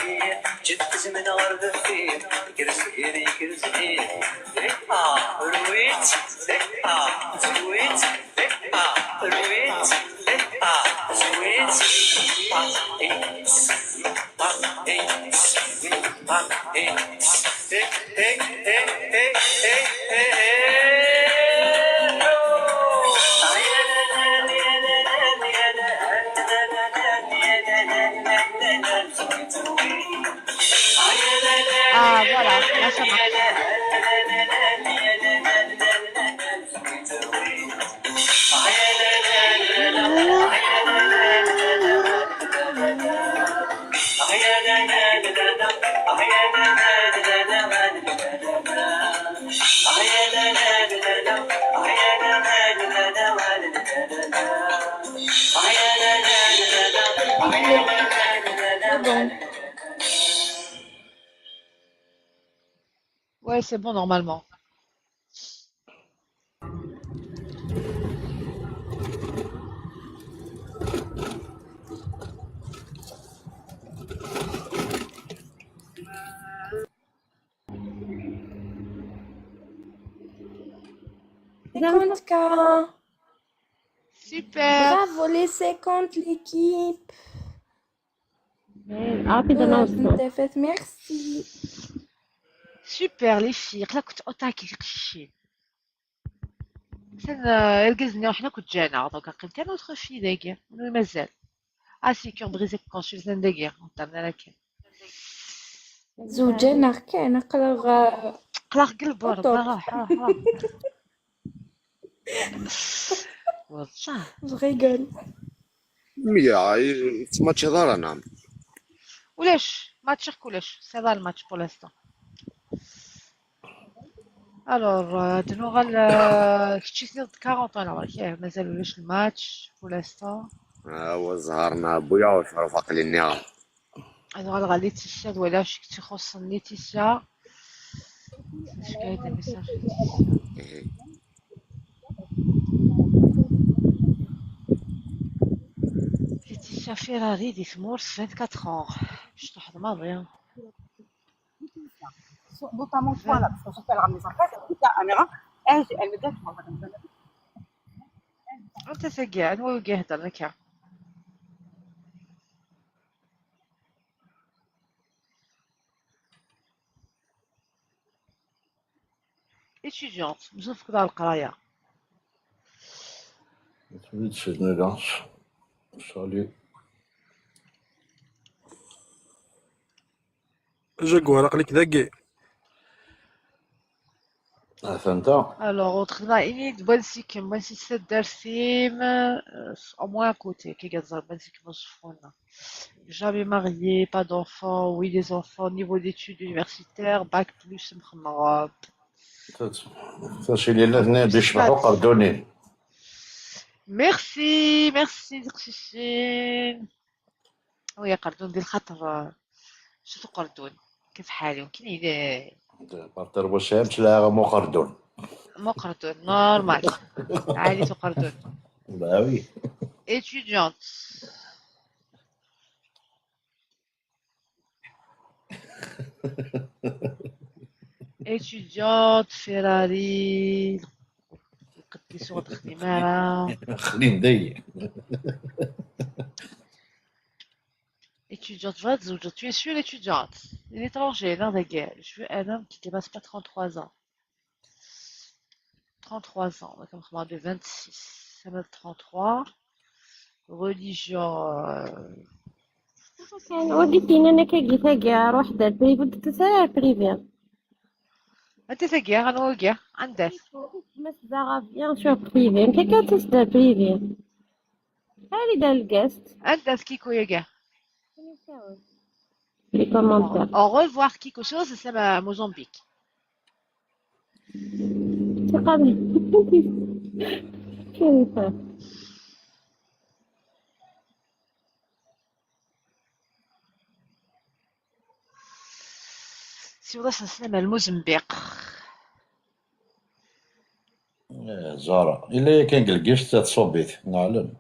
فيه جد من غرب فيه كرزيني كرزيني لقى رويت لقى زويت لقى رويت لقى زويت إيس إيس إيس هي هي هي هي Ah, voilà, là ça marche. Réglé. C'est bon. Ouais, c'est bon normalement. Écoute, Cara. Super. Bravo les 50 l'équipe. عرفتي طلعت تنوصلوا. انتفت ميرسي. سوبر لي في لا كنت اوتاكي قشين سن القزني وحنا كنت جانا دونك كان اوتر في داكير مازال اسي كون بريزي كونشي سن داكير نتعنا لكن زوجين كان قلغ قلاق قلب اوتوب. روح والله جو ريغول. يا ماتش هذا نعم. ولاش ماتشك ولاش سي لا الماتش بور لانستون الوغ دنو غال كتشي سنيض 40 انا ياك مازال ولاش الماتش بور لانستون وزهرنا بويا وشرف عقلي النعم. انا غال ليتيسيا ولاش كنتي خص ليتيسيا اش كاين ميساج ليتيسيا ليتيسيا فيراري دي مورس 24 ans باش تحضر ماضي notamment toi là, parce qu'à chaque fois elle ramenait sa presse, elle coupe la caméra, elle me dit, tu vois pas comme ça. انت تقع انا وقع هضر لك étudiante بزاف في دار القرايه Salut. جاكوار عقلك ذاكي. فهمت. الوغ تخدم اني بنسيك سد درسيم au moins à côté كي كتزر بنسيك مصفونا jamais marié pas d'enfant oui des enfants niveau d'études universitaires bac plus مخمر تاشي لي الاثنين بيشبحوا قردوني. ميرسي دقشيشين ويا قردون ديال الخاطر شتو قردون كيف حالهم كاين بارتر وشام تلاقى مو قردون. مو قردون نورمال عادي تو قردون باوي. étudiante étudiante Ferrari يقدسوا تخديمارا خليني ندي. étudiante je vois tu es sûre étudiante l'étranger non d'accord je veux un homme qui dépasse pas 33 ans 33 ans donc on de 26 ça va 33 religion وديتيني انا كاع روح دار بريفي تسال بريفي انت تقيا انا وقيا عندك ما تزاغ بيان سور بريفي انت كتسدار بريفي هاري دار الكاست عندك كيكو يقيا لي كومونتير au revoir كيكو شو اسمها موزمبيق تقابل كيف سي والله اسمها الموزمبيق زارا الا كان قلقيش تصوبيت نعلم.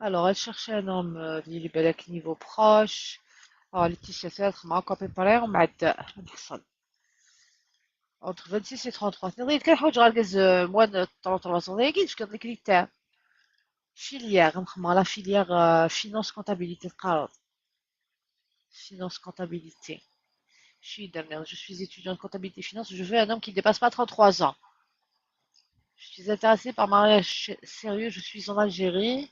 Alors, elle cherchait un homme اللي بالك niveau proche. Laetitia تدخل معاك préparer ومعدة نحصل. Entre 26 et 33. نغير كان حوايج غاركز موان 33 ans. ياكي تفكر لك كريتير. Filière, نخدم على filière finance comptabilité القرض. Finance comptabilité. Je suis étudiante en comptabilité finance. Je veux un homme qui ne dépasse pas 33 ans. Je suis intéressée par un mariage sérieux. Je suis en Algérie.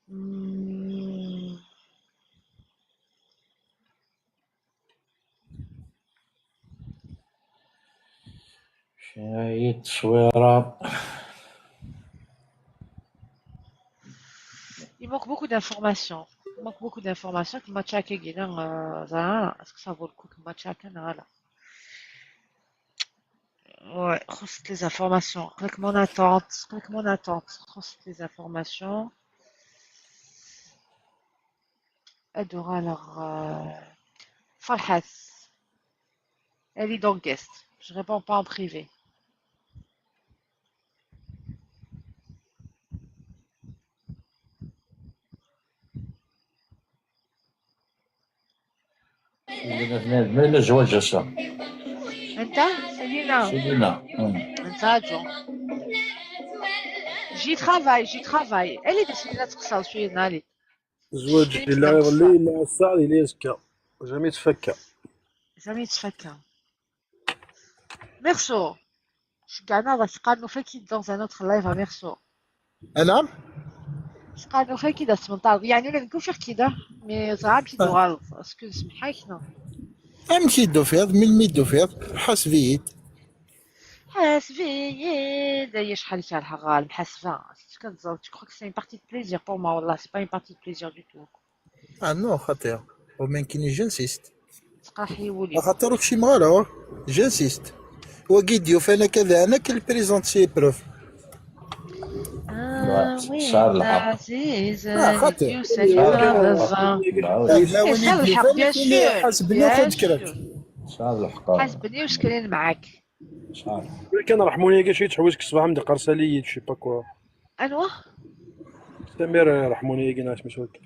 Hmm, شي تصويرة. Il manque beaucoup d'informations. Il manque beaucoup d'informations. Que matchake guinan, est-ce que ça vaut le coup que matchake voilà. Ouais, c'est les informations. Avec mon attente. Avec mon attente. C'est les informations. Elle aura leur Farhas. Elle est dans guest. Je réponds pas en privé. ما إلا زواج هسا. انت سيدنا سيدنا. انت جو j'y travaille. Elle est décidée تقصر شويه نالي. الزواج شويه إلا كده يغلي نقصر. إلا السعر إلا يزكى جامي تفكى. jamais تفكر. Merso. Je gagne avec Carlo Feki dans un autre live à Merso. نعم. Carlo Feki ده سمنتال يعني ولا نكون في كده مي صعب كده غلط اسكو سمحيكنا. امشي دوفيض من الميد دوفيض حسبيت. حاسبين داير شحال كالها غال محاسبة كتزوج tu crois que c'est une partie de plaisir pour moi والله c'est pas une partie de plaisir du tout. نو خطير وما يمكننيش جنسيست تقاحي ولي خاطر راكشي مغالة جنسيست وكيديو فانا كذا انا كل بريزونت سي بروف. صار الحق. عزيز خاطر يوسف الرضا لا وليدي الحق فانا بيان كيني سور حاسبني بيان وخذ كراك. صار الحق. حاسبني وشكرين معاك. صار. كان رحموني كاع شي تحويج كسبها عندي قرصالية شي با كوا. انوا سمير رحموني كاين عاش مسوك.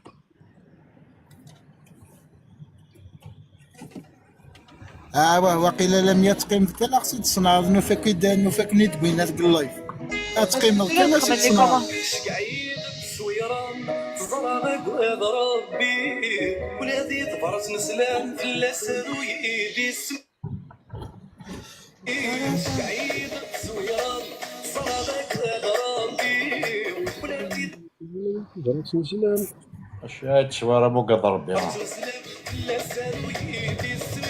وقيل لم يتقم كلا خصك تصنع نفك نيت بين هذاك اللايف اتقيم كلا خصك تصنع. شقعيد سويران زرانك وضرب بي ولادي ضفرت نسلان في اللسر ويدي شقعيد سويران زرانك وضرب بي ولادي ضربت نسلان. اش هاد التصويرة مو قدر بها. نسلان في اللسر ويدي السمين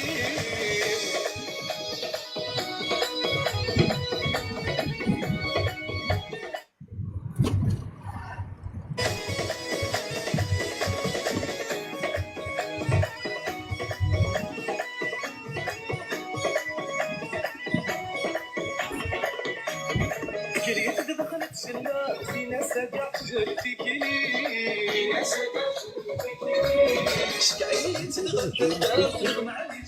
كريت دخلت شلا في ناس كاع جرتي كلي شكايت تغدى مع اللي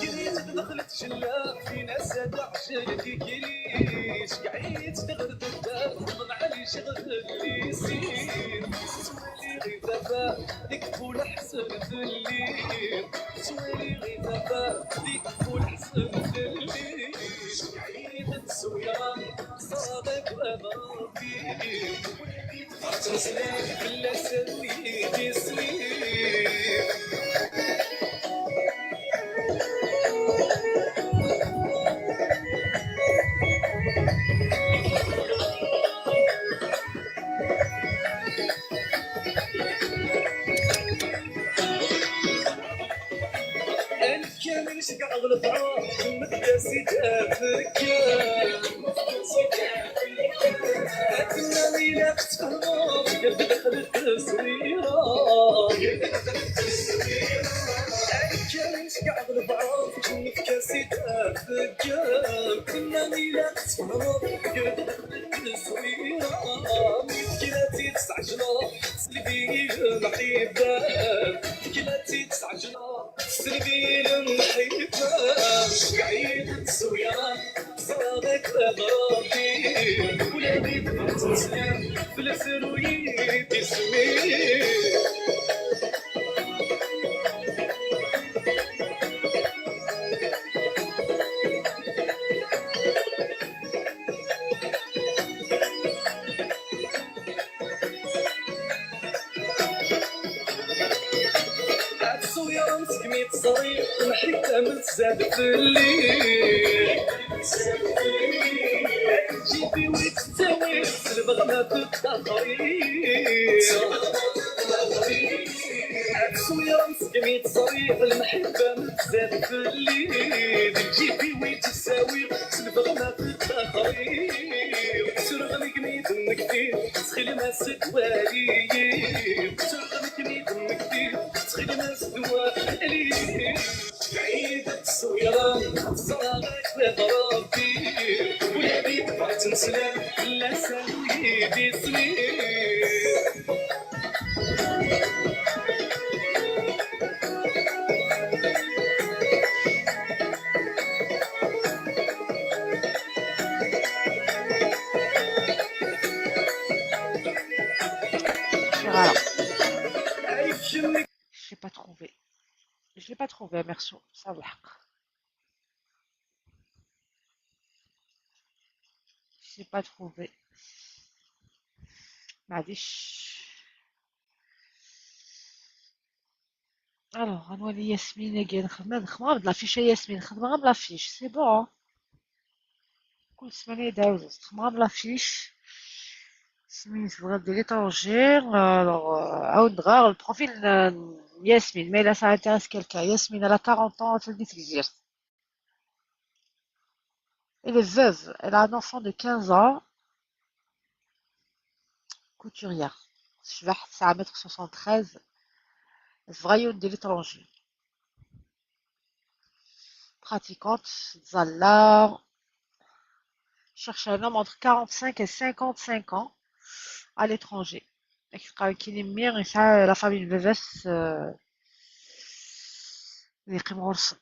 كريت دخلت شلا في ناس كاع جرتي كلي شكايت تغدى مع اللي شغل اللي يصير سوالي غير دابا ديك فول حسن الليل سوالي غير دابا ديك فول حسن الليل شقعيد السويران صادق وضربي فرت نسلان بلا سوي جسمي كامل شقع غلطان مداسي تافركا هاتنا ليلة تفهمون قد دخلت التصويرة كامل شقع غلطان مداسي تافركا كنا ليلة تفهمون قد دخلت التصويرة كلاتي تسع جنوب سلبي الحباب كلاتي تسع سلبي المحيطة قعيد تسويرة صادق غرابي ولا بيت تنسى في السروي تسمي الصويرة مسكميت صريح محيطة متزاد في الليل جيبي وتستوي البغمة بالتخريط الصويرة مسكميت صريح المحبة متزاد في الليل جيبي وتساوي البغمة بالتخريط سرغ مقميد النكتير تسخيل ما ستوالي سرغ مقميد النكتير تسخيل ما ستوالي عيد الصويرة صارت لغرابي ولا بيدفع تنسلم لا سوي باسمي Voilà. عايش شمك Je l'ai pas trouvé. Je l'ai pas trouvé, merci. Ça va. Je l'ai pas trouvé. معليش. Alors, غنولي ياسمين كاين نخدم بلا فيش ياسمين نخدم غير بلا فيش سي بون كل سمانة يداوزو نخدم بلا فيش سميتو بغا دير ليترونجي الوغ عاود غير البروفيل ياسمين مي لا سا انتيريس كيلكا ياسمين elle a 40 ans تولي تكزيرس elle est veuve elle a un enfant de 15 ans couturière شبح 1m73 صغير دير ليترونجي pratiquante Zalla cherche un homme entre 45 et 55 ans à l'étranger. Qui est mire et ça la famille VVS les Kimors.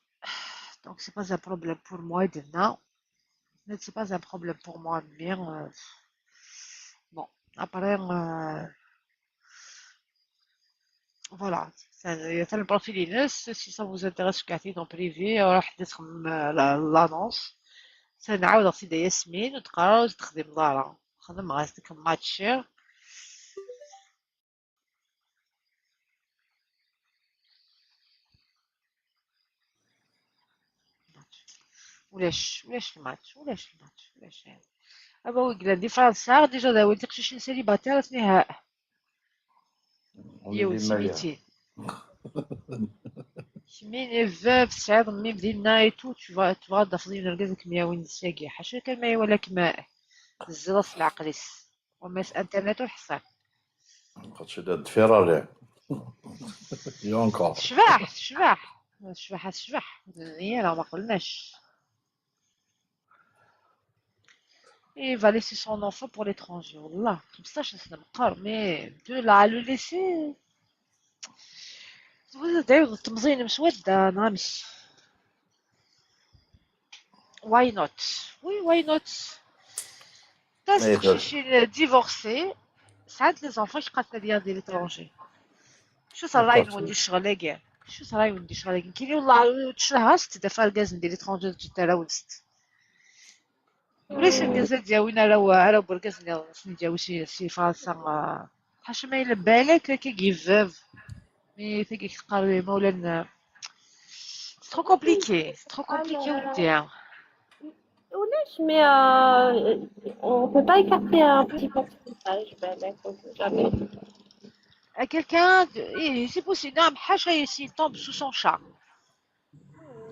Donc c'est pas un problème pour moi de non. C'est pas un problème pour moi de mire. Bon, après voilà. Il y a le profil Inès. Si ça vous intéresse, regardez dans privé. راح تدخل l'annonce. سنعاود غسيدة ياسمين وتقرا وتخدم دارها خدم غاستك ماتشير ولاش الماتش ولاش ابا ويقلا دي فرنسا ديجا داوي تقشيشين سيليباتير نهاء يو سميتي مين فاف سعيد ميم ديالنا ايتو تبغى دافضين الكازك مياوين الساقي حاشا كان ماي ولا كماء الزرا في العقليس وماس انترنت والحصان خاطش هاد فيراري يونكور تشبح هي راه ما قلناش il va laisser son enfant pour l'étranger والله 15 سنة مقار مي دو لا لو ليسي داير التمزين مسودة نامش واي نوت واي نوت تاس ديفورسي ساعات لي زونفون قاتله ديال ليترونجي شو صراي ندير الشغل كاع شو صراي ندير الشغل كاع كاين والله تشهست دافا الكاز ندير ليترونجي تراوست وليش الكاز ديالنا راه بركاز نديرو شي فرنسا حاش ما يلب بالك كيفاف مي تيجي تقربي مولانا c'est trop compliqué ودي ولاش مي on peut pas écarter un petit pourcentage بالك jamais à quelqu'un c'est possible نعم حاجه يسي tombe sous son charme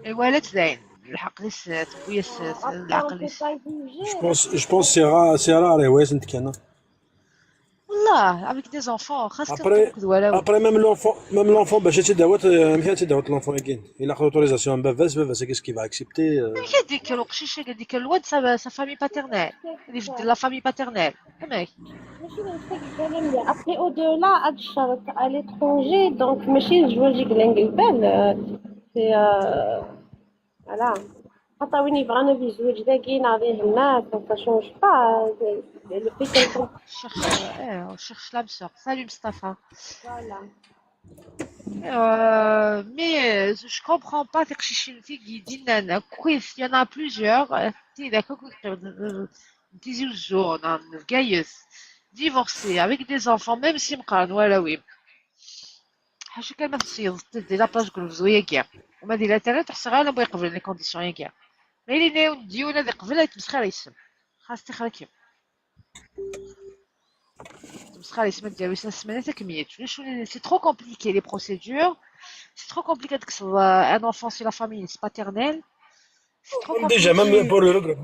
الولد زين الحق ليس تبويا العقل Je pense que c'est rare, ouais, c'est une canne. والله avec des enfants خاصك Après, تركض ولا après même l'enfant, bah, j'ai d'abord, l'enfant again. Il a l'autorisation, bah, vas-y, qu'est-ce qu'il va accepter? هذيك القشيشه هذيك الواد sa famille paternelle اللي يفد la famille paternelle فهمك ماشي نمسك الكلام لي ابخي او دو لا هاد الشرط à l'étranger donc ماشي الزواج يقلنق البال سي فوالا حتى وين يبغانا في الزواج داكين غادي الناس ما شونج با لو في كنكون on cherche l'âme sœur salut Mustafa فوالا mais je comprends pas tes قشيشين يدينا كويس il y en a plusieurs تي تيزوجوا نلقايس divorcés avec des enfants même si مقارن ولا وين حاجه كلمه تصير ديجا باش تقول زويه كاع وما دير لا تحسي غير بغا يقبل لي كونديسيون كاع ما اللي ناو ديونا اللي قبل يتمسخر يسم خاصتي خلاكي تمسخر يسم ديالو سنه تكميت شنو سي ترو كومبليكي لي بروسيدور سي ترو كومبليكي تكسب ان enfant si la famille c'est paternelle c'est trop Déjà, même compliqué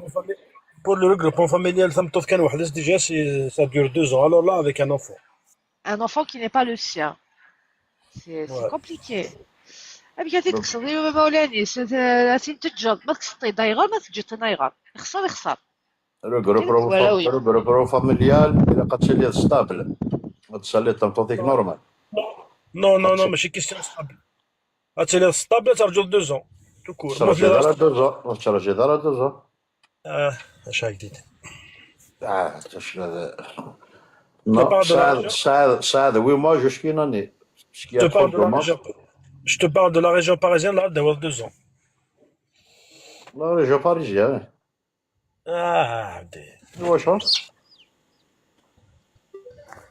pour le regroupement familial, ça me trouve qu'un wahdas, déjà, ça dure 2 ans. Alors là, avec un enfant. un enfant qui n'est pas le sien c'est Ouais. compliqué أبي تقصدي مولاي سين تجد ما تقصدي دايغة ما تجي دايغة يخسر الجروب فاميليال إلا قد تسالي ستابل تسالي تنطيك نورمال. Non, mais c'est question stable. C'est stable, ça dure 2 ans. Tout court. ترجع دار 2 ans ترجع دار 2 ans. اش جديد. Non, ça, oui, moi, je suis une année. Je te parle de la région parisienne, là, d'avoir 2 ans. La région parisienne. Ouais, chance.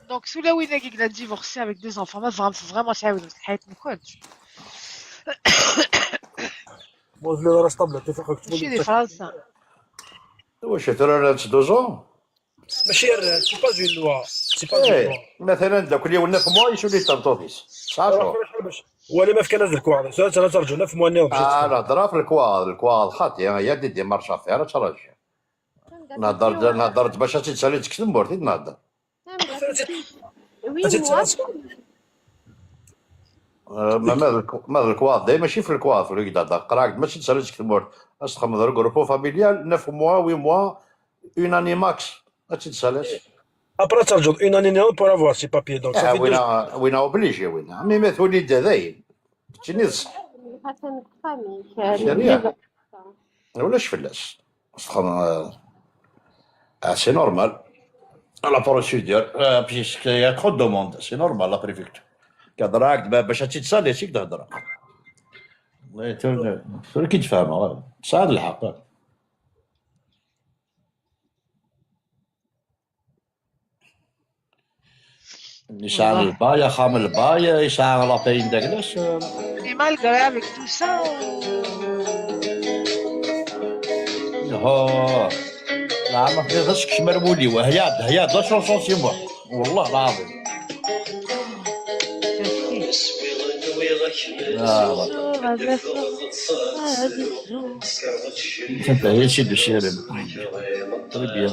donc sous la وين قاعد divorcé avec deux enfants ما vraiment تعاود الحياة ما كنتش Moi, je le reste stable, tu fais que ماشي دي فرنسا واش ترى 2 ans. ماشي c'est pas une loi. C'est pas une loi. مثلا داك اللي ولنا في موا يشولي تنطوفيس. صافي. ولا ما في نازل الكواد ساعه ترجعنا في مواني نهضر في الكواد خاطي هي دي مارشا فيها ترجع نهضرت باش تسالي تكتب مورتي نهضر ماذا الكواد دايما ماشي في الكواد في الكدا قراك ماشي تسالي تكتب مورت اش تخمم جروبو فاميليال 9 موا 8 موا اون اني ماكس ما تسالش ابرا ترجع اون اني بور افوار سي بابي دونك صافي وين اوبليجي وين مي مثولي دايم تنيز شريعة ولاش فلاس سي نورمال لا بروسيدور بيسك يا ترو دوموند سي نورمال لا بريفيكتور كهضراك باش تتسالي شي كتهضر والله كي تفهمها تساعد الحق يساعد البايا خام البايا يساعد لا باين داكلاش et malgré avec tout ça لا ما فيهاش كش مرمولي وهي لا شونسون سي موا والله العظيم انت هي شي بشير طيب بيان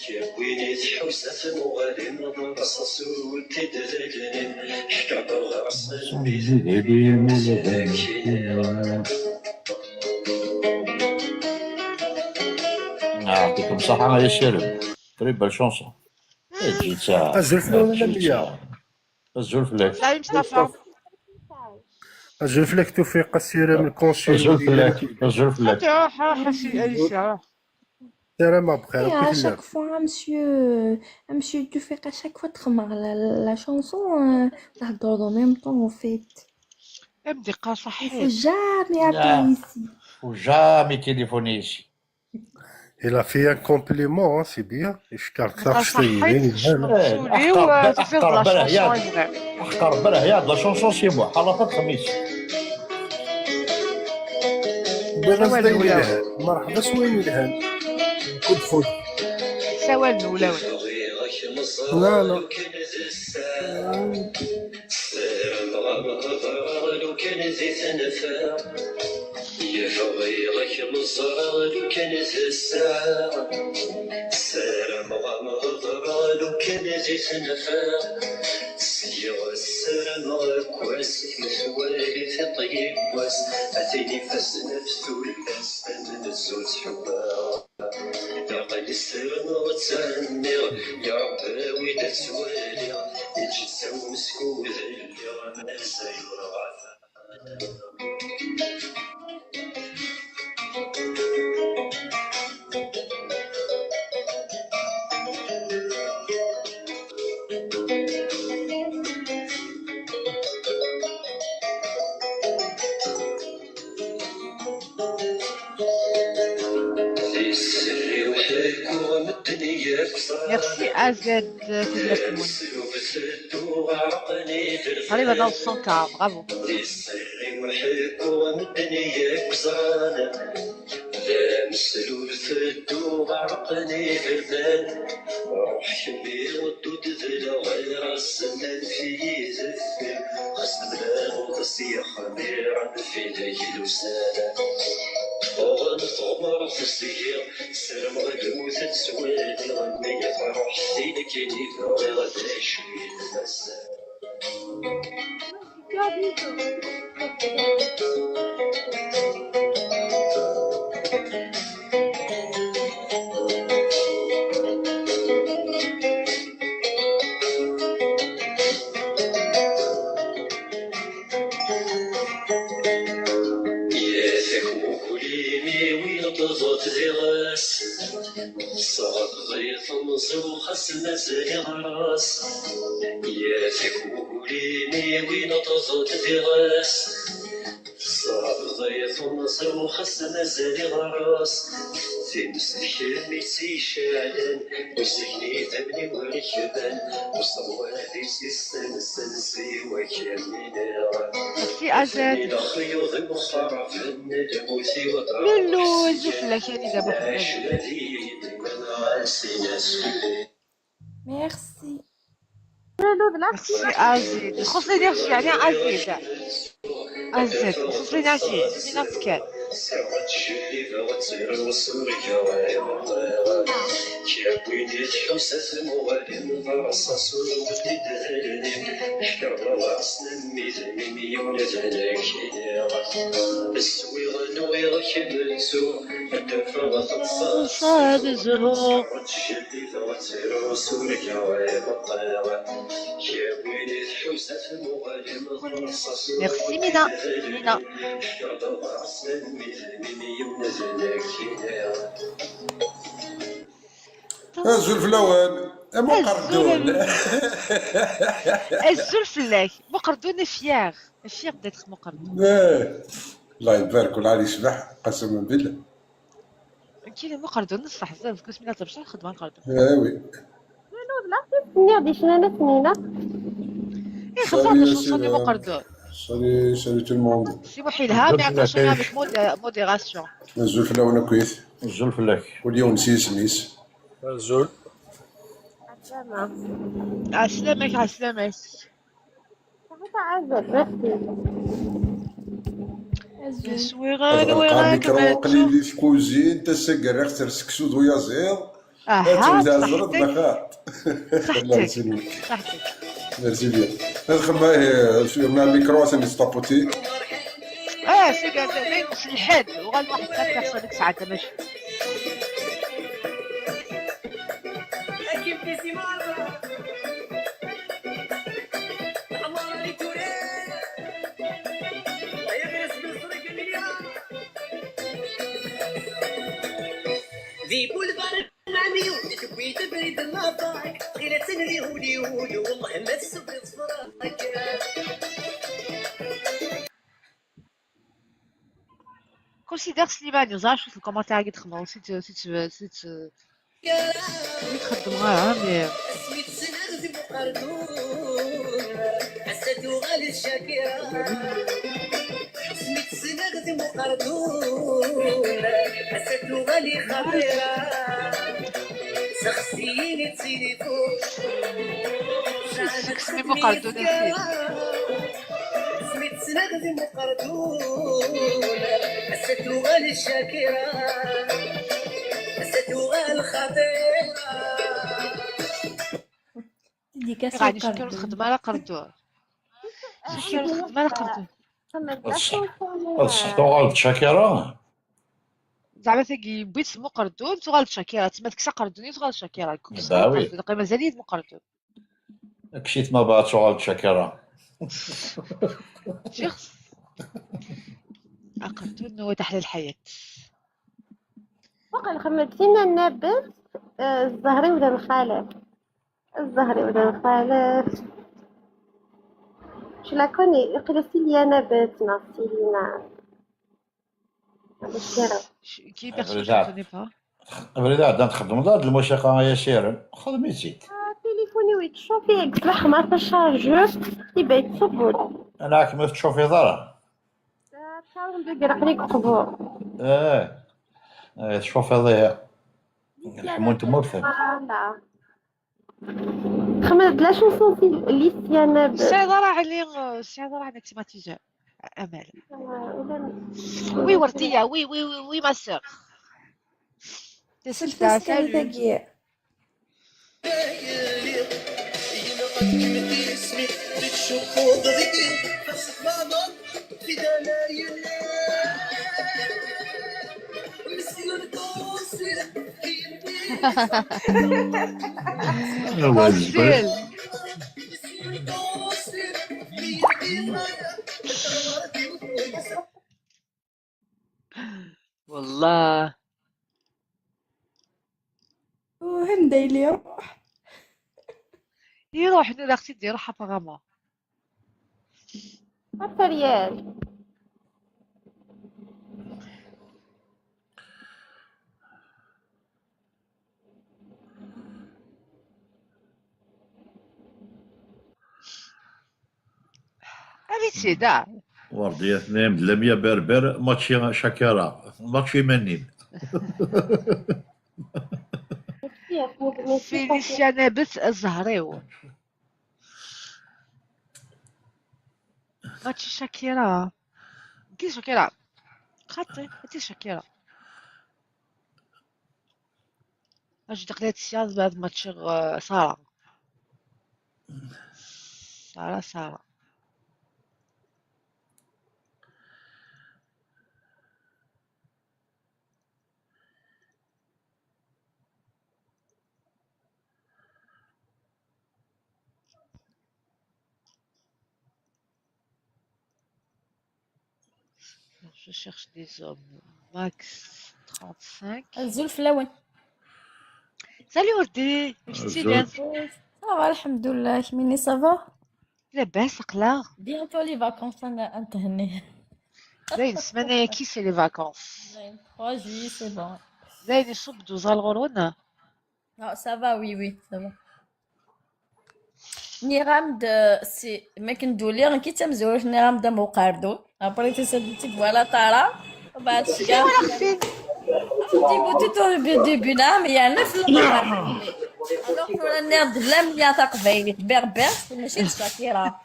كيبويني تحوسات مغالين رصاص وتدللني حكا يعطيكم الصحة يا شيرين تري بال شونسون جيت الزلفله ولا مية الزلفلك salut Mustafa الزلفلك توفيق السيره من الكونسول الزلفلك روح روح سلام بخير Et à chaque fois, monsieur Dufek, à chaque fois, la chanson, t'adores en même temps, en fait. ابدي Il faut صحيح jamais appeler ici. وجامي تليفوني شي Il a fait un compliment, hein, c'est bien. Je t'arrête صحيت شولي وتفيض لا شونسون احقر بلا هي لا شونسون سي موا حلقة الخميس مرحبا سوين الهان كود فوت سوالنا ولا لا يفضيلك مصر لو كانت الساعة سلام غمضرة لو كانت تنفع سيغ السلام غكواس مثوالي في طيب واس أتيني فاس نفسو الناس أنا نزول حبا يعقل السلام غتسنغ يا رباوي لا توالي يجي تساو مسكوذ اللي غما ساير غافا Merci AZ Moon. Arrive à dans le 100K, bravo. مسلول في الدوغ عرقني في البال روح كبير ودود ذلا غير السنان في زفل خصم لا وضسي خمير عن في ذاك الوسالة وغن ثمر في السير سلم غدوث تسوالي غني فرح سيدك كيني في غدا شوي المساء ضغط ذراس صعب غيث مزوخ سمازالي غراس يا ثكوليني وين ضغط ذراس صعب غيث مزوخ سمازالي غراس تمسك ميسي شعلان وسكني ثمني والكبان وصوالي سيستن سنسي وكاملين Merci AZ. Loulou, زفلة كاني دابا في ميرسي. Merci AZ. خص لي دير يعني AZ. AZ. خص لي نعشي. من كان. كابويني تحوسات المغالين فرصاص ولدي دهالين حكر راسنا ميزاني ميون تناكيني السويغ نويغ كملتو الدفع غطفا صاد الزهور. تشلي فغتير رسولك عويب الطيرة كابويني تحوسات المغالين فرصاص Merci Mina. Mina. حكر راسنا ميزاني ميون تناكيني الزلف الاول مقردون الزلفلاك مقردون فيغ d'être مقردون. الله يبارك والعلي يسمح قسما بالله. كاين مقردون نصح بزاف كنت ملي تمشي الخدمه نقردون. وي نير دي شنانة سنينة اي خدمه شونسوني مقردون. سالي تو الموند. سي وحيلها مي اتونسيون افيك موديراسيون. الزلف الاول كويس. الزلفلاك واليوم نسيس الزول. عسلامك عسلامك. سويغان ويغاك ميكرو قليل سكوزي انت سكر اختر سكسو دويا زير تبدا زرد دخات الله يسلمك صحتك. ميرسي بيان هاد الخدمه شويه مع الميكرو عشان يستابوتي سي قاعد مش الحد وغال واحد كان كيحصل ديك الساعه ماشي ذي بولفار العميون تبوي تبريد المطاك غير تنري هولي هولي والله ما تسبري صفراك كونسيدير سليماني وزعر شوف الكومنتير اللي تخدموا سيت تخدم معاها مي سميت سنغ ذي مقردون حسيتو غالي الشاكرة سميت سنغ ذي مقردون حسيتو غالي خطيرة سخسيني تسيليفون سمي مقردون سميت نادي مقردون حسيت لغة للشاكرة حسيت لغة الخطيرة ديديكاس غادي نشكرو القردون. الخدمة على قردون نشكرو الخدمة على قردون محمد لا الصح شونسون الصح شاكرة. زعما تاكي بغيت تسمو قردون تغال شاكيرا تما ديك الساعة قردوني تغال شاكيرا كون كسا باوي قردون دقيقة مازال يدمو قردون كشيت ما بعد شغل شاكرة. شخص قردون هو تحليل الحياة وقع محمد فينا النابت الزهري ولا الخالف الزهري ولا الخالف Je la connais, Célina Betna, Célina. Qui est personne que je ne connais pas. فريدة عندنا تخدم دار الموسيقى يا شيرين خدمي زيد. تليفوني ويتشوفي يصبح مع الشارجور يبقى يتصبر. أنا كيما تشوفي ضرا. تحاول ندير عليك قبور. تشوفي ضيا. حمونت مرثي. خمد لا شونسون ليسيانا السعيدة راه ماتيماتيجان أمال. وي وردية وي ما سور. سلفة سكايتاكي. والله وهندا اليوم يروح لا اختي دير روحها فغاما ماتريال هذه دا وردية اثنين لمية بربر ماتشي شاكرة ماتشي منين. فيليسيا نابت الزهريو ماتشي شاكيرا كي شاكيرا خاطي هاتي شاكيرا اجي دقلات السياز بعد ماتشي سارة سارة Je cherche des hommes. Max 35. الزلف لون. Salut Ordé. Je bien. صافا الحمد لله كميني صافا. لاباس قلا. بيانتو لي فاكونس انا تهني. زين السمانة كي سي لي فاكونس. زين 3 جويي سي بون. زين يصب دوزا الغرونا. لا صافا وي صافا. نيرام د سي ماكن دولي كي تمزورش نيرام د مقاردو ابري تسدتي فوالا طارا وبعد شكا ديبو تيتو ديبي نعم يعني في المقارد الوغ ولا نيرد لا مليا تقبيلي بربر ماشي شاكيرا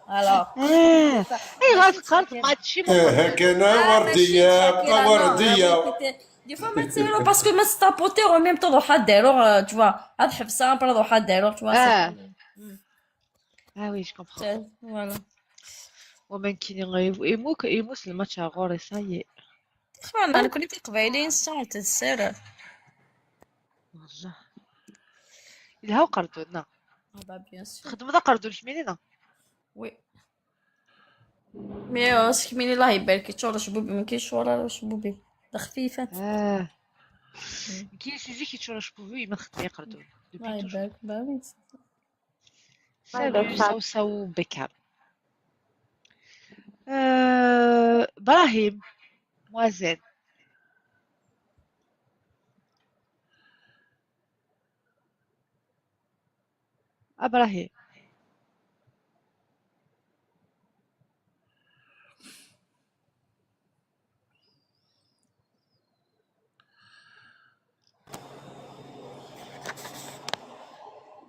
الوغ اي غاتقارد ماتشي هكانا وردية بقى وردية دي فوا ما تسيرو باسكو ما ستابوتيو او ميم طون روحا دايرو تشوا هاد حبسه برا روحا دايرو تشوا Ah oui, je comprends. Voilà. ومن كي يموس الماتش غوري ساي انا كنت قبيلين صوت السر والله الهاو قردونا با بيان سور خدمة دا قردون شمينينا وي مي سكميني الله يبارك تشور شبوبي ما كاينش ولا شبوبي خفيفه كي سيزي كي تشورا شبوبي ما خدمي قردون الله يبارك باوي Salut, Saou Bekam. Brahim, Moazen. Brahim.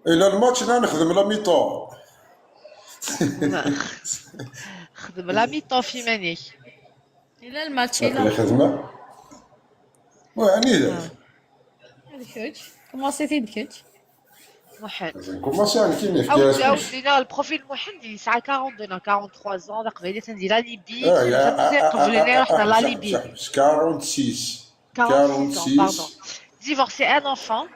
إلى الماتش نخدم لا ميطون. خدم نخدم لا ميطون في ماني. إلا الماتش هاك اللي إلا خدمة يعني الكوتش كومونسيتي الكوتش محن. كوماسي يعني كاين في عاود كاس لينا البروفيل محن ديال ساعة 42 43 ans دا قبيله تندير لا ليبي اه تنجم قبلنا رحنا لا ليبي. صح 46 46 ans, pardon. 46 Divorcé, un enfant.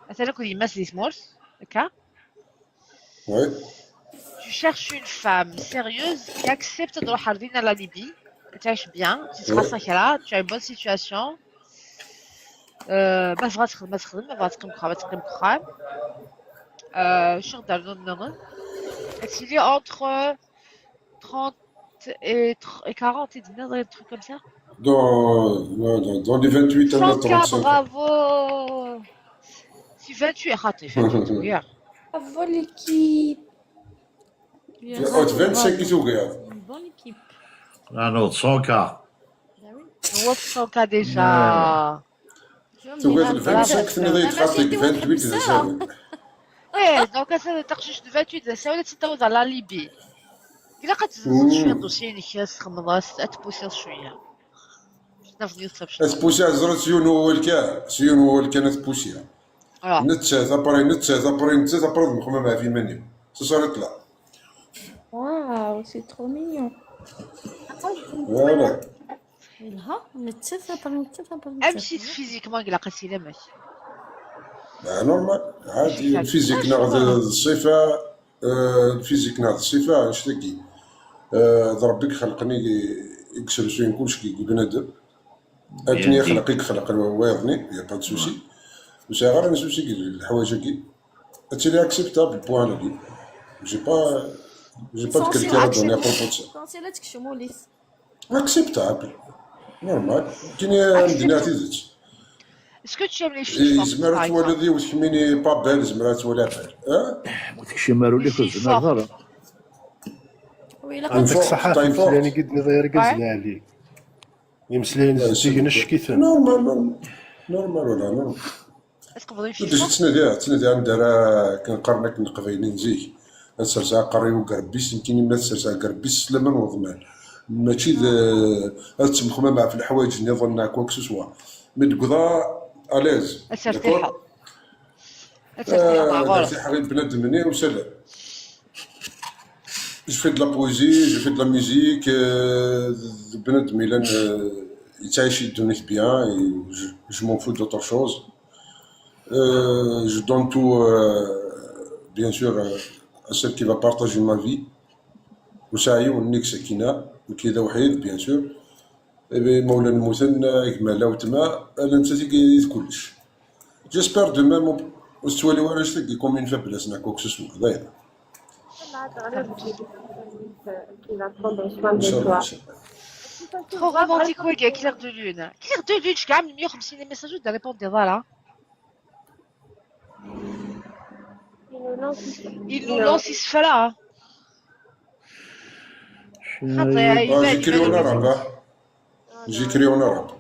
مثلا كون يمس لي سمورس هكا. وي Tu cherches une femme sérieuse qui accepte de rejoindre la Libye. Tu es bien, tu seras وي tranquille, tu as une bonne situation. ما تبغى تخدم ما تخدم، ما تبغى تقيم كخا ما تقيم كخا. شغل non. Il est entre 30 et 40 et 19, un truc comme ça. dans les 28 à 30K, 35 bravo. Si 28 خاطي 28 وياه. برافو ليكيب Haute 25 qui regarde. une bonne équipe. Un autre, 100K. هو في 100K déjà. جو تقعد مني 25 تنوض يتحط لك 28 إذا ساوي. Ouais, donc ça تقشش 28 ساوي تتوز على ليبي. إلا قد شوية دوسي نكاس خمضاس تبوسي شوية. نفضل يصب شنو. تبوسي زرت سيون هو الكا سيون هو اللي كانت تبوسيها. اه. نتشات ابري مخمم مع في مني. صارت لا. واو سي ترو مينيون فوالا. إلها نتسافر امشي فيزيكمون إلا قلتي لا ماشي. نورمال عادي الفيزيك ناخذ الصفة الفيزيك ناخذ الصفة اش تكي ربك خلقني يكسر شوين كلشي كي بنادم اتني خلق واضني يا با سوسي واش غير انا سوسي الحوايج كي اتلي اكسبتابل بوان هادي جي با تكلكي هاد دوني بروبوتسا كونسيلاتك شموليس اكسبتابل نورمال كاين الدنيا تيزت Est-ce que tu aimes les filles fortes par زمرات exemple? ولدي وتحميني بابيل زمرات ولا بال داكشي مالو اللي خرج من الغرب. ويلا عندك كنت صحة طيب فوق. مسلاني قد غير قزنا عليك يمسلين زينا الشكيثان نورمال ولا نورمال Est-ce qu'on voudrait une fille بديت forte? تنادي عند راه كنقارنك نقبيني نزيك السرسا قري وقربيس يمكن ما السرسا قربيس سلمان وضمان ماشي تمخمه مع في الحوايج اللي ظنها كوك سوسوا متقضى اليز الترتيحة. الترتيحة مع غرف. الترتيحة غير بنادم مني وسلام جو في دو لا بويزي جو في دو لا ميوزيك بنادم الا يتعيش الدنيا بيان جو مون فو دوطر شوز je donne tout, bien sûr, à celle qui va partager ma vie. وسعي ونيك سكينة وكذا وحيد بيان سور مولا المثنى إكمالا وتما أنا نسيت كلش جيسبر دومان وستوالي واش تلقي كومين فابلاس كوك سوسوا ضايع إن شاء الله إن شاء الله Trop romantique, ouais, clair de lune. Clair de lune, je suis quand même mieux comme si les messages de répondre des voilà. Il nous lance, il se fait là. جيكري وانا راه جيكري وانا راه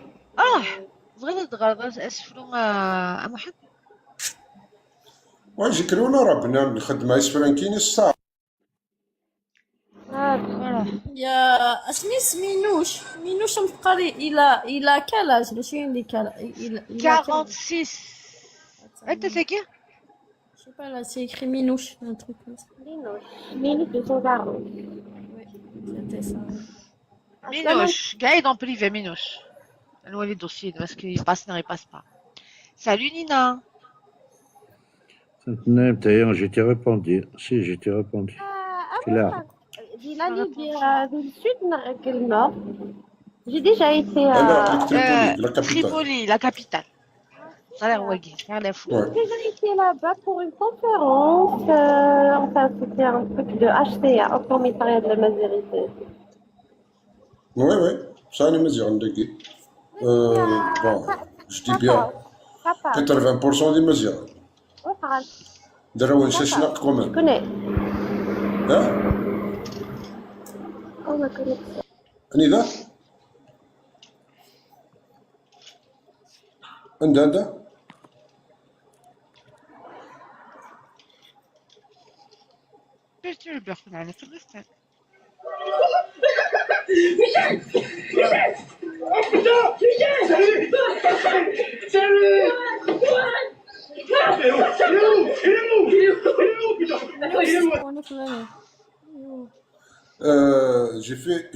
بغيت تغرد اسفلو محمد. جيكري وانا راه بنام الخدمة يسفرانكيني الصعب يا اسميس مينوش مقري الى كالاج ماشي اللي كالا 46. انت تاكي؟ Je sais pas là, c'est écrit Minouche, un truc comme ça. Minouche 240. Oui, c'était ça. Minouche, Gaël en privé, Minouche. Elle les dossiers, parce qu'il passe, il passe pas. Salut Nina. J'ai t'ai répondu. Si, j'ai t'ai répondu. Là. J'ai la Libye du sud, le nord. J'ai déjà été Tripoli, la capitale. Ça a l'air wagué, rien à foutre. J'ai déjà été là-bas pour une conférence. Enfin, c'était un truc de HCA, au commissariat de la majorité. Oui, ça n'est pas dire bon, je dis bien 80% des mesures. دراو نشاشنق كومان. كوني. أني ذا؟ عندها Perturbe, يعني في الغسالة.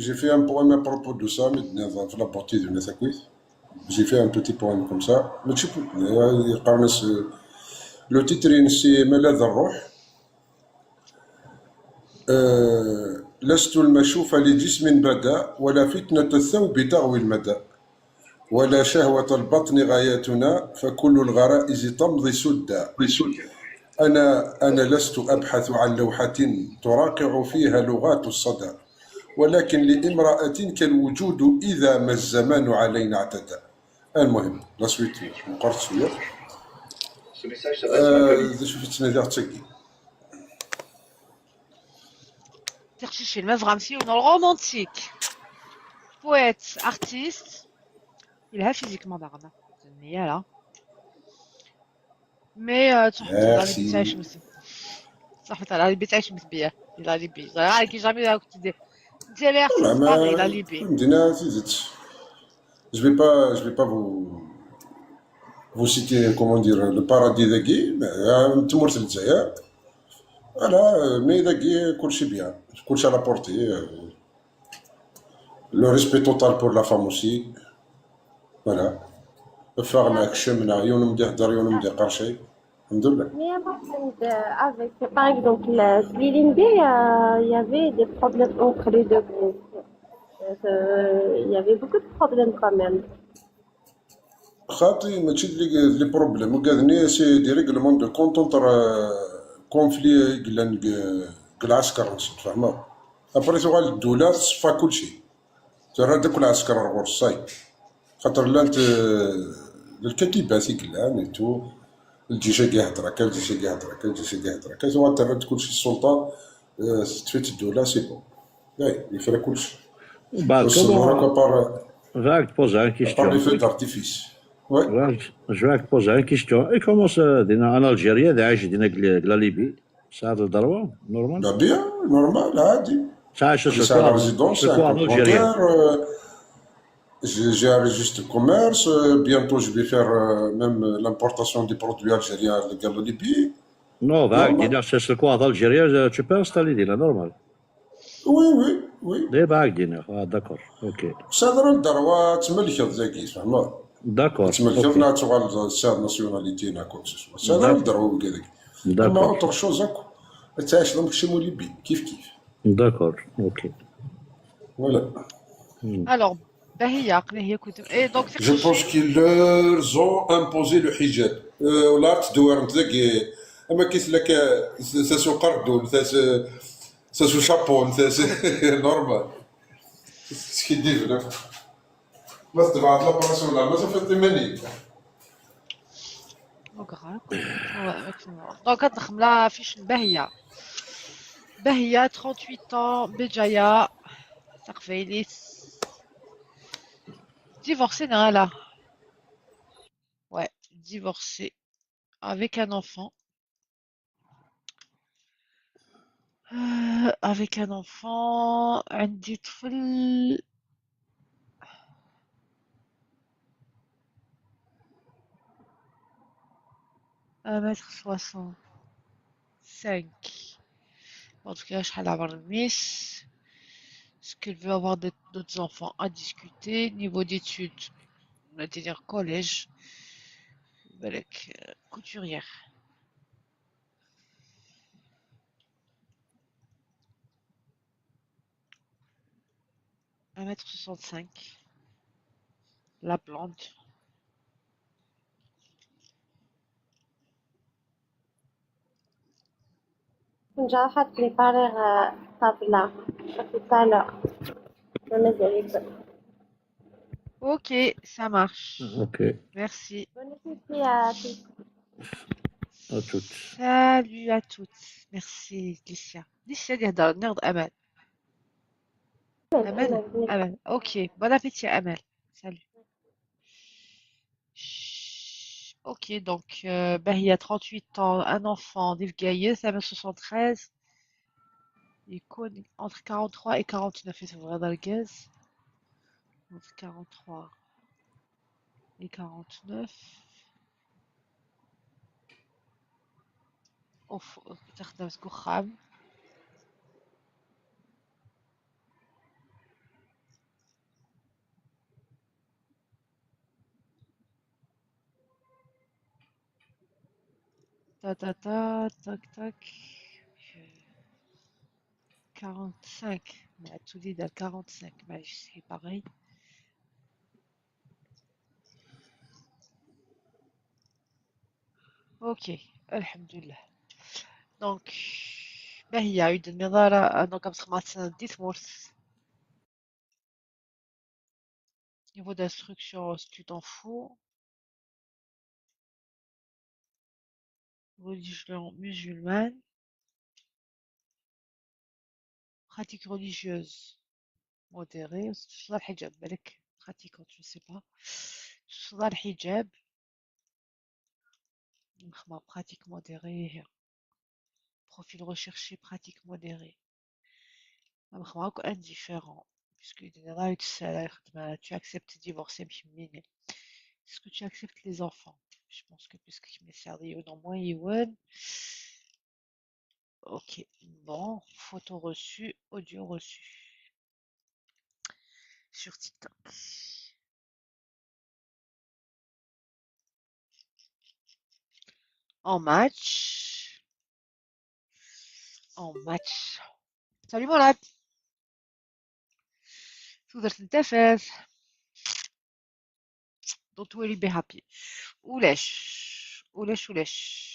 J'ai fait un poème à propos de ça, mais dans la partie de Nesakouis. J'ai fait un petit poème comme ça. Mais tu peux, le titre c'est ملاذ الروح. لست المشوف لجسم بدا ولا فتنة الثوب تغوي المدى ولا شهوة البطن غايتنا فكل الغرائز تمضي سدا أنا لست أبحث عن لوحة تراقع فيها لغات الصدى ولكن لامرأة كالوجود إذا ما الزمان علينا اعتدى. المهم لا سويت مقرت شوية شفت نادي تسقي تخشيش المزغة نمشيو للرومانتيك. بويت ارتيست يلها فيزيكمون داغنا زنية لا مي تحط على اللي بتعيش مسي صحت على اللي بتعيش مسبية إلى ليبي غير كي جامي كنت دير لي ارتيست باغي إلى ليبي مدينة زيدت. Je vais pas vous citer, comment dire, le paradis d'Agui, mais تمرت الجزائر. Voilà, mais d'Agui, كلشي bien, كلشي à la portée. Le respect total pour la femme aussi. Voilà. فاغنا كشمنا يوم مدي هدر يوم مدي قرشي. الحمد لله. Mais avec, par exemple, Sliling Day, il y avait des problèmes entre les deux groupes. Il y avait beaucoup de problèmes quand même. خاطي ماشي لي بروبليم وكادني سي دي ريغلمون دو كونت انتر كونفلي قل عسكر فهمها ابري تغال الدولة تصفى كلشي ترى داك العسكر رغور الصاي خاطر لانت الكتيبات كلها نيتو الجيش كيهضر هكا الجيش كيهضر هكا الجيش كيهضر هكا توا ترى كلشي السلطة تفيت الدولة سي بون ياي يفرا كلشي بعد je vais te poser une question. par les feux d'artifice. Ouais. Je vais te poser une question. Et comment ça, en Algérie, عايش la Libye, ça a le droit, normal? Bah bien, normal, عادي. C'est à la résidence, c'est un complémentaire. J'ai un registre de commerce. Bientôt, je vais faire même l'importation des produits algériens à la Libye. Non, c'est le quoi d'Algérie, tu peux installer là, normal. Oui. Des bagues dîner, d'accord, ok. صدر الدروة تملكت ذاكي فهمت. D'accord. تملكت لا تغال الساد ناسيوناليتي نا كوكسي صدر الدروة وكذاك. أما أوتر شوز هاكو تعيش دونك شي ليبي كيف. D'accord, ok. Voilà. Alors باهية قني هي كتب اي دونك Je pense qu'ils leur ont imposé le hijab. ولا تدور انت ذاك أما كيس لك ساسو قردو ساسو شابون ساسو نورمال. سكي دير لك. بس تبعت لاباراسيون ما صافي ماني. دونك كتدخل لا فيش باهية 38 ans بجاية سقفيليس divorcée Nala. Ouais, divorcée avec un enfant. Avec un enfant, عندي طفل 1m65. En tout cas, شحال عمر الميس. Est-ce qu'elle veut avoir d'autres enfants à discuter? Niveau d'études, on va dire collège. Balek, couturière. Un mètre 65. La plante. نجا راح بريبارير طابلة tout à l'heure. Ok, ça marche. Ok. Merci. Bonne appétit à tous. À toutes. Salut à toutes. Merci, Licia. Licia, يهدر نرد أمل. أمل. Ok, bon appétit, Amel. Salut. Ok, donc, il y a 38 ans, un enfant, Dave Gaillet, 1m73. يكون entre 43 et 49 يتبغى هذا الغاز entre 43 et 49 تخدم كخام ta ta ta tac tac 45 mais tout dit dans 45 mais c'est pareil. Ok, alhamdulillah. Donc باهي يعيد النظارة دونك بتخمات ديت مورس niveau d'instruction tu t'en fous. Religion musulmane, pratique religieuse modérée, صلاة الحجاب بالك pratiquante je sais pas. صلاة الحجاب نخمم pratique modérée profil recherché pratique modérée نخمم هاكا indifférent puisque là tu acceptes de divorcer مشميني. Est-ce que tu acceptes les enfants? Je pense que puisque je m'ai servi au nom moins Iwan. Ok, bon, photo reçue, audio reçu sur TikTok. En match. En match. Salut mon lad. تقدر تنتفز. Don't really be happy. ولاش ولاش ولاش.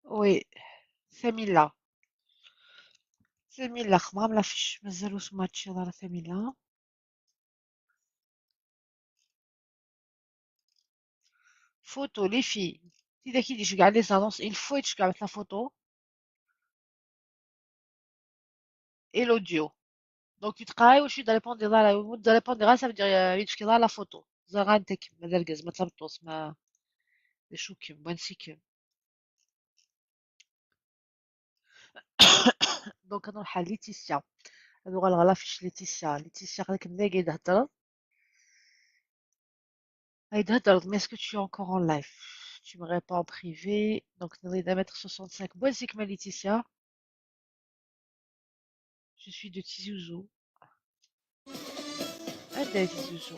وي ثميلة ثميلة خمام لا فيش مازالو سماتشي راه ثميلة. Photo les filles. إذا كي تجي كاع لي زانونس il faut تشكع la photo et l'audio. Donc tu travailles واش يقدر répondre على يقدر répondre ça veut dire يتشكي la photo. زغانتك مازال كاز ما تلبطوس ما يشوكم بنسيكم. دونك نروح على ليتيسيا. هذو غالغلا فيش ليتيسيا قالك ملي قاعد يهضر mais est-ce que tu es encore en live? Tu me réponds en privé. Donc, نريد 1m65. بوزيك ما ليتيسيا. Je suis de Tizouzou. هذا Tizouzou.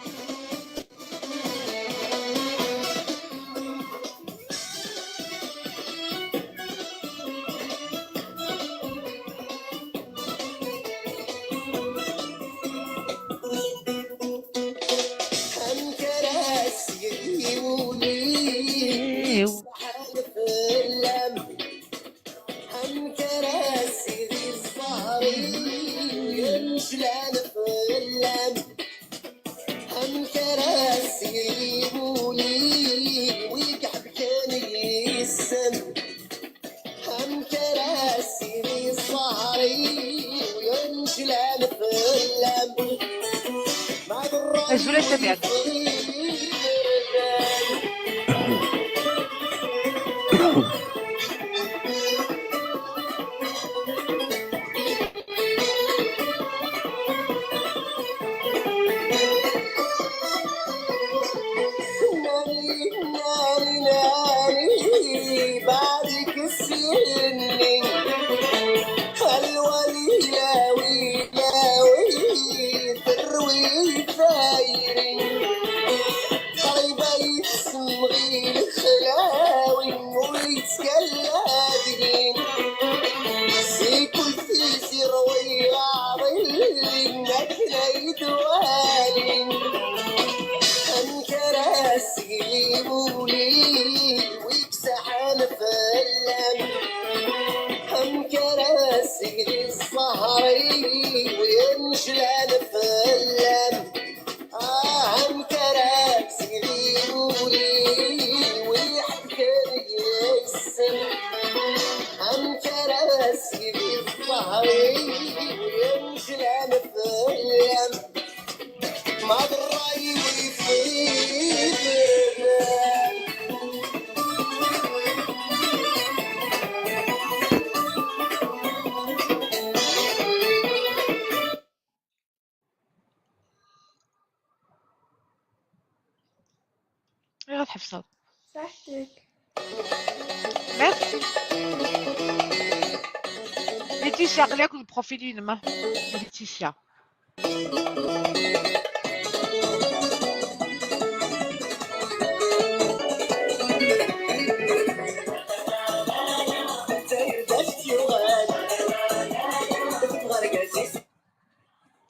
Je vous laisse bien. غير تحفصها. صحتك. ميرسي. ليتيسيا قال لك البروفيل ما ليتيسيا.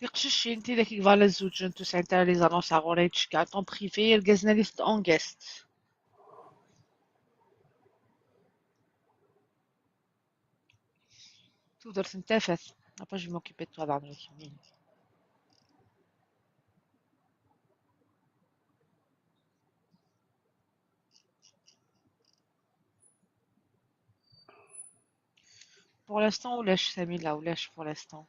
تقششي انت داك فوالا الزوج نتو سانتا لي زانونس غوريتش كاع طون بريفي الكازنا ليست اون غيست. تقدر تنتفس. Après, je vais m'occuper de toi dans les minutes. Pour l'instant, ou lèche, Samy, là, ou lèche pour l'instant.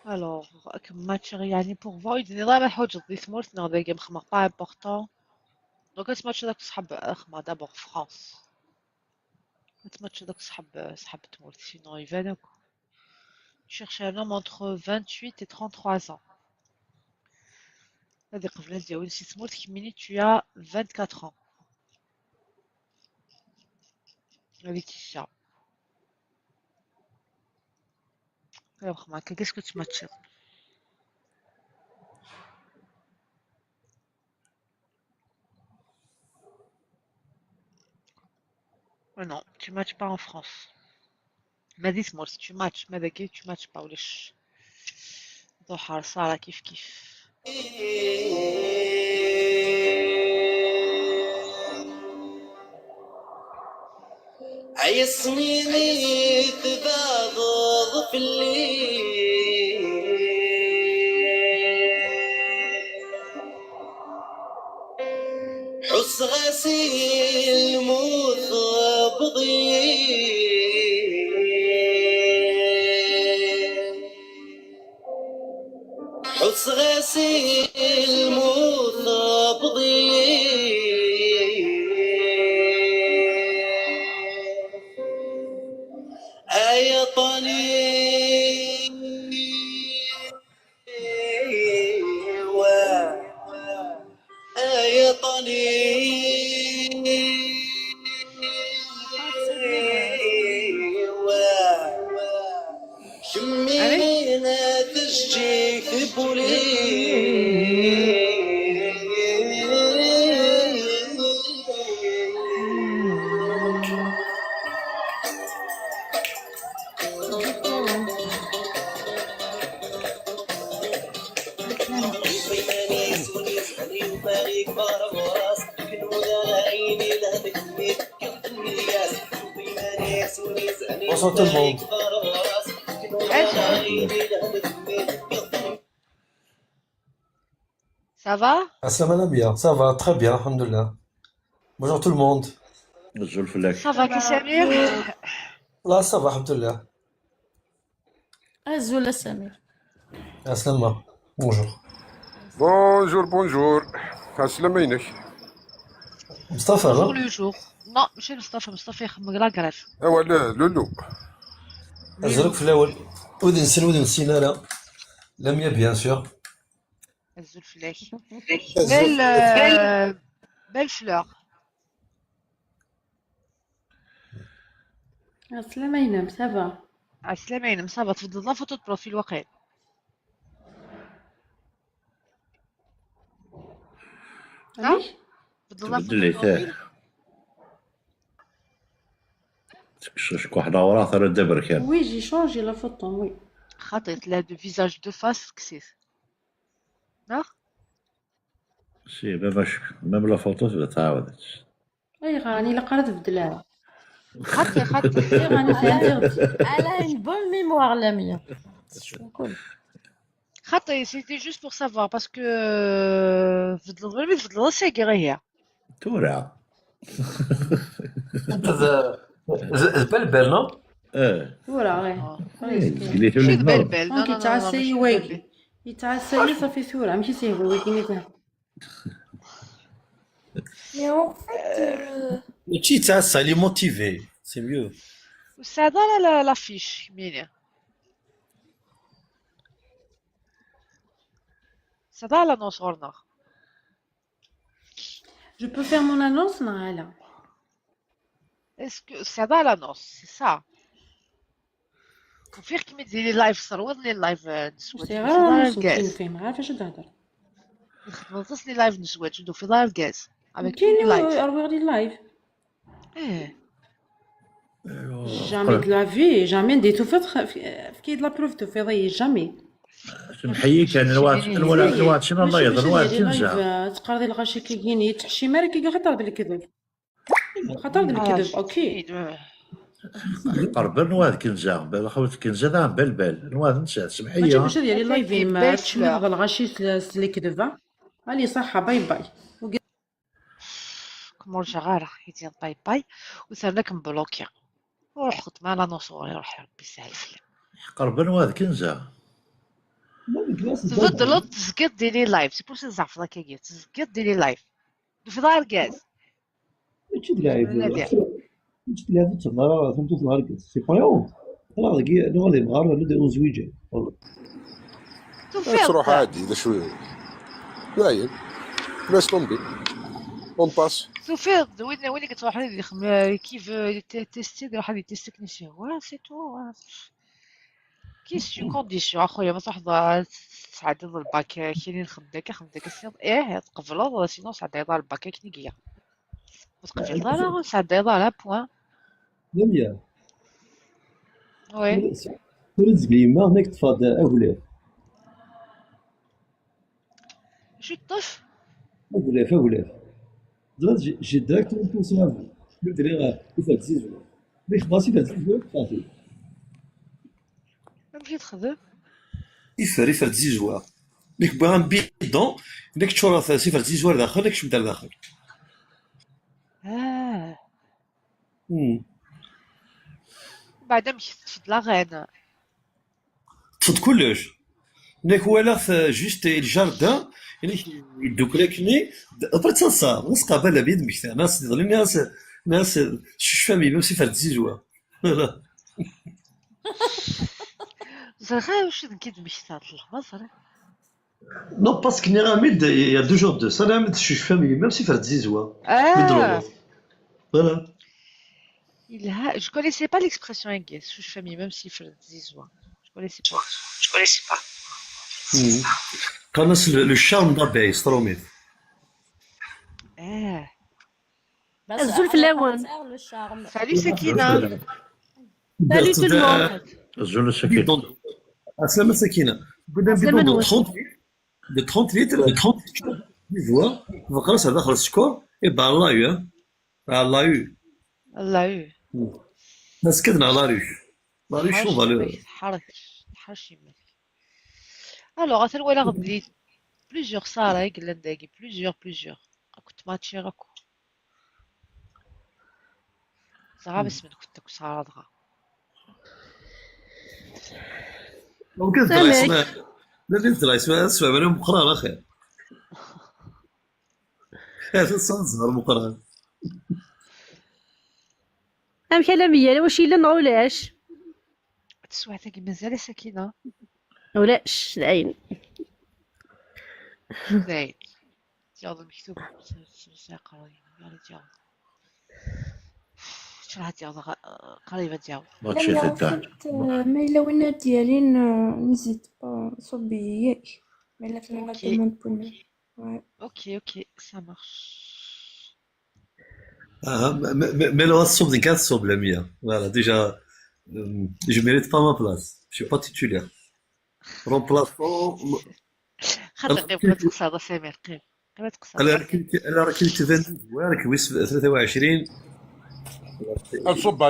Alors, comme match يعني pour voir, il dit لا حاجة دي سمورت نغدا جيم خمر pas important. Donc, ce match داك صحاب خمر d'abord France. Ce match داك صحاب تمورت sinon il va cherche un homme entre 28 et 33 ans. هذه قبل ديال سي سمورت كيميني tu as 24 ans. Laetitia. Alors, Marc, qu'est-ce que tu matches? Non, tu matches pas en France. Mais dis-moi, si tu matches, mais d'accord, tu matches pas. ولاش ضحى صار كيف كيف. عيصنيني تباغض في الليل حس غسيل مثبضي حس غسيل مثبضي يا طني يا طني شمينا تشجي في بولي Bonsoir tout le monde. Ça va? Assalamu bien, ça va très bien, alhamdoulilah. Bonjour tout le monde. Ça va, qui Samir? Là, ça va, alhamdoulilah. Azul Samir. Assalamu. Bonjour. بونجور السلام عينك. مصطفى Bonjour لا؟ le jour. Non, ماشي مصطفى يخمم لاكراف. ايوا لا لولو أزرق في الأول. ودن سينا لا. لميا بيان سور. الزلفلاك. الزل- Belle fleur. السلام عليكم سافا. عسلامة يا مصابة تفضل لها فوتو بروفيل واقيل. علاش؟ تفضل لها تبدل فوتو لي بروفيل. تكشش واحد وراه ثرى دبر كان وي جي شونجي لا فوتو وي. خاطرت لا دو فيزاج دو فاس كسيس. نعم؟ سي ميم لا فوتو تبدا تعاودت اي غاني لا قرات بدلها. خاطي اي غاني فهمت. Elle a une bonne mémoire, la mienne. Cool. خاطي سيتي جوست بور سافوار باسكو تفضل ساقي غير هي. تورع أنت البلبل نو؟ ورا غير. قليتو لي ماشي النور بلبل. دونك يتعسى يواقي. يتعسى صافي ثورة ماشي سيهوي ويكيني. Mais en fait, ماشي تعسى لي موتيفي سي ميو. والسعادة لافيش كمينة السعادة على نوصورنا. Je peux faire mon annonce, Nahela? اسكو السعادة على نص سي سا وفيغ كيما ديري لايف صروض لي لايف نسوات C'est في rare دار annonce, الكاز نفهم عارفة شو تهدر. نخدم لي لايف نسوات ندو في دار الكاز افيك تو كاين لايف. أروح لي لايف. جامي قرا- de la vie, jamais ديتو في كي لا بروف تفيضي جامي. سمحي كان الواد شنو الله يضر الواد ديري كنزه لايف تقراضي الغاشي كيجيني تحشي مالك كي خاطر بالكذب. خاطر بالكذب اوكي. قرب الواد كنزه بالخوت كنزه ذا بلبل الواد نسات ماشي سمحيه باش ديري Avec لايفين des ما bachelors. تشمي هذا الغاشي اللي كذبه. علي صحة باي باي. كمرجع غير يدير باي باي وثاناك مبلوكي وروح خد معنا نوصوري روح ربي يسهل فيا. قرب الواد كنزه تفضل تزكيت ديري لايف سي بور سي زعف ذاك كي تزكيت ديري لايف في دار الكاز. Tu te lèves, tu te lèves, tu vas faire tout le temps. C'est pas grave. Alors, nous allons voir le 11 juillet. تروح عادي اذا شوي باين ناس طنبي اون باس. سوفيض وين كتروح لي كيف تيستي يروح لي تيستي كنيسيون واه سي تو كيسيون كونديسيون اخويا ما تحضر سعد الباك كاينين خداك السيض تقبلوا سينو سعد يضال الباك كنيكيا وتقبل دارا سعد يضال بوان. Damien, وي tu te ما هناك تفاد أولاد شو الطف أولاد دلوقتي جي دايركتومون بونسي افو قلت لي يفات زيزو مي خلاص يفات زيزو صافي مشيت تخدم يفات زيزو ميك بغا بيدون ديك تشورا سيفات زيزو داخل داك شمدار داخل بعدا مشيت تفد لاغين تفض كلش هناك ولا جوست الجاردان يعني يدوكلاكني ابرا تنصار ناس قابله بيد مكتا ناس يضلين ناس شفامي ميم سيفات زيزو فوالا زرخا واش نكيد مشيت هاد اللحظه Non, parce qu'il y a 2 jours de ça, je suis famille, même si faire 10 jours. Voilà. Je connaissais pas l'expression anglaise, je suis famille, même s'il fait 10 mois. Je connaissais pas. Quand le charme d'abeille, c'est trop bien. الزلف الأول. Salut Sakina. Salut tout le monde. الزول السكين Aslam Sakina. بدنا بدون 30 litres, de 30 litres. Tu vois, خلاص هذا خلص السكور يبقى الله يو الله يو. ناس كدنا على ريش. لا ريش شو فالور. حرش يمك. Alors, أثر ولا غبلي plusieurs صار هيك لنداقي plusieurs. كنت ما تشيركو. صعب اسمك كنت صار هذا. ممكن تطلع اسمها لا تطلع اسمها اسمها من مقران اخي هذا صار مقران أم كلامية واش إلا نعولاش تسوى تاقي مازال سكينة ولاش العين زين تياض المكتوب قريب يعني تياض شرح تياض قريبة تياض ماتشي تاع ما إلا وين ديالين نزيد با صوبي ياك ما إلا في لا دوموند بونا اوكي ça marche. Mais le reste des 4 sont la mienne. Voilà, déjà, je mérite pas ma place. Je suis pas titulaire. Remplaçant. خاطر قبل تقصى سمير قبل تقصى انا ركبت 22 وركبت 23 نصب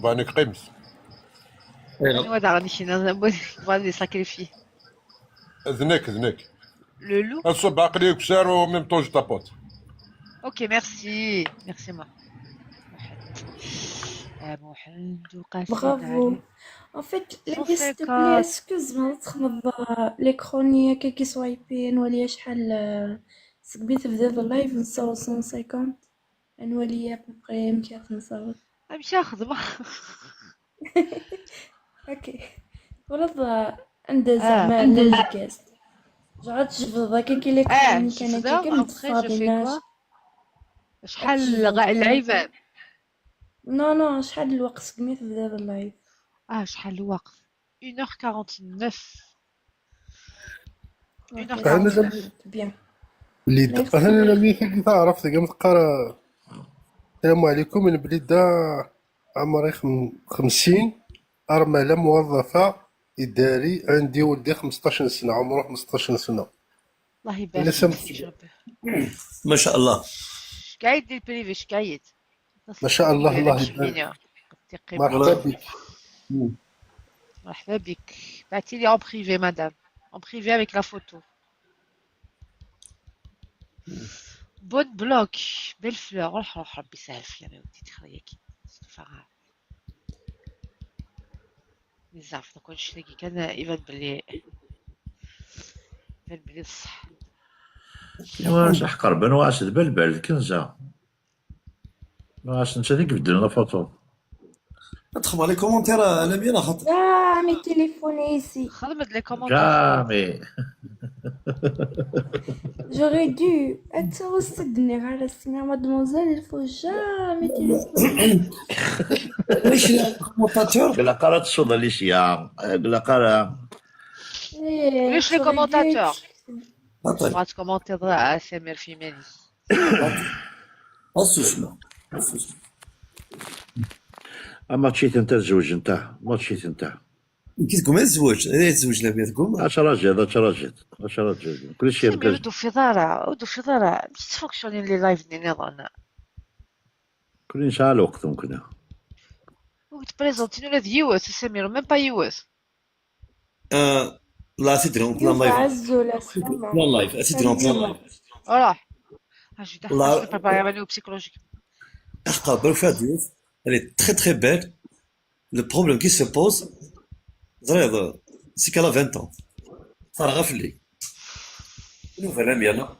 عنك قمص. ايوا داغني شي نبغي ساكريفي ذنك لولو نصب عقلي كسار وميم طون جو طابوت. اوكي ميرسي محمد وقاسم برافو en fait لاباس s'il te plaît excuse ما تخمض ليكروني هكا كي سوايبين ولي شحال سكبي تبدا اللايف نصور 150 نولي ابري مكات نصور امشي خدمه اوكي ولد عنده زعما الكاس جعلت جبد هكا كي لي كان شفنا كي ابخي جو متفاضل في الناس كوا شحال العباد نو شحال الوقت سقمي تبدا هذا اللايف شحال الوقت 1h49 1h49 بيان أنا لم يكن تعرف قام تقرا السلام عليكم من بليدة عمري 50 أرملة موظفة إداري عندي ولدي 15 سنة عمره 15 سنة الله يبارك فيك ما شاء الله قايد البريفي قايد ما شاء الله الله يبارك مرحبا بك مرحبا بك بعتي لي اون بريفي مدام اون بريفي avec la photo بون بلوك بالفلور روح ربي يسهل فيا ما ودي تخريكي استغفر بزاف مكنتش تلاقي كان يبان بلي صح واش قربان واش تبلبل كنزه واش انت اللي بدل لنا فوتو تخبر لي كومونتير انا بينا خاطر مي تليفوني ايسي خدمت لي كومونتير جامي J'aurais dû être صدقني على السينما مادموزيل الفو جامي تليفوني واش الكومونتاتور قال قرات الصودا اللي شيا قال قرا ليش لي كومونتاتور طيب بغات كومونتير سمير فيماني اصوشنا اما تشيت انت تزوج انت ما تشيت انت كي تقوم الزواج انا تزوج لا بيا تقوم 10 راجل كل شيء سمير ودو في دارة مش تفوكشوني لي لايف نظام كل نساء الوقت ممكن وتبريزونتينو لا يوث سمير ميم با يوث لا سيدي اون بلان لايف عزو لا سلامة بلان لايف سيدي اون بلان لايف راح اجي لا. دخل بريباري psychologique قابل فاديوس elle est très très belle le problème qui se pose زريض c'est qu'elle a 20 ans فارغه في الليل نوفل اميانه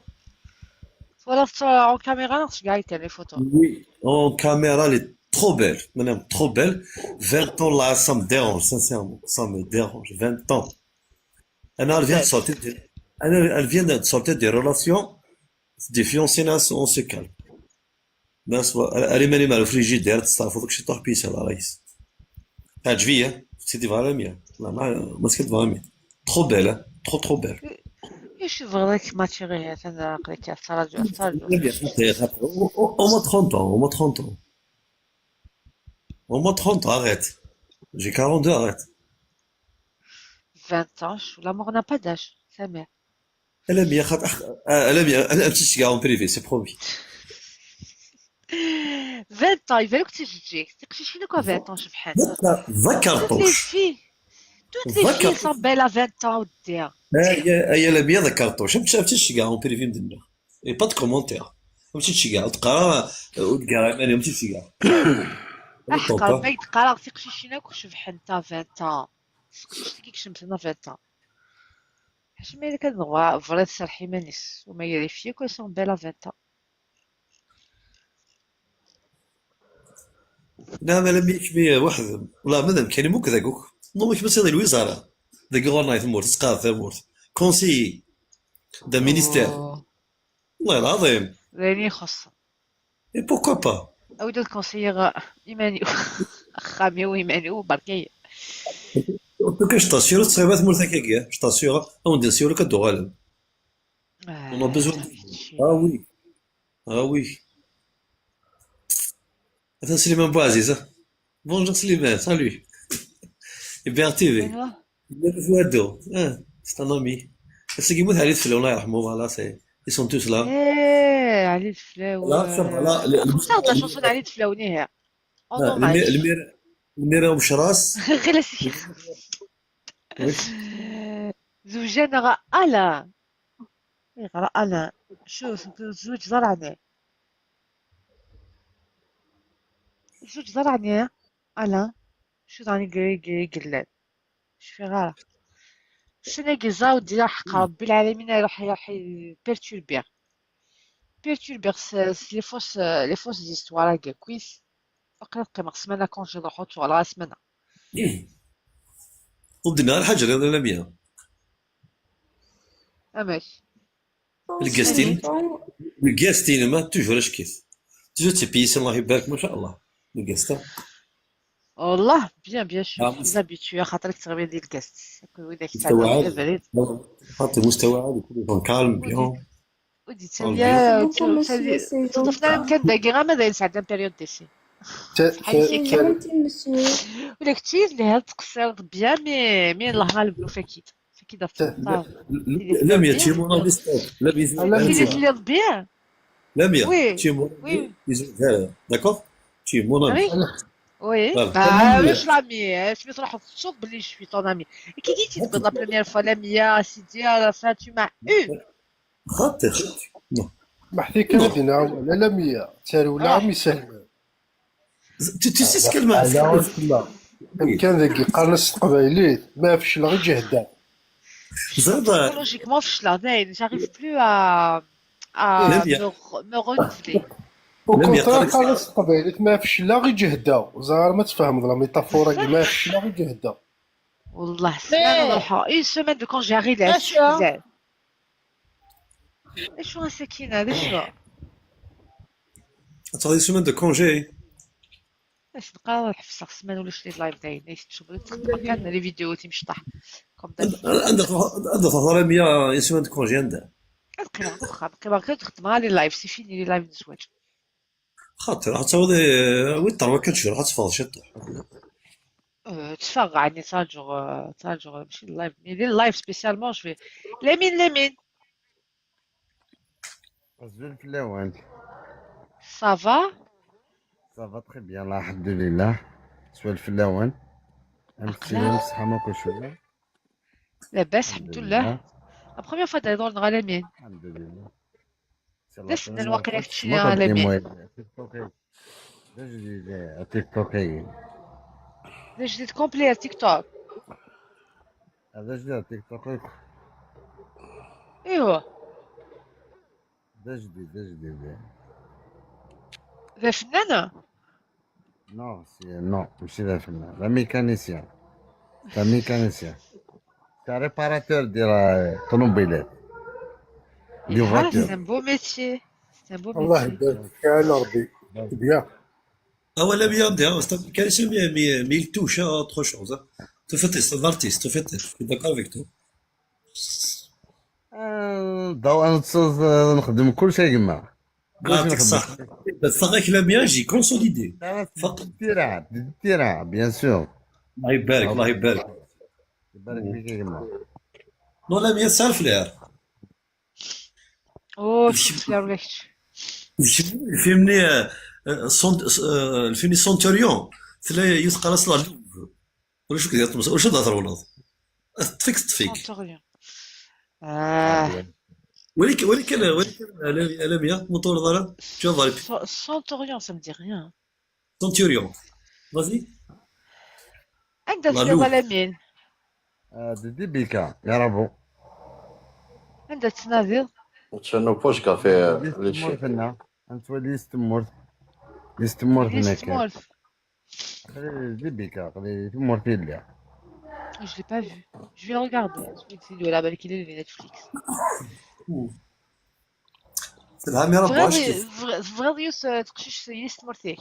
ولا اون كاميرا نقص كاع لي فوتو oui en caméra elle est trop belle madame trop belle 20 ans là ça me dérange sincèrement ça me dérange 20 ans elle vient de sortir elle vient de sortir des relations des fiancés ناس on se calme ناس elle ماني مع الفريجيدير تصافو داكشي طاح بيسال رئيس تعجبيه سيدي فريميا لا ما مسكت فريميا trop belle trop belle ايش يبغيك ما تشغيها انا قريتها في الراديو au moins 30 ans au moins 30 ans au moins 30 ans arrête j'ai 42 arrête 20 ans l'amour n'a pas d'âge سامر elle aime bien elle تشتي en privé c'est promis 20 ans يبالك تجيك تقشي شنو 20 ans شبحال ذكرتوش toutes les filles sont belles à 20 ans وديها هي لا بيان ذكرتوش تمشي كاع اون بريفي مدنا اي با دو كومونتير تمشي كاع تقرا وتقرا ماني تمشي كاع احقا ما يتقرا تقشي شنو شبح انت 20 ans تقشي شمس انا 20 ans حيت ما الا كنبغى فري تصرحي مانيس وما هي لي filles كو sont belles à 20 ans لا ما لم يكفي واحد والله مادام كاين مو كذا كوك نو مش بس الوزاره ذا غورنايت مورت تسقاط مورت كونسي دا مينيستير والله العظيم لاني يخص اي بوركوا با اود الكونسيير ايماني خامي ويماني وبركي دوكا شطاسيور تصيبات مورت هكاكيا شطاسيور او ندير لك الدو غالب اون بيزون وي وي هذا سليمان بوعزيزة بونجور سليمان سالوي يبيع تيفي يبيع فوادو سي ان امي بس يموت علي الفلا الله يرحمه فوالا سي ils sont tous là علي الفلاو لا لا صافا شوصون علي الفلاوني الميرا وش راس غير زوجان غا الا غا الا شوف زوج زرعني زوج زرعني الا شو راني قلال شوفي غالا شنو كيزاو ديال حق ربي العالمين راح بيرتوربير لي فوس ديستوار هكا كويس وقيلا قيمة سمانة كونجي نروحو طوال غا سمانة وبدنا غير حاجه غير لميا ماشي. الكاستين الكاستين ما توجور اش كيف توجور تي بيس الله يبارك ما شاء الله الكاستين والله بيان سور مستوى زابيتوي خاطرك تغبي ديال الكاست اذا كنت تعلم عالي بريد حاطي مستوى عالي كلهم كالم بيان ودي ترانكيل تاليا صدفنا يمكن باقي غير ما داير ساعه بيريود ديسي شحال هي ولا كنتي اللي هاد تقصير بيان مي الله غالب له فاكيد لا لميا تشي مونا ليستوك لا كي اللي بيان لميا وي تشي مونا وي يزول داكوغ تشي مونا وي وي واش لامي سميتو راح تصوت بلي جو سوي طون امي كي جيتي تقول لا بروميير فوا لاميا سيدي على فا تو مع اون خاطي ما حثيك انا دينا لا 100 تسالي ولا عمي سهل تسيس كلمه لا كان ذاك قرنص قبايليت ما فيش غير جهده زعما psychologiquement فشلا داين j'arrive plus à me renouveler وكونترا قرنص قبايليت ما فيش لا غير جهده زعما ما تفهم لا ميتافورا كي ما فيش لا غير جهده والله سنة نروحو اون سيمين دو كونجي لا بزاف شو سكينة هذا شنو تعطي سيمين دو كونجي باش نبقى نحفظ السمان ولا شريت لايف داين تشوف تخدم كان لي فيديو تيمشطح كوم عندك ظهر 100 سيمين دو كونجي عندها واخا باقي تخدمها لي لايف سي فيني لي لايف الزواج خاطر راح تعوضي وين تروح كتشوف راح تفضل شطح تفرع يعني تاجر ماشي اللايف مي لي اللايف سبيسيالمون جو في لمين زول في الاوان صافا صافا تخي بيان الله الحمد لله سوال في الاوان امسي صحه ماكو شويه لاباس الحمد لله لا بروميير فوا داير نغا لمين الحمد لله داس الواقع كتشري على لمين تيك توكي ده جديد كومبلي تيك توك هذا جديد تيك توك ايوا ده جديد ذا فنانة نو ماشي ذا فنان لا ميكانيسيان تاع ريباراتور ديال طوموبيلات دي سي فواتور ان بو ميتيي الله يبارك كان ربي بيان ولا بيان ديال كان شي ميل توش اوتر شوز تو فيت سي دارتيست تو فيت داكور افيك تو ضو انا نخدم كلشي كما يعطيك الصحة بس غير لا بيان جي كونسوليدي فقط التيران بيان سور الله يبارك يبارك فيك كما نو لا بيان سالف لير او شفت يا ريحتي الفيلمني الفيلمني سونتوريون تلا يسقى راس لا ولا شو كدير واش هضر ولاد تفيك سونتوريون ولكن لميا موتور ضرب شو ضرب سونتوريون ça me dit rien سونتوريون فازي عندها تنادى لمين دي بيكا يا ربو عندها تنادي تشنو بوشكا في ليشي انت ولي استمرت هناك دي بيكا تمر في اللي je l'ai pas vu je vais le regarder cette vidéo là بالك اللي في نتفليكس العامي راه باش فغاديوس تقشيش يستمر فيك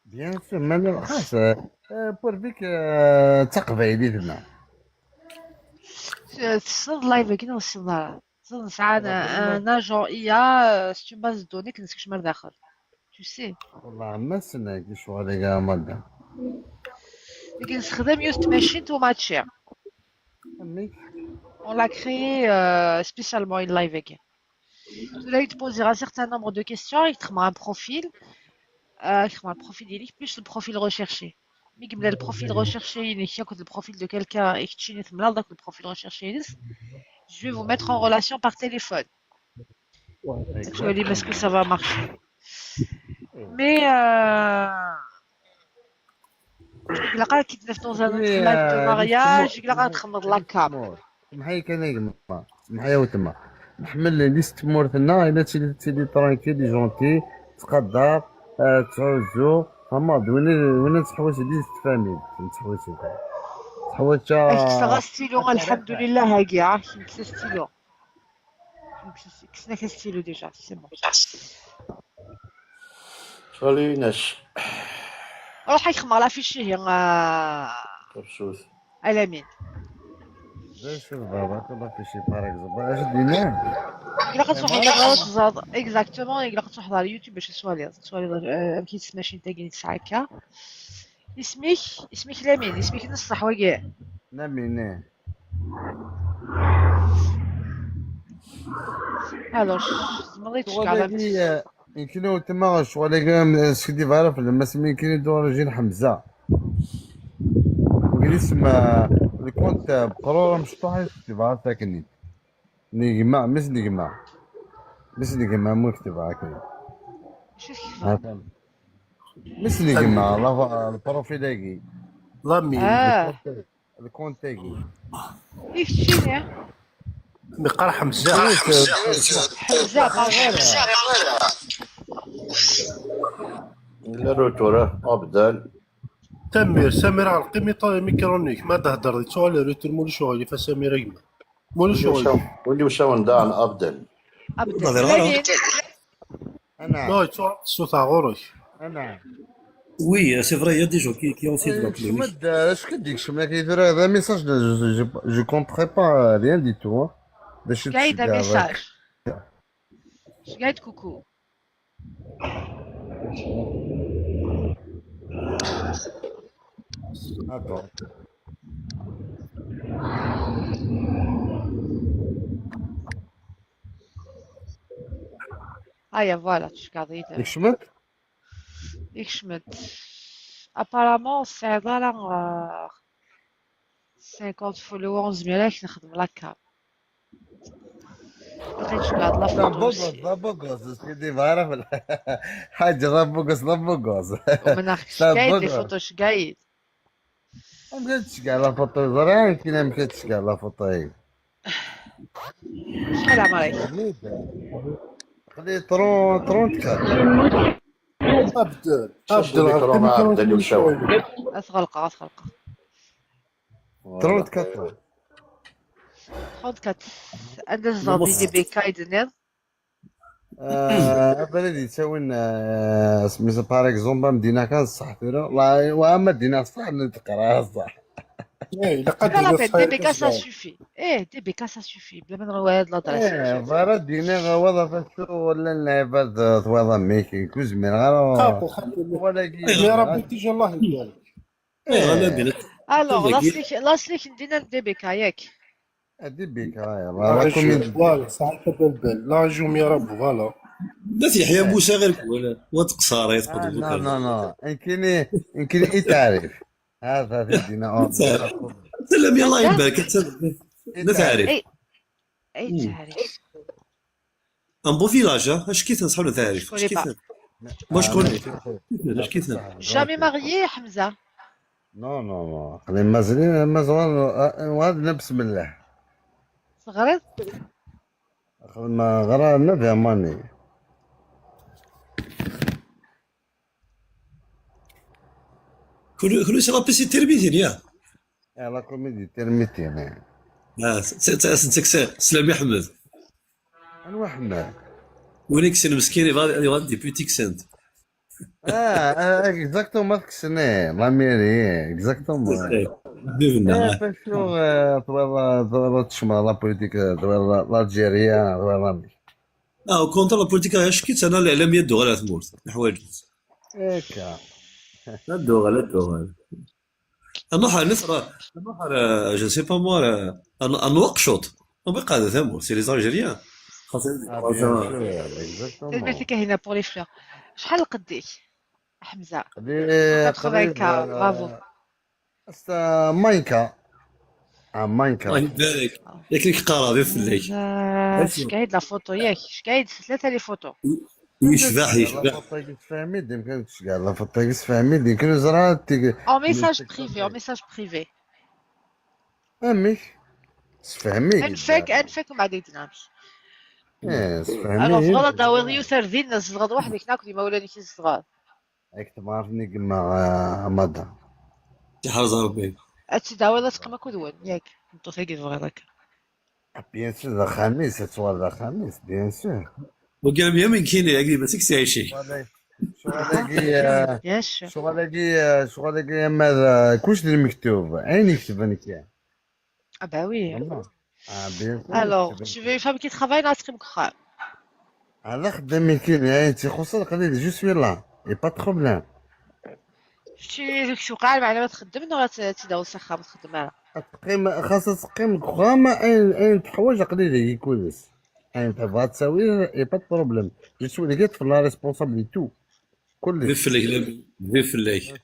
بيان سور ما خاص بور بيك تقبايلي لنا تصد لايف كينا وصلنا تصد ساعة انا جون ايا سي باز دوني كنسكش مر داخل tu sais والله ما سنا كي شغل كاع مادا لكن نستخدم يوست ماشين تو ماتشير on l'a créé spécialement une live again là il te posera un certain nombre de questions il te met un profil plus le profil recherché mais comme le profil recherché il y a le profil de quelqu'un et que tu n'as le profil recherché je vais vous mettre en relation par téléphone tu vas dire est-ce que ça va marcher mais إلا قالك كي تنافس dans un autre de mariage إلا غتخمض لا كام سمحي كان يما سمحي وتما نحمل ليست مورثنا الا تيدي ترانكيل جونتي تقدر تعوزو صمد وين تحوس دي تفهمي تحوس كسنا ستيلو الحمد لله هاكي عرفتي كسنا ستيلو كسنا كستيلو ديجا سي بون خليناش روح يخمر لا فيشي هي كبسوس الامين شوف بابا كما في شي باغ اكزومبل اش دينا إلا كتروح تزاد اكزاكتومون إلا كتروح على اليوتيوب باش سوالي يمكن تسمع شي نتا ساعة هكا اسمك لامين اسمك نصح وكاع نامين الوغ زمريت كاع هي يمكن تما شغل سكدي عارف لما سمي كاين دورجين حمزه وقال اسمه الكونت برو مشطوح استبعاد ساكنين نجمع مش نجمع مو استبعاد كذا مش نجمع البروفيل هيجي لامين الكونت هيجي ايش تشيني مقر حمزه لا روتورة أبدال تمير سمير على القيمة ميكرونيك ما تهدر سؤال روتور مولي شغلي فسمير يجمع مولي شغلي واللي وشاو ندان أبدل انا لا صوت غورك انا وي سي فري يا دي جو كي اون سي دروك شمد اش كديك شمد كيدير هذا ميساج جو كومبري با ريان دي تو باش قايد ميساج قايد كوكو Attends. هيا فوالا تشكاضيت يشمت يشمت ابارامون سي ضالا 50 فولورز ملاك نخدم لاكا بغيت تشكاض لا فوتو ضبقوز سيدي بعرف حاجة ضبقوز ومناخ شكايد لي فوتو شكايد مكنتش كاع لا فوطو زرعان كاين مكنتش كاع لا فوطو هي شحال عمرك؟ خلي 34 عبد أثغلقة 34 عندنا زادي دي بيكايد نيض بلدي تساوين سميتو باغ اكزومبل مدينة كان صح فيرو والله واما مدينة صح نتقراها صح دي بيكا سا سوفي دي بيكا سا سوفي بلا ما نروي هاد لادريس فارا دينا غوضا فاشو ولا نلعب ثواضا ميكي كوز من غير ولا يا ربي تيجي الله يبارك الوغ لاسليك ندينا دي بيكا ياك دي بيكا فوالا صحيح بالبال لا جوم يا رب فوالا بس يحيى موسى غير وتقصار يتقدم لا يمكن تعرف هذا في دينا سلام الله يبارك لا تعرف اي تعرف ان بو فيلاج اش كيف نصحوا تعرف اش كيف واش كوني اش كيف جامي ماريي حمزه نو خلي مازال وهذا بسم الله صغرت ما غرا نبي ماني كل شيء لابيسي تربيتين يا لا كوميدي ترميتين سنتك سلامي حمد انا حمد وينك سين مسكين يغادي ديبوتيك سنت اكزاكتومون كسني لا ميري اكزاكتومون فاشو طوال تشمل لا بوليتيك طوال الجيريا طوال كونتر لا بوليتيك اش كيت انا الاعلاميه دوغ على ثمورت الحوايج هكا لا دوغ نروح جو سي با موا نوقشوط نبقى هذا ثمور سي لي زالجيريان الملكة هنا بور لي فلور شحال قديك حمزه؟ قريب برافو ماينكا الله يبارك ياك ليك قرابي في الليل شكايد لا فوتو ياك شكايد 3 لي فوتو يشبح تفهمي يمكنش كاع لا فوطو تفهمي يمكن زرا او ميساج بريفي امي تفهمي انفك ومن بعد يتنامش تفهمي انا فغلط داوي يوثر ذي الناس صغار وحدك ناكل ما ولا نيش صغار اكتب عارفني كما مدى تحرز ربي تداول تقما كودون ياك نطو فيك فغيرك. بيان سور ذا خميس السوار ذا خميس بيان سور وقام يمين كيني يقري بس يكسي شيء شغلك ماذا كوش المكتوب عين يكتب انا كيان. Ah bah oui. بيان سور. Alors, tu veux une femme qui travaille dans la crème. على خدامي كاين عين تيخصك قليل جو سوي لا اي با بروبليم. شي وقع معنا ما تخدم ولا تداول سخا ما تخدم معنا. تقيم خاصها تقيم كغاما اين تحوايج قليله يكونس اين تبغى تساوي اي با بروبليم جو سوي لي في لا ريسبونسابيلتي كلش. في فلاك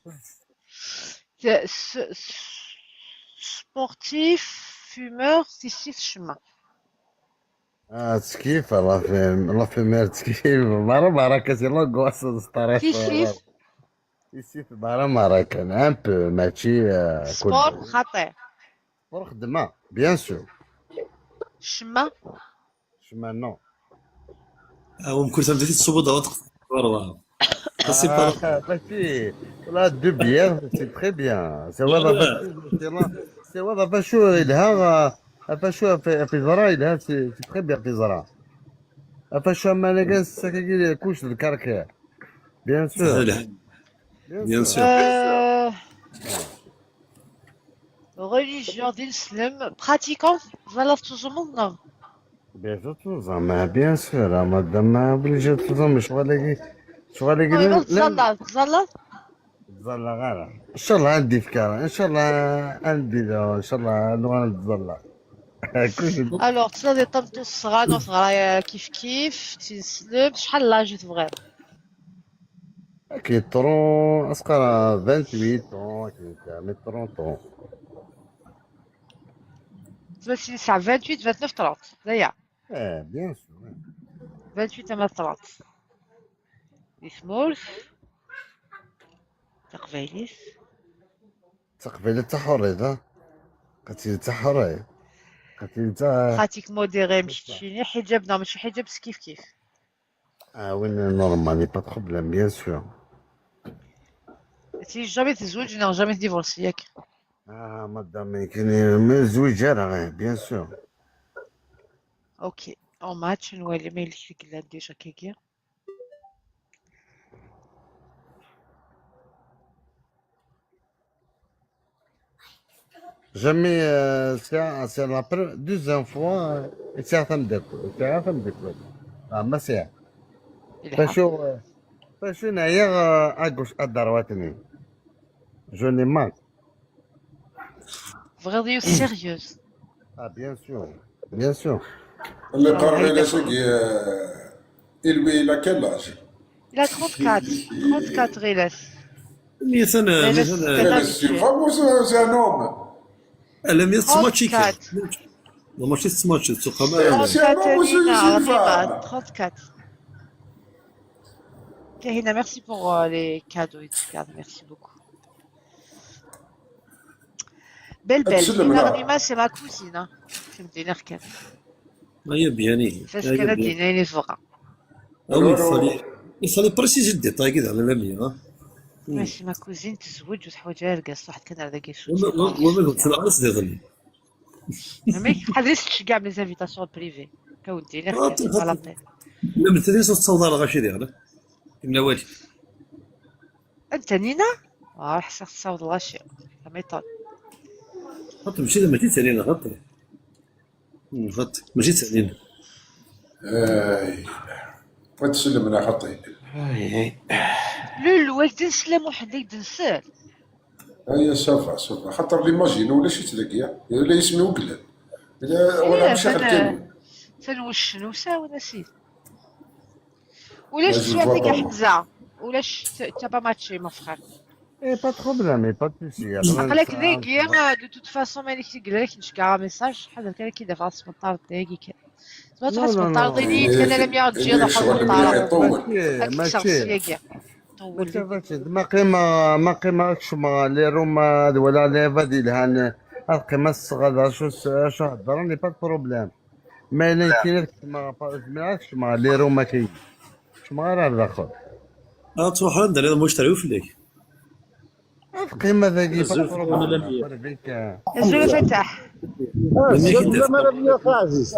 Sportif, fumeur, c'est chemin. تسكيف الله في مير تسكيف مرة مراكز يلا قواص ستاريف تسكيف مرة مراكز ان بو ماشي سبور خطير. سبور خدمة بيان سور. chemin. chemin نو. ومكن تبدأ تصوب ضغط والله. ماشي لا دو بيان سي تري بيان سي وضع باشو يلها باشو في زرا يلها سي تري بيان في زرا باشو ما ناقص ساكي كوش الكركير بيان سور. بيان سور. Religion d'Islam, pratiquant, valeur tout le monde, non? بيان سور تنظم بيان سور مادام بلي تنظم شغالي non تظلل تظلل غير ان شاء الله عندي افكار ان شاء الله عندي ان شاء الله نبغى نتظلل. Alors, تسلا طمطو الصغار وصغار كيف تنسلم شحال لاجي تبغي؟ اكيد طرون اسقر 28 طون اكيد 30 طون. تسلا ساعة 28 29 30 زيا. بيان سور 28 à 30. اسمولف تقبيليس تقبيل التحريض قتيل التحريض قتيل تاع براتيك موديري مشتيني حجابنا ماشي حجاب كيف وين نورمالي با بروبليم بيان سور. تي جامي تزوج نو جامي ديفورسي ياك. مادام كاين من زويجه راه بيان سور. اوكي او ماتش نولي ميل كلا ديجا كيكي. Jamais, c'est la deuxième fois, c'est à ما ساعة فشو نعيا أقوش أدرواتني جوني ماك Vraiment sérieuse. بيان سور بيان سور. اللي قرر إلى ساقي il a quel âge? Il a 34 غيلاس. 100 سنة. C'est une femme ou c'est un homme? لا 100 سماتشي لا ماشي سماتشي تسوق ما. 34. Karina, merci pour les cadeaux et tout. Merci beaucoup. Belle. Rima, c'est ma cousine. Je me dis qu'elle. هي بياني. C'est ce qu'elle a dit, elle est vraie. il fallait préciser le détail كذا على الأمية. ماشي ما كوزين تزوج وتحوجها لقاص واحد كان هذا كيسوق. ومنهم في العرس ديالي. ما حدثش كاع لي زانفيتاسيون بريفي. كودي لا على طيب. لا من ثاني صوت صوت على غاشي ديالها. كنا والي. انت نينا؟ حسيت تصاوب غاشي. ما يطول. خاطر ماشي ماشي ثانينا خاطر. ماشي ثانينا. وتسلم لنا خطي. لولو واش تنسلم وحدك تنسال. هي صافا خاطر ليماجين ولا شي تلاقيها ولا يسمي وقلب ولا مشى غير تنوش شنو ساوى نسيت. ولاش سواتك حمزه ولاش تا با ماتشي ما فخر. با بروبليم با بوسي. عقلك ذاكي دو توت فاسون مالك تقلك نشكا ميساج شحال كان كي دافع سبطار داكي كان ما تحس سبطار ديني كان لم يعد جي ضحك ماشي ما قيمة كشما لي روما ولا لي فادي لهان القيمة الصغار شو هضروني با بروبليم. ما الا كاين ما كشما لي روما كاين كشما غير هذا اخر تروح هولندا لأن مشتريو فيك. القيمة ذاك الزول فتح الزول ما ربي عزيز.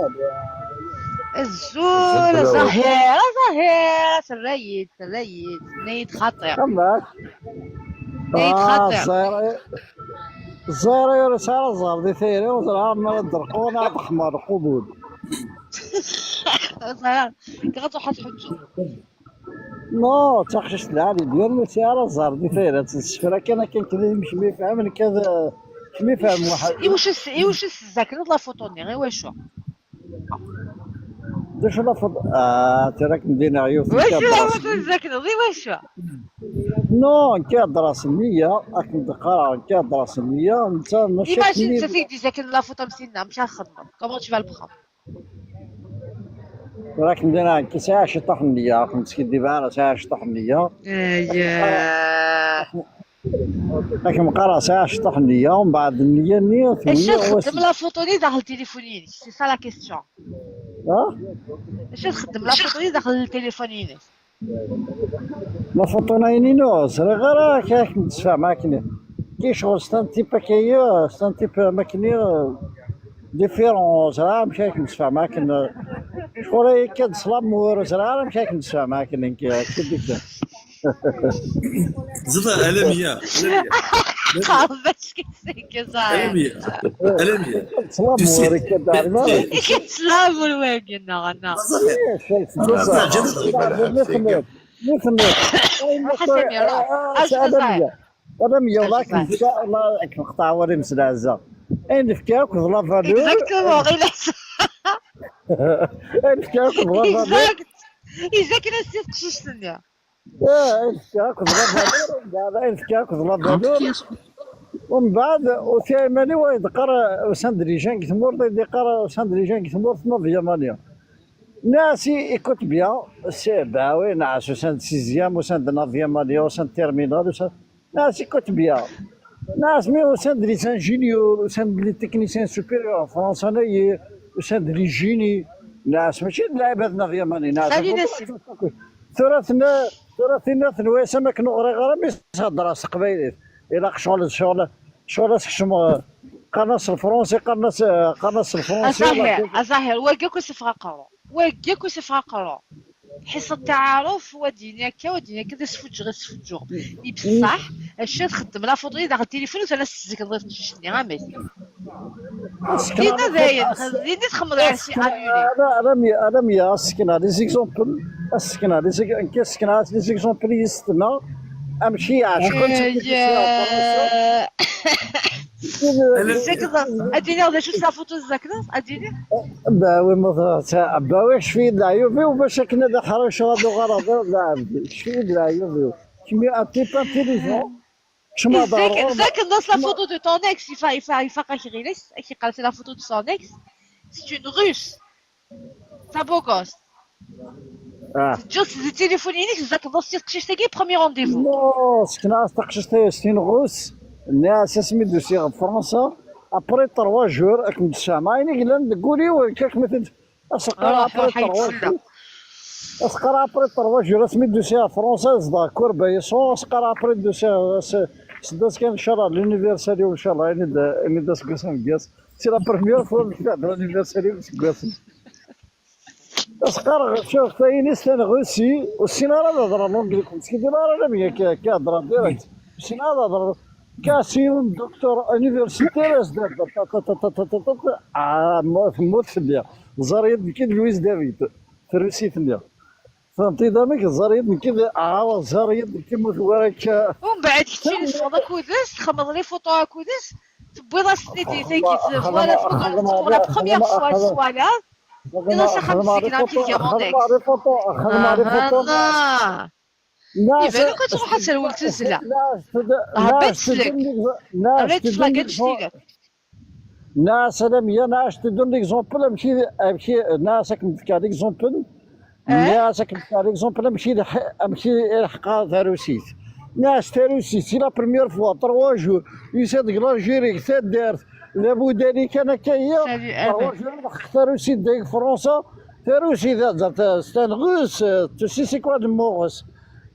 الزول ظهيرة الريد نيت خطير كماك نيت خطير الزهرة رسالة زار دي ثيري وزرها من الدرقونة تحمر قبول كغطو حتحجو نو تخشش العالي ديال رسالة زار دي ثيري تسفرا كان كذا مش مفهم كذا مش مفهم واحد واش الزاكرة لا فوتوني غير واشو داش لا فض تراك مدينة عيوف واش الزاكرة غير واشو نو كادرة سمية أكيد قرار كادرة سمية أنت ماشي Imagine ça fait que tu disais que la photo مسينا مش هنخدم comment tu vas le prendre راك مدينة كي ساعة شطح النية مسكين ديبانا ساعة شطح النية راك مقرا ساعة شطح النية ومن بعد النية اش تخدم لا فوتو لي داخل تليفونيني سي سا لا كيستيون اش تخدم لا فوتو لي داخل التليفونيني لا فوتو ناينينو سري غير كاك نتفاهم معاك كي شغل ستان كايا ستان ماكيني ديفيرون زرا مش هيك نتفاهم معاك شغل كاد سلام ورزرا مش هيك نتفاهم معاك كديك زرا ألمية باش كيسيك ألمية سلام ورك دارنا سلام والواقنا انا ألمية ولكن إن شاء الله نقطع وري مسلازة أين فكاك وظلا فادو اكزاكتومون غير أين فكاك وظلا فادو إذا كنا نسيت قشيش ثانية أين فكاك وظلا فادو أين فكاك وظلا فادو ومن بعد وثيماني ويدقر وسندريجان كثمور يدقر وسندريجان كثمور في نوفيامانيا ناسي يكوت بيان باوي نعس وسند سيزيام وسند نوفيامانيا وسند تيرمينال وسند ناس يكوت بيان ناس مي وسند لي سانجينيور وسند لي تكنيسيان سوبيريور فرنسانيي وسند لي جيني ناس ماشي العباد نوفياماني ناس ثلاثنا ثنويسه ما كانوا غير مي صدر قبيلات الى شغل سكشم قناص الفرنسي قناص الفرنسي أظاهر واقيكو سفرا قرو حصة التعارف ودينيا كذا سفوتجو بصح اش تخدم لا فوتو داخل التليفون ولا سيك نضيف شني غامي كينا داين خليني تخمر على شي انا ميا سكنا لي زيكزومبل سكنا لي زيكزومبل يستنا امشي اديني هذا شو فوتو الذاكره اديني باوي مثلا باوي شفي العيوب وباش كنا دا حراش هذا غرض لا شفي العيوب كيما ابي با تيليفون شما دار ذاك الناس لا فوتو دو طون اكس يفاق غيريس كي قالت لا فوتو دو سون اكس سي اون روس سا بو غوست جوست تليفونينيك ذاك الناس تقشيش تاكي برومي رونديفو نو سكنا تقشيش تاكي غوس الناس اسمي دوسي فرنسا ابري 3 جور راك متسامع عينيك لا تقولي كاك مثلا اسقرا ابري 3 جور اسمي دوسي فرنسا داكور بايسون اسقرا ابري دوسي سداس كان ان شاء الله لونيفرسالي ان شاء الله يعني داس كاسم كاس سي لا بروميير فوا نتاع لونيفرسالي كاس اسقر شوف ثاني سنه روسي والسينارا نهضر لونجلي كنت كي دير راه كيهضر ديريكت السينارا نهضر كاسيون دكتور انيفرسيتير موت في الليل زريد كي لويس دافيد في الروسي في الليل فهمتي دامك زريد كذا زريد كيما وراك ومن بعد كنتي نصوض كودس تخمض لي فوطو كودس تبويض سنيتي تاكي فوالا فوطو لا بروميير فوا سوالا انا سخمت سكنا كي ديامونديك يبان كنت تروح تسلول تسلا هبط سلك ريت فلاكات جديدة ناس انا ميا ناس تدون ليكزومبل امشي ناس كنفكر ليكزومبل ناس كنفكر ليكزومبل امشي حقا تاروسيت ناس تاروسيت سي لا بروميير فوا 3 جور يصدق لالجيري حتى دارت لابد كان كايا 3 جور تاروسيت ديك فرنسا تاروسيت ستان غوس تو سي كوا دو موغوس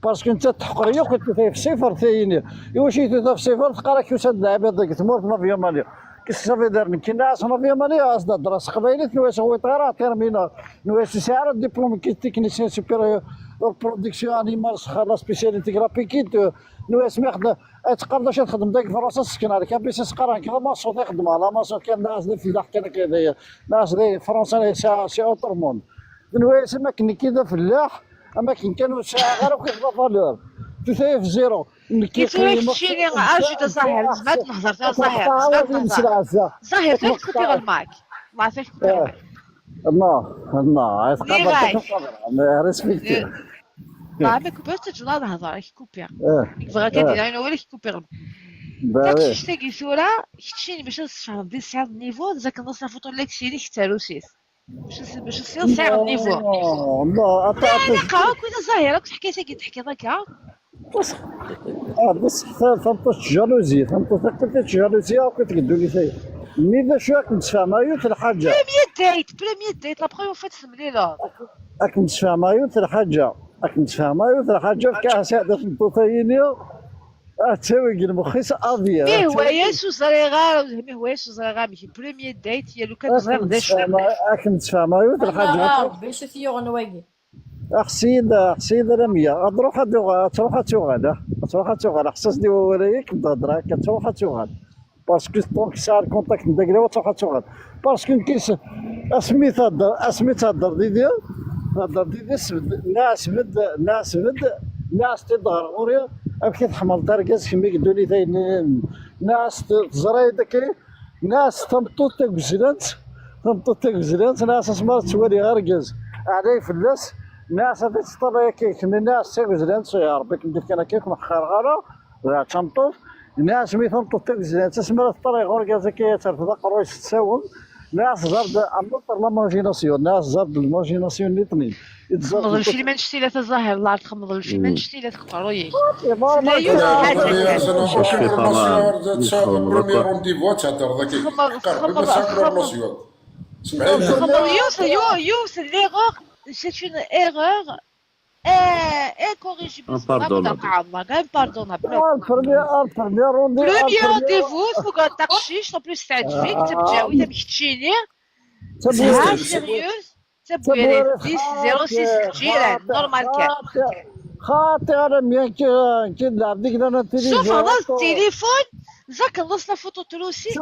باسكو انت تحقريه كنت في صفر ثاني واش يتوتا في صفر تقرا كيوساد العباد ديك تموت مافيا ماليا كيصافي دار كي ناس مافيا ماليا اصلا دراس قبايلات نواس هو طيرا تيرمينال نواس ساعه ديبلوم كي تكنيسيان سوبيريور برودكسيون انيمال خلاص سبيسياليتي غرابيكيت نواس ما يخدم تقدرش تخدم داك فرنسا سكن عليك بيس سقرا كذا ما صوت يخدم على ما صوت كان ناس في الفلاح كان كذا ناس دي فرنسا سي اوتر موند نواس ما كان كذا فلاح اما كانوا ساعه غير وكيخدم فالور تساوي في زيرو كيفاش تمشيني اجي ظاهر زعما نهضر تا ظاهر ظاهر غير تكوبي غير المايك الله يعطيك لا ريسبكتي ما كوبيت تجونا نهضر كوبي بغا كدير انا هو اللي كوبي غير داكشي شتي صوره كتشيني باش نصحى دي ساعه النيفو زاك نص فوتو لك شي كتاروسيس باش تصير ساعه النيفو لا قاو كنا ظاهره كنت حكيتها كي تحكي هكا بس فهمت جالوزي فهمت جالوزي كنت تقدو لي ساي مي باش راك نتفاهمايو في الحاجه بريمير ديت لا بروميير فوا تسمليلا راك نتفاهمايو في الحاجه كاع ساعه في البوطينيو تساوي كي مخيس افيا مي هوايا سوزريغا ماشي بريمير ديت هي لو كان صغير دا شويه راك نتفاهمايو في الحاجه باش فيو نواقي حسين رميه تروح تغاد خصني ورايك تهضر هكا تروح تغاد باسكو طونك ساعه الكونتاكت ندير تروح تغاد باسكو كيس اسميت هضر ديدي ناس تظهر غوريا كي تحمل طرقاس كيما يقولوا لي ثاني ناس تزري داك ناس تمطوط تاكزلانت ناس اسمها توالي غرقاز علي فلاس ناس هذيك الطبيعة كيك الناس تاكزلانت يا ربي كندير كان كيك محخر غالا ولا تمطوط ناس مي تمطوط تاكزلانت تسمى الطريق غرقاز كي ترفض قرويش تساوم ناس زرد امطر لا ماجيناسيون ناس زرد الماجيناسيون اللي طنين تخمض شي ما نشتي لا تظاهر الله تخمض شي ما نشتي لا تقطرويك c'est une erreur incorrigible. Impardonnable. Premier rendez-vous, تبقى تقشيش en plus تعجبك تبجاوي تبيك تشيني تبقى سيريوز تبقى 10 06 جيران نورمال كان خاطر انا ميا كي نلعب ديك انا التليفون شوف هذا التليفون زاك نص لا فوتو تلوسي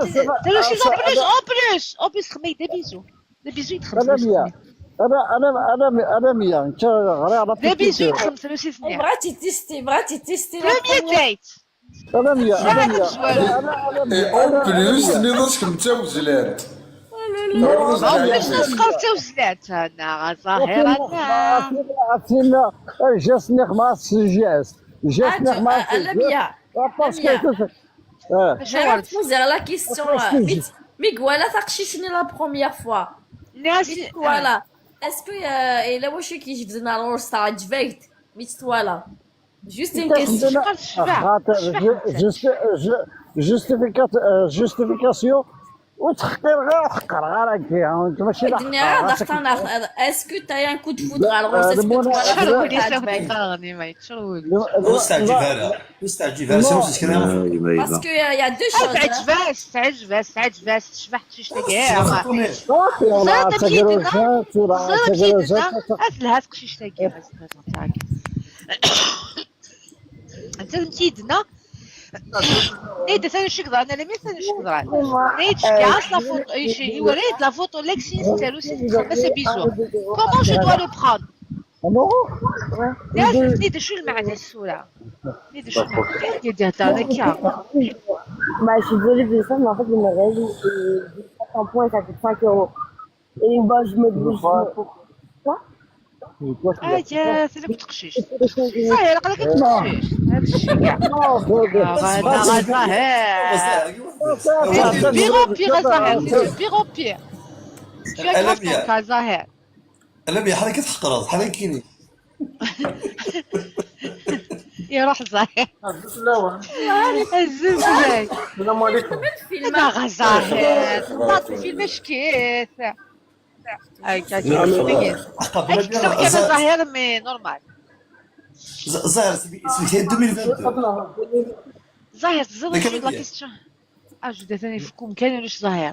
اون بليس خمي دي بيزو يتخمس انا ميا انت غير على دي بيزو يتخمس له سي بغاتي تيستي بريمير ديت انا ميا اون بليس نضربك متوزلات باش نسقر توزلات انا ظاهرة عرفتينا جاسني خماس جاسني خماس لميا je vais poser la question ميغوالا تقشيشني لا بروميير فوا ميغوالا اسكو الا واش كيجبدنا الورس تاع عجبك ميتوالا جوست ان كيستيون جوستيفيكاسيون وتحقير غير هكا ماشي الدنيا ضغطنا اسكو تايا ان كود فود على الغوص اسكو مستعجبها باسكو يا دو شوز تعجبها شبحت شي تاكير لها تقشي شي تاكير انت متيدنا نيت ثاني شكرا انا لم يثاني شكرا نيت كاس لا فوتو ايشي وريت لا فوتو لكسين تاعو سي بيزو كومون جو دوا لو بروند لازم نيت شو المعنى الصوره نيت شو المعنى ديال هكا Bah, je suis désolée de ça, mais en fait, je me réveille et un point, ça fait 5 €. Et bah, je me dis. Quoi يا سلام تقشيش صاير قالك تقشيش هذا الشيء كاع غزاهر بيغو غزاهر غزاهر ألميا حركة حقراض حركيني يروح زاهر الزلزال السلام عليكم انا غزاهر طلعت الفيلم شكيت هاي كاين كيف زاهر مي نورمال زهر سميتها 2022 زاهر تزرد شي لا كيستيون اجد ثاني فكم كاين ولاش زاهر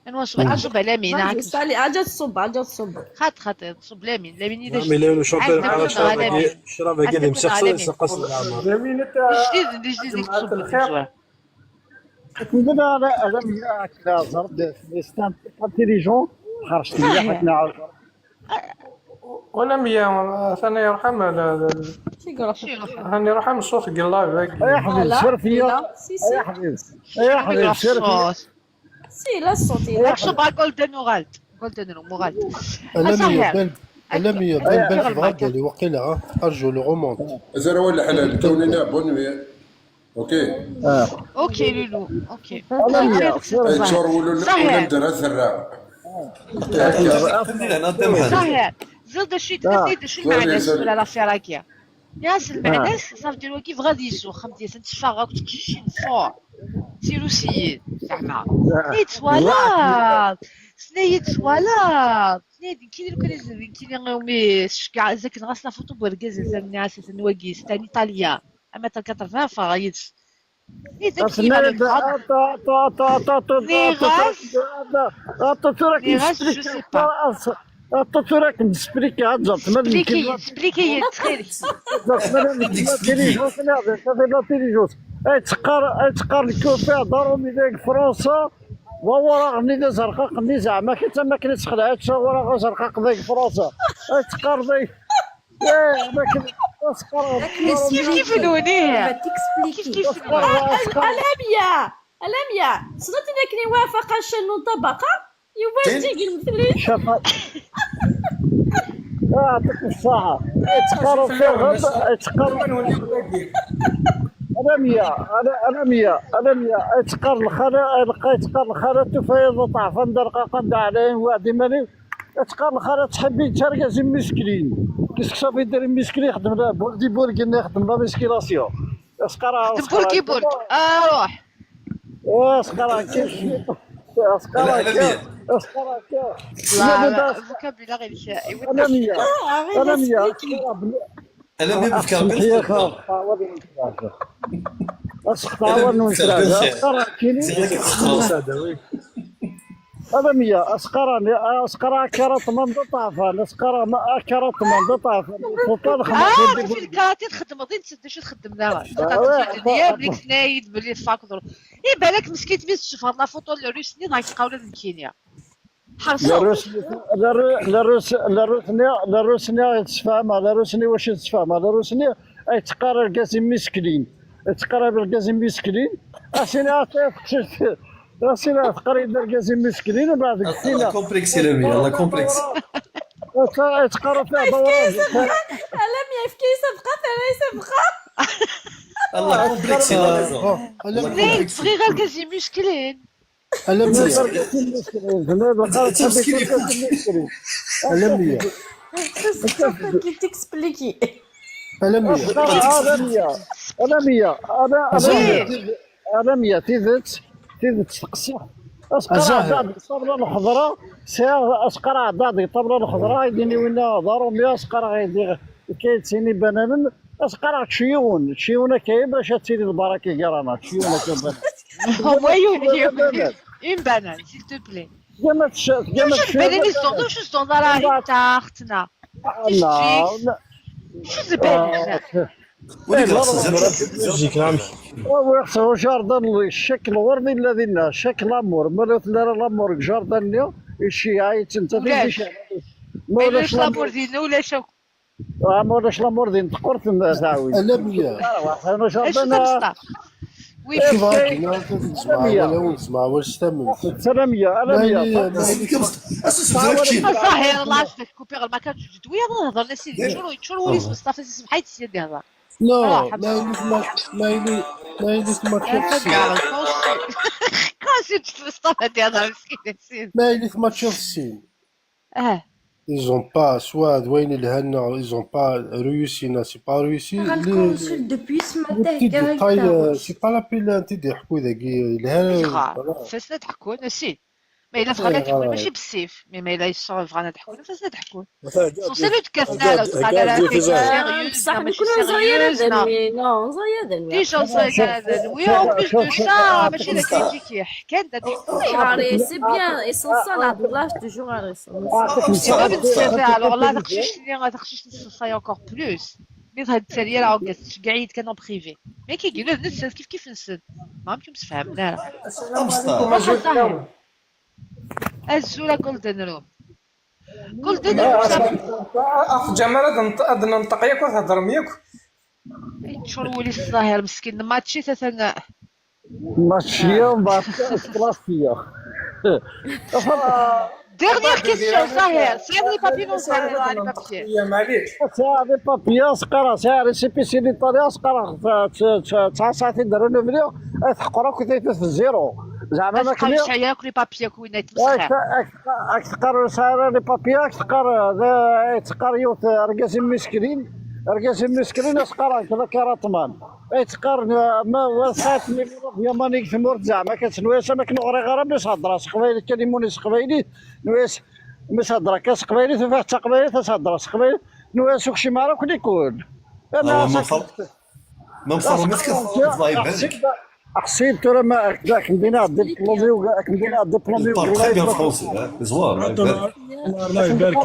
انا واش اجب على مين ما سالي اجا تصب خاط تصب لامين يدير mais là le champion الشراب قاعد مسخسر سقص العمر جديد تصب كنت انا هكذا زرد ستان انتيليجون خرجت لي حنا وانا ميا ثاني يرحم هاني يرحم الصوت قلاي يا حبيبي سير فيا يا حبيبي يا حبيبي سير فيا سي لا الصوت شوف جولدن وغالد ألمية بل في غدا اللي وقيلها أرجو لو غومونت زرا ولا حلال كوننا بون اوكي لولو اوكي تشور ولا نديرها زرا صحيح زرد شي تزيد شي المعناس ولا لا فراكيا ياس المعناس صافي ديروا كيف غادي يسو خمتي تشفى تكشي نفور سيرو سيد زعما يتوالا كي يمي كاع زاك نغسل فوتو بورغاز الناس نواقيس تاع ايطاليا اما تاع 80 فغايت راك نسبريكي هاد سبليكي تقار الكوفي دارو ميداك فرنسا وراه غني زرقاء قني زعما كي تما كنت تخلعات وراه زرقاء ذاك فرنسا تقار ذاك كيف نونيه كيف ألميا صدقتي ذاك وافق شنو طبقة يواجه المثلين يعطيك الصحة تقارو فيها غدا تقارو أنا تقار الخلا لقيت تقار الخلا تفايض طعفان درقاقا دا عليهم وعدي مالي تقار الخلا تحبي ترقز مسكلين كيسك صافي دير مسكلين يخدم لها بولدي بوركين يخدم لها مسكيلاسيون اسقرا بوركي بورك روح اسقرا كيف اسقرا لا مكبلة غير شائع أنا بفكر أسقرا كرات من ضطافة أسقرا ما كرات من ضطافة في الكاراتيه تخدم غادي تسدش تخدم لها ديالك سنايد بلي فاكدور بالك مسكين تبيت تشوف هاد لا فوطو الروسني غادي تلقاو لازم كينيا لا روسني تفهمها لا روسني واش تفهمها لا روسني اي تقرا الكازي مسكلين تقرا بالكازي مسكلين اسيني تقرا الكازي مسكلين وبعد الله كومبلكس الله كومبلكس تقرا فيها دوران ألميا يفكي صفقة ثاني صفقة الله كومبلكس ليه صغيرة الكازي مسكلين كي تكسبليكي ألمية تيذت تقصي أسقرا الطبلة الخضراء أسقرا عدادي الطبلة الخضراء يديني وينا دارو ميا أسقرا غيدي كيتسيني بنانا أسقرا تشيون كاين باش تسيني البركة كرانا تشيون كاين هما une banane, s'il te plaît. Je suis dans la tarte. Je suis ويحصل جاردن الشكل وردي الذي لنا شكل امور مالت لنا الامور جاردن الشيعي تنتهي ولاش لامور ديالنا ولا شو ولاش لامور ديال تقرت تعاود ألمية انا جاردن وي نسمع واش تمل سلامية ألمية صحيح الله يشفيك كوبير ما كانش دويه نهضر نسيت شنو وليت مصطفى سمحيت سيدي يهضر لا ما يلي ما تشوفش كاسيت مصطفى يهضر مسكين ما يلي ما تشوفش ils ont pas soit وين الهنا ils ont pas réussi c'est pas réussi depuis ce matin c'est pas la peine انت يحكوا ذاك الهنا فاش تحكوا نسيت ما الا بغانا ضحكون ماشي بالسيف ما الا يسون بغانا ضحكون فاش ضحكون مثلا سونسي لو تكاسنا لو تقال قاعد فيك في سيريوز بصح ماشي نكونوا زايرة سيريوز نا ذنوي نو زايرة ذنوي ديجا صاير وي اون بليس دو سا ماشي داك اللي يجي كيحكي ضحكوا عاري سي بيان ايسونسيال نعطو لاج توجور عاري سي غير بالتسافه الوغ لا تخشيش نصاي اونكور بلوس مي هاد التاليه راه كاع عيد كانوا بريفي مي كيقولوا الناس كيف نسد ما عمركم تفهمنا راه الزولا جولدن روم جولدن روم اخ جمال هاد ننطق ياك وتهضر مياك يتشور ولي الظاهر مسكين ماتشي تاتا ماشي ومن بعد كلاسيه Dernière question, Zahir. C'est les papiers non Zahir, les papiers. يا معليش ساعة بابيا سقرا ساعة ريسيبيسي لإيطاليا سقرا 9 ساعات يديروا له مليون تحقرا كنت في الزيرو زعما ما تقال كليو شعياك لي بابياك وين يتمسخر. تقر ساعة لي بابيا تقر يوت رقاسين مسكرين سقرا كذا كراتمان تقر ما وسات مليون يماني ثمورت زعما كتنواش ما كنغري غير باش هضره سقبايلي كلموني سقبايلي نواش مش هضره كسقبايلي تفاح تقبايلي تهضر سقبايلي نواش وكشي ما عرف يكون انا ما مصر الله يبارك حسيت ترى ما ذاك مدينه ديبلومي وذاك مدينه ديبلومي تري بيان فرونسي زوار الله يبارك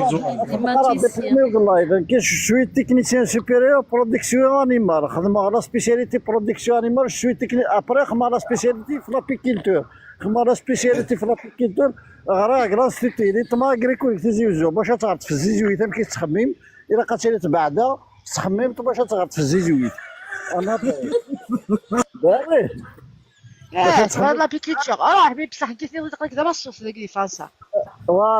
ديبلومي والله يبارك شويه تكنيسيان سوبيريور برودكسيون انيمال خدمه على سبيسياليتي برودكسيون انيمال شويه ابري خدمه على سبيسياليتي في لابيكولتور خدمه على سبيسياليتي في لابيكولتور غرا كلاستيتي لي تما اغريكول تزيوزو باش تعرف في الزيزويت ما كيتخمم الا قاتلي بعدا تخمم باش تعرف في الزيزويت انا باغي هذا لا بيكيتشر حبيبي بصح كيف تقلك دابا الصوص اللي فرنسا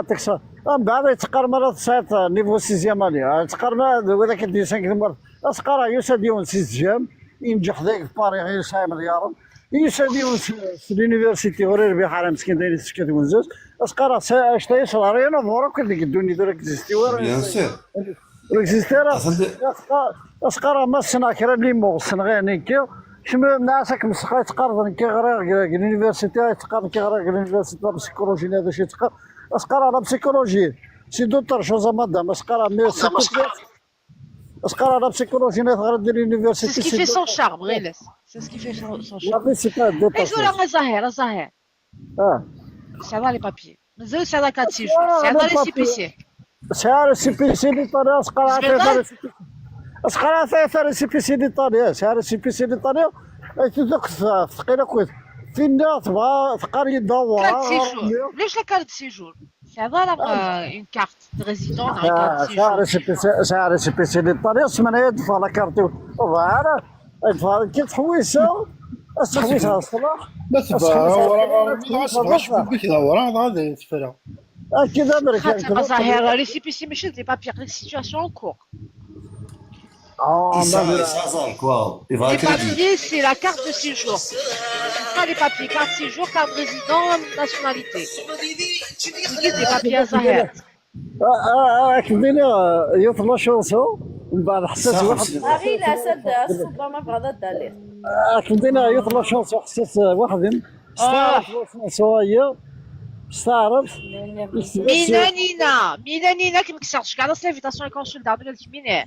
تكسر من بعد يتقار مرات ساعات نيفو سيزيام اني تقار ولا كدير 5 مرات اسقرا يسديون سيزيام ينجح ذاك في باري غير شاي مليار يسديون في لونيفرسيتي غير ربي حرام مسكين داير سكات ونزوز اسقرا اشتي صغارين ومورا كل قدوني دور اكزيستي بيان سور اكزيستيرا اسقرا ما سناكرا لي مو سنغاني كي شنو ناسك مسخا تقرض كيغرا لونيفرسيتي تقرض كيغرا لونيفرسيتي بسيكولوجي هذا شي تقرا اسقرا على بسيكولوجي سي دوتر شوزا مادام اسقرا مي اسقرا على بسيكولوجي نغرا ديال لونيفرسيتي سي كي في سون شارم غير سي سكي في سون شارم لا سي با دوتر ايوا زهير سي لي بابي مازال سي 4 6 جور سي لي سي بي سي سي بي سي لإيطاليا اسقرا ثلاثة سي بي سي لإيطاليا سي بي سي لإيطاليا تدق ثقيلة كويس فين تبغى ثقار يدور ليش لا كارت سيجور سي هذا اون كارت دو ريزيدون اون كارت سيجور سي بي سي لإيطاليا سمعنا يدفع لا كارت فوالا يدفع كي تحويسها تحويسها الصلاح بس هو بك دورا هذا يتفرع كذا خاطر ظاهر لي سي بي سي ماشي دي بابي لي سيتواسيون اون كور Les papiers, c'est la carte de séjour. C'est pas les papiers, carte de séjour, carte de résident, nationalité. C'est des papiers à Zahir. كبينا يطلع شونسو من بعد حسيت واحد غير الاسد الصبا ما بغا الدليل كبينا يطلع شونسو حسيت واحد استعرف ميلانينا كي مكسرتش كاع لافيتاسيون كونسول دابا مينا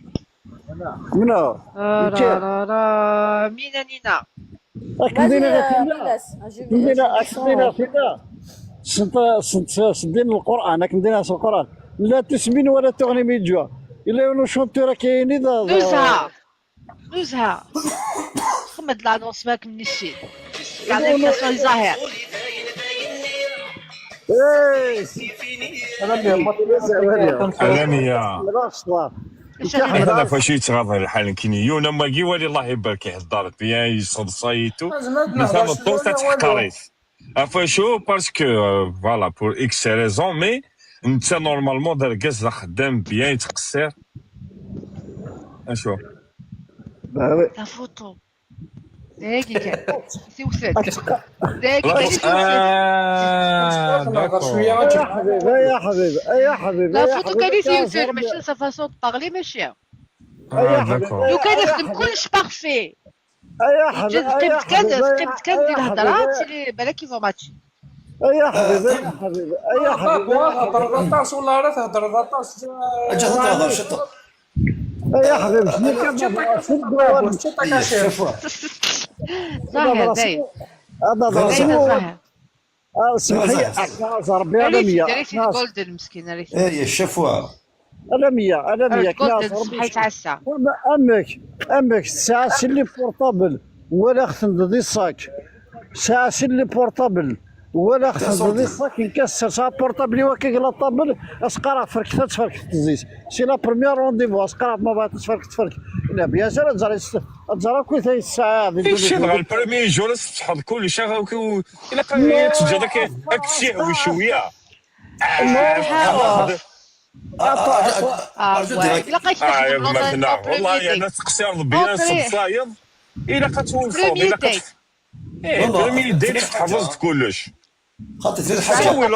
منو ميلانينا كبينا سدين القران كنديرها في القران لا تسمين ولا تغني ميجوا الا يونو شونتورا كاينين نزهه خمد لانونس ماك من الشيء كاع لافيتاسيون ظاهر هذا فاشي تغاضى الحال كينيو انا ماكي والي الله يبارك يحضر بيان يصد صايتو مثلا الطول تحقريت فاشو باسكو فوالا بور اكس ريزون مي انت نورمالمون دار كاز خدام بيان يتقصر اشوف لا فوتو دقيقة سي وساد دقيقة يا حبيبي لا فوتو كان سي وساد ماشي سا فاسون بارلي ماشي لو كان يخدم كلش بارفي يا حبيبي قيمت كان ديال الهضرات اللي بالك كيفو ماتشي يا حبيبي يا حبيبي يا حبيبي بابا يا هضر حبيبي ذاطاس ولا راه تهضر ذاطاس اجي هضر شطه يا حبيبي شنو كان شتي الدوار شتي هي كاشير شوف زاهر داير هذا داير رسول زاهر اسمح لي كناس ربي انا ريتي 100 ريتي كناس جولدن مسكين ريتي هي الشفوه انا 100 انا 100 كناس جولدن ربي صحيت عسى امك الساعه اللي بورطابل ولا خصم دي الصاك ساعه اللي بورطابل ولا خصم دي الصاك نكسر ساعه بورطابل وكيقلا الطابل اسقرا فركت تفركت الزيت سي لا بروميير رونديفو اسقرا ما بغات تفرك لا بيان سير تزرا كل ثلاث ساعات ايش يبغى البريمي جولس تحط كل شيء الا كان تسجل داك الشهوي شويه لقيت مثلا والله يعني تقصير بيان الصايد الا كتوفر الا كت بريمي ديت تحفظت كلش خاطر في الحاجه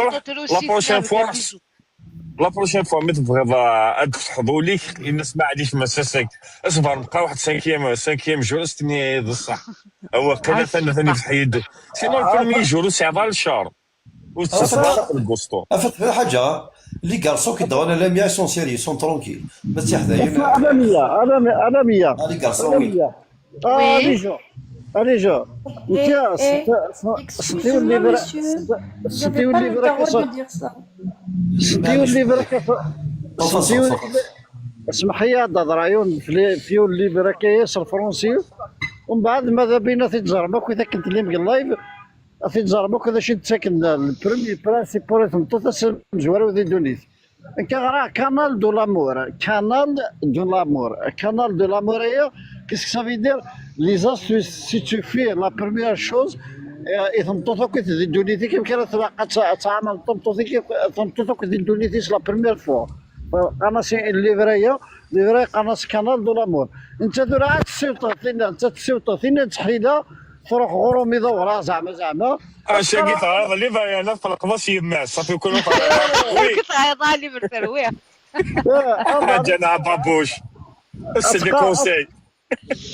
لا بروشين فوا ملي تبغي هاد تحضوا ليك الناس ما عادش مساسك اصبر نبقى واحد سانكيام جولس تني بصح هو كذا ثاني في حيد سينو البريمي جولس يعطى الشهر وتصبر البوستو افت حاجه لي كارسون كيدعوا على لا 100 سون سيري سون ترونكيل ما تحدايا انا 100 انا 100 لي كارسون allez جو سنتيو الليبر سنتيو الليبر سنتيو الليبر سنتيو اسمح لي هذا رايون فيو الليبر كياس الفرنسي ومن بعد ماذا بينا تتجربوا اذا كنت اللي لايف تتجربوا كذا شي تساكن البريمي برانسيبول تنطط مزوارو ذي دونيت كان كانال دو لامور كانال دو لامور هي qu'est-ce que ça veut dire les astuces si tu fais la première chose تنططك ذي دونيتي كيف كانت تعامل تنططك ذي دونيتي لا بروميير فوا قناص الليفريه قناص كانال دو لامور انت دور عاد تسيوطا ثينا تحيده تروح غرومي دورها زعما اش قلت هذا اللي باينه في القبص يما صافي كل كنت عيطها لي بالترويع جانا بابوش السيدي كونساي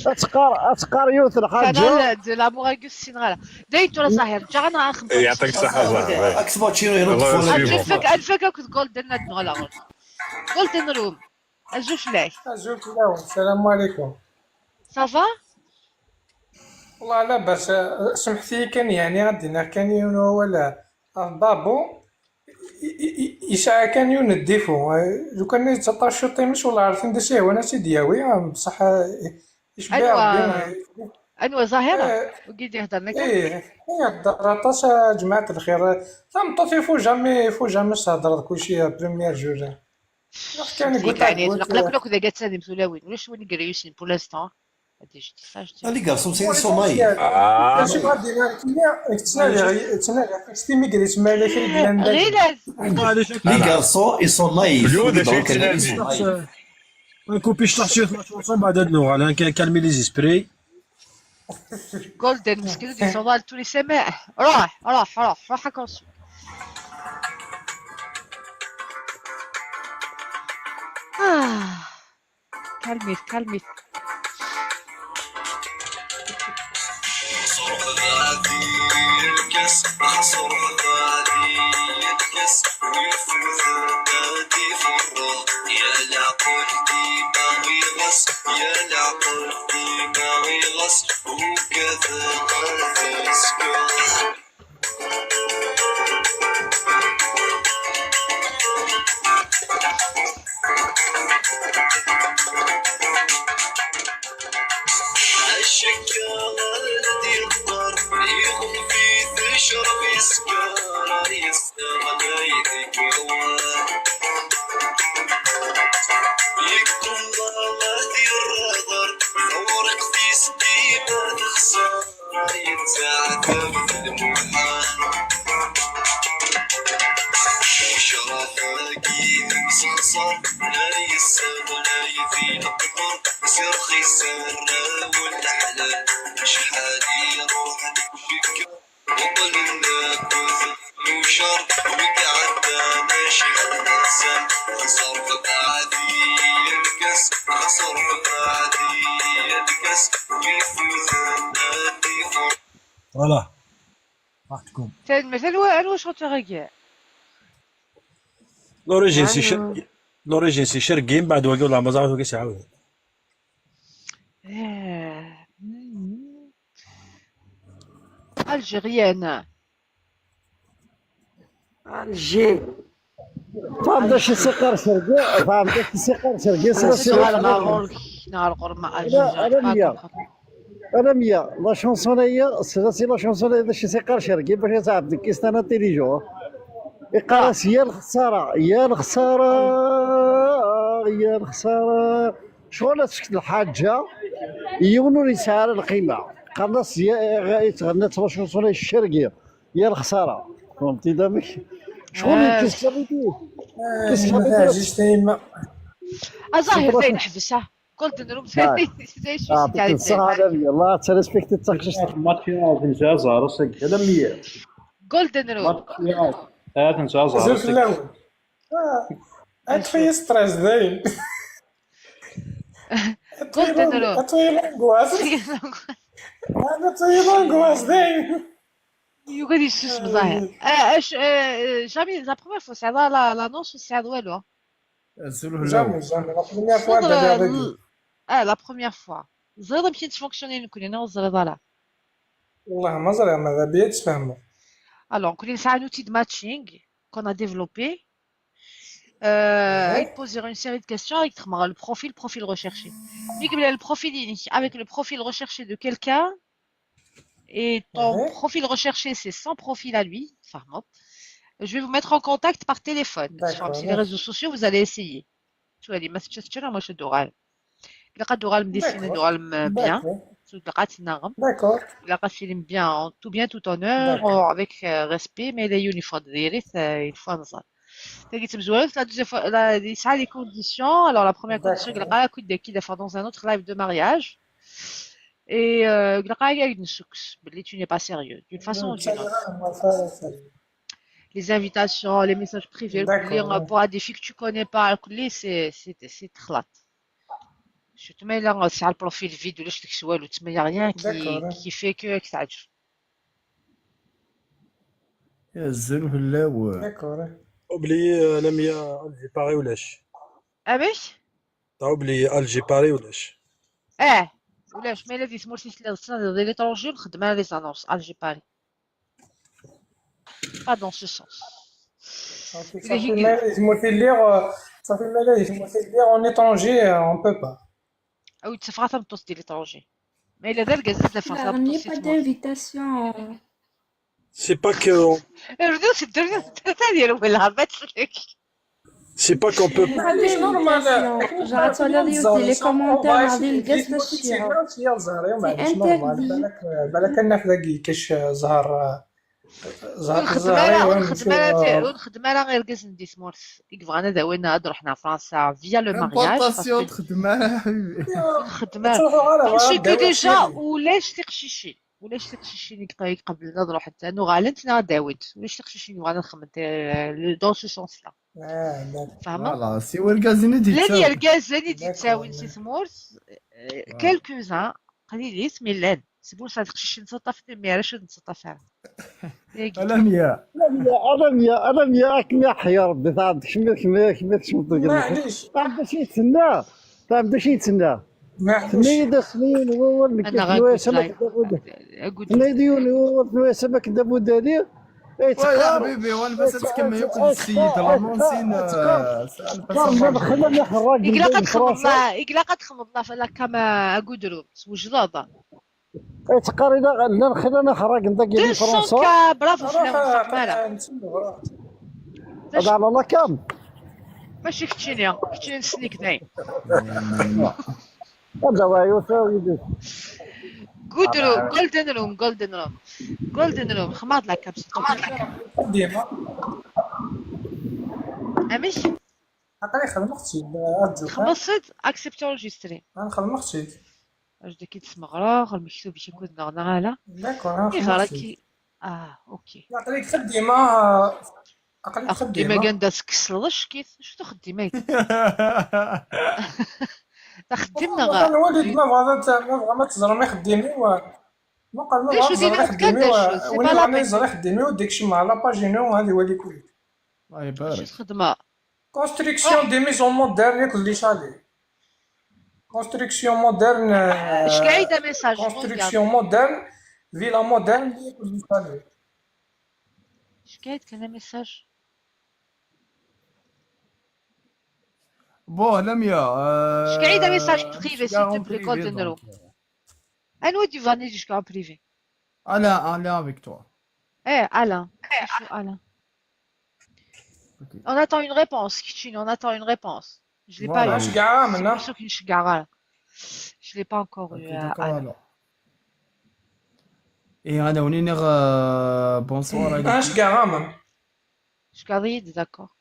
اتقار يوث الحاجه كانال دو لامور اغوستين غالا دايت ولا صاحي رجعنا اخر يعطيك الصحه زهر اكس باتشينو ينطفوا الفك كنت جولدن ولا جولدن روم الجوج لاي السلام عليكم صافا والله لا باس سمحتي كان يعني غادينا كان ولا بابو يسعى كان يون الديفو لو كان تطا شوطي مش والله عارفين دا شهوه دياوي بصح انوا ظاهره وقيد يهضر لك ايه الدراطاس جماعه الخير طوطي فو جامي تهضر كلشي بريمير جوج كان قلت يعني نقلك اذا قالت هذه مسولاوين ولا شو اللي ريوسين بور لانستون هادي جدي ساج لي كارسون سي سوماي شي غادي تسنى تستي ميغريس مالك غير لي كارسون اي سون نايف Un copie startje met ons بعد هاد النوع كان كالمي لي زيسبري جولدن مسكين دي صوال تولي سماع روح كونسو كالميت الكاس اخسر غادي الكاس ويفوز نادي فرة يا العقل باغي غص يا العقل باغي غص وكذا قرص يشرب يسكر يستغنى يديك يكون غادي الرضر ثورق في سديمة تخسر يتعذب في المحال شرف اكيد مسخسر لا يسر لا يفيد القبر يصير خسر والحلال شحال يروح شكر وقلنا كذب يوشر وقعد انا شحال نسام خسر بعدي الكاس خسر بعدي الكاس ويفوز النادي فوالا راح تكون. مازال هو شونتور كاع. لوريجين سي شرقين بعد واقع والله ما زعما كيس يعاود. الجيريان. الجي فهمت شي سكر شرقي فهمت شي سكر شرقي انا مية لا شونسونيه سي لا شونسونيه دا شي سكر شرقي باش تعرف كيستان انتيليجون يقراس يا الخساره يا الخساره يا الخساره شغل تشكل الحاجه يونو يسعر القيمه قرناس يتغنى لا شونسونيه الشرقيه يا الخساره فهمتي دامك شغل كيسكابيتي جيستيما ظاهر زين نحبسها جولدن روم زي شو تاع يلاه تريسبكتي تاكشش ماتيو تنسى زهر صك هذا 100 جولدن روم تنسى زهر زرت الاول اتفي ستريس داين جولدن روم اتفي لانغواس انا اتفي لانغواس داين يقعد يسوس بظاهر جامي لا بروميير فوا سعد لانونس سعد والو جامي لا بروميير فوا دابا لا بروميير فوا زريضه مشيت تفونكسيوني نكون انا والزريضه لا والله ما زرع ماذا بيا تفهموا الوغ كنا نسعى اوتي دو ماتشينغ كون ا ديفلوبي il pose une série de questions avec le profil recherché. Le profil avec le profil recherché de quelqu'un et ton profil recherché c'est son profil à lui. Je vais vous mettre en contact par téléphone. Sur les réseaux sociaux, vous allez essayer. Tu as dit, moi je doral. Il a doral me dessiner doral bien. D'accord. Il a film bien tout honneur avec respect mais les uniformes il faut un la deuxième fois les conditions. Alors la première condition qu'il a fait dans un autre live de mariage et tu n'es pas sérieux d'une façon ou d'une autre. Les invitations, les messages privés, pour des filles que tu connais pas, c'est très. Je te mets là sur le profil vide ou il n'y a rien qui fait que ça. D'accord. اوبلي انا 100 الجي باري ولاش باش اوبلي الجي باري ولاش ولاش ما الذي سموتي سنه ديال لي طونجي نخدم على لي زانونس الجي باري با دون سو سونس صافي ما يسموتي ليغ صافي ما لا يسموتي ليغ اون ايترونجي اون بو با او تفرات من توص ديال ليترونجي ما الا دار كاز لا فرصه n'y a pas d'invitation. C'est pas que c'est pas qu'on peut pas d'invitation. J'arrête de lire les commentaires غادي لقيت الشيء. C'est interdit. بالك كنا في ذاك كاش زهر ونخدم على غير كاز ندي سمورت يبغانا داوينا هاد رحنا فرنسا فيا لو مارياج تخدم على حبيبي نخدم شي ديجا ولاش تقشيشي ولاش تقشيشي قبل نروح حتى انو غالنتنا داود ولاش تقشيشي نبغى نخمم دون سو سونس لا فاهمه فوالا سي وركازيني دي لاني الكازاني دي تساوي سي سمورت كالكوزان قليل اسمي لان سي بون سا تقشيشي نصطف مي علاش نصطف انا 100 انا 100 كناح يا ربي تعرف كمية تشمط معليش تعرف شي يتسنى تعرف شي يتسنى سنيد سنين هو اللي كيدوي سمك سنيديون هو سمك دابو دالي يا حبيبي وانا بس تكمل ياكل السيد رامونسين خلاني حراق إقلا قد خمض الله فلا كما أقدروا وجلاضة تقارينا لا خلاني حراق ندقي فرنسا برافو فلا هذا على الله كام ماشي كتشينيا نسنيك داين هذا هو يساوي جولدن روم خماط لك كبسة ديما امش عقلي خدم اختي خلصت اكسبت انجستري انا خدم اختي اش داك تسمع غراغ المكتوب باش يكون نغنغالا داكور غراكي اوكي عقلي خديمه عقلي خديمه كندا سكسلش كيف شنو خديمه تخدمنا انا والد ما بغا ما تزرمي خديمي ما ايش بغا ودي تزرغي نعرف كان خدامي داك سي وين با بغا لابين يزرغي خدامي وداكشي مع لاباجينو هادي هو اللي كل الله شي يبارك. خدمة كونستركسيون دي ميزون مودرن ياك اللي شالي كونستركسيون مودرن اش قاعدة ميساج ريغارد كونستركسيون مودرن فيلا مودرن ياك اللي شالي اش قاعد كان ميساج بون لميا اش قاعدة ميساج بريفي كاع سيل اون تو بلي بريفي جولدن روم دونك انو دي فاني جوسكا بريفي انا افيك توا. ايه Alain شو Alain on attend une réponse Kitchen on attend une réponse je l'ai pas eu اش كاع c'est منا pour ça que je suis garage je l'ai pas encore eu اوكي داكور Alain الو. اي انا ونينغ بونسوار اش كاع من je garde d'accord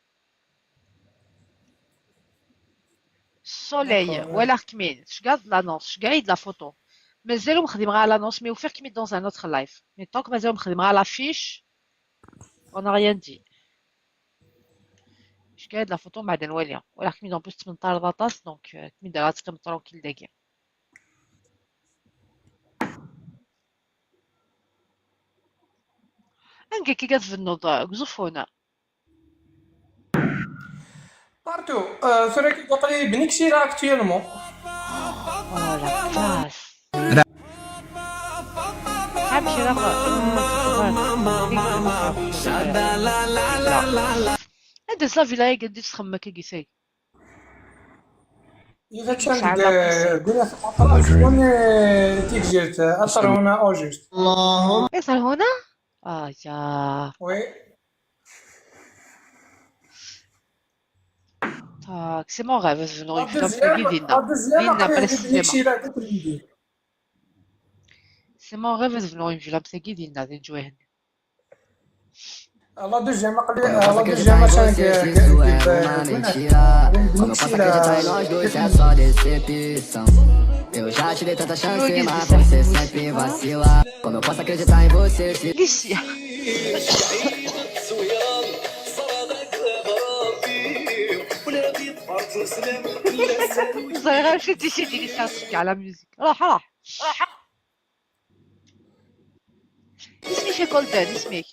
soleil ولا كمين je garde l'annonce je garde la photo مازالو مخدمين على l'annonce mais وفير كمين dans un autre live mais tant que مازالو مخدمين على l'affiche on n'a rien dit je garde la photo مع دنواليا ولا كمين en plus 18 بطاس donc كمين دارها تقيم ترونكيل داكيا انك كي كتفنوا قزفونا بارتو فريك قطري بنيكسيرا اكتيلمون oh la classe حبشي هذا صافي لا يقدر تخمك كيساي إذا كان قلنا في القطر شكون تيجيرت أثر هنا أوجست يصل هنا يا وي تاك سي مون ريف فنو يفهم فينا بنيكسيرا كتريدي سي مون ريف فنو يفهم فينا دي نجوي الله دوجيام قلي الله دوجيام شانك Eu já te dei tanta chance, mas você sempre vacila. Como eu posso acreditar em você se... Licia. صغيرة شفتي شي ديري ساتسكي على ميوزيك راح اسمي شي كولدان اسمك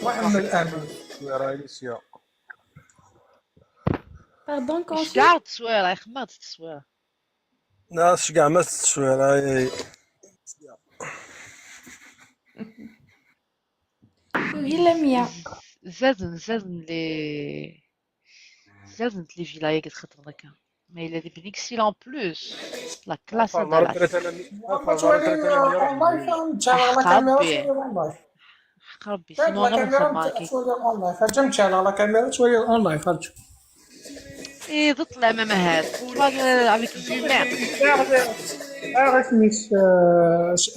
محمد الأمين رئيسيا باردون كونسي اش كاع التصويره خمات التصويره ناس كاع ما التصوير وي لميا زادن لي فيلاي كتخدم هكا ما الا دي بنيكسيل ان بلوس لا كلاس هذا حق ربي سينو غير نخدم هكاك ايه تطلع ماما هذا افيك الفيمير عرفت ميس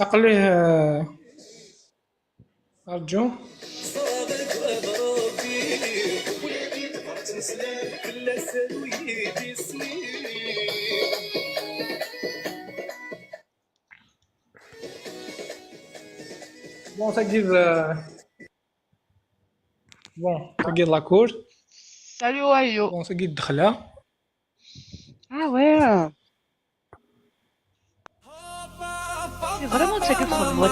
اقليه ارجو بون تقيد لاكور سالو ايو بون تقيد الدخله ouais c'est vraiment ça que je vois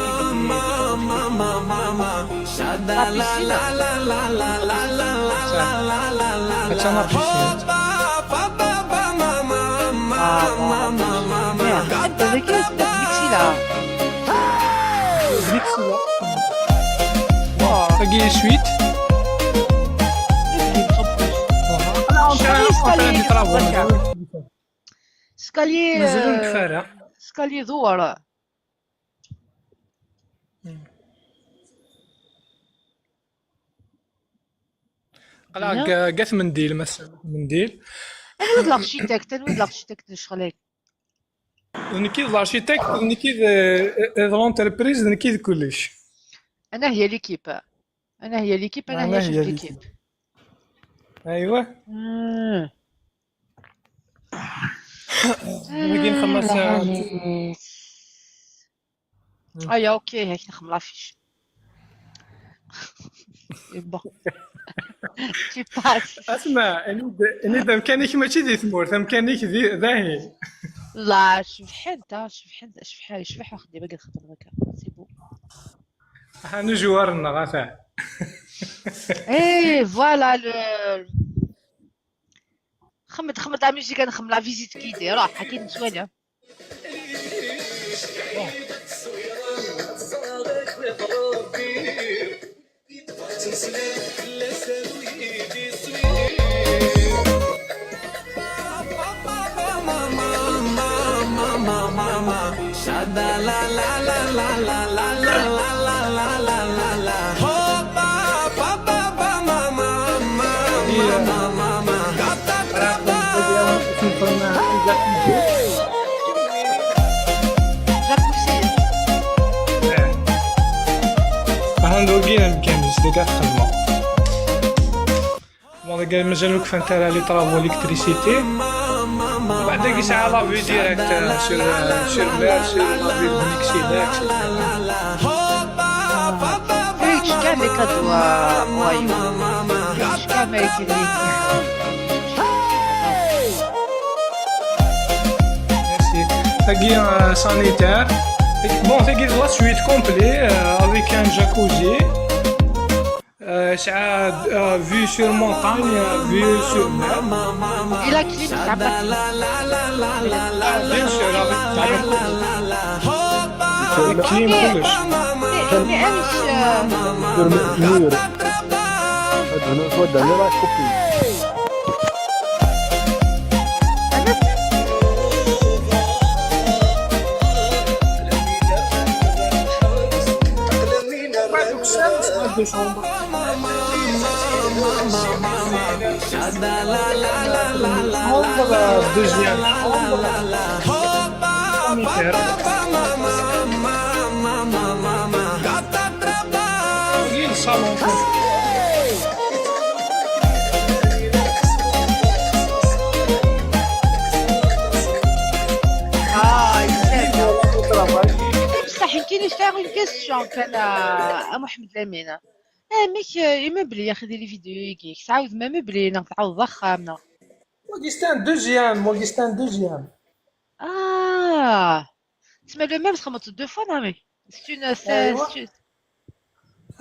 تقيد سويت سكالي دوار قلع قاث منديل مثلا منديل انا ود الارشيتكت شغلك نكيد الارشيتكت نكيد لونتربريز نكيد كلش انا هي ليكيب انا هي ليكيب ايوا نجي نخلص ايا اوكي هيك نخمم لافيش بون تي باس اسمع اني بامكانك ماشي ذي ثمور بامكانك ذاهي لا شوف حد شوف حالي شوف واحد باقي نخدم هكا سي نجوارنا غافع. Et voilà le. خمد la musique نخمم la visite guidée راه حكيت زوينة. هندوقينا مكانش ديك الخدمة. قال مازالوك فانت لي طرافو الكتريسيتي وبعدا كيسعى لافي ديريكت سير مير سير لافي ميكسيداك ايش كان لك هدوا وايو ايش كان ما يكليك تاقي سانيتير بون تاقي لا سويت كومبلي افيك ان جاكوزي ساعة فيو سور مونتاني فيو سور مير إلا كليم تاع بيان سور كليم كلش مي امش نور هذا سودا لا راح كوبي بصح يمكن faire une question كان محمد لامينة ميك يمبلي يا اخي دير لي فيديو يكيك تعاود ما مبلينا تعاود ضخامنا Augustin deuxième. تسمى لو ميم تخمط دو فوا نامي c'est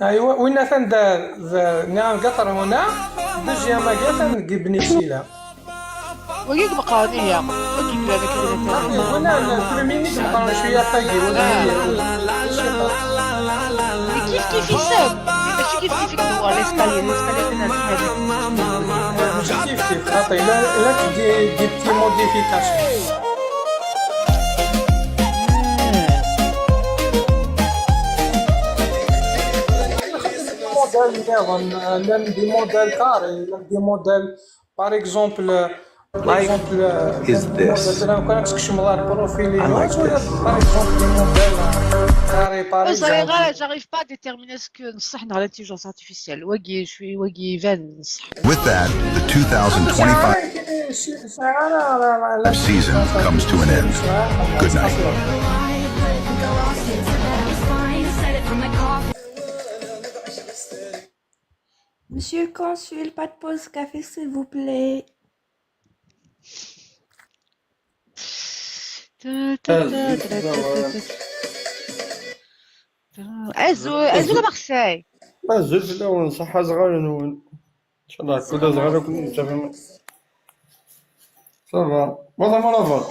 ايوا وين ثان نعم قطر هنا دeuxième قطر جبني سيلا وياك مقاونية وكيف لا كذا هنا البريمينيك مقارنة شوية فاقي ولا كيف يساب ماشي كيف يدور ليسكالي ماشي كيف خاطر لا دي بتي موديفيكاسيون لان دي موديل كاري لان دي موديل باغ اكزومبل is this? كان تكشم على البروفيل باغ اكزومبل موديل كاري باغ اكزومبل j'arrive pas à déterminer ce que نصحنا على l'intelligence artificielle واقي شوي واقي فان نصح. With that, the 2025 season comes to an end. Good night. Monsieur le consul, pas de pause café s'il vous plaît. ازول مارسيل ازول في الاول صحة صغار نون ان شاء الله كل صغار كل متفاهم صافا والله مرافا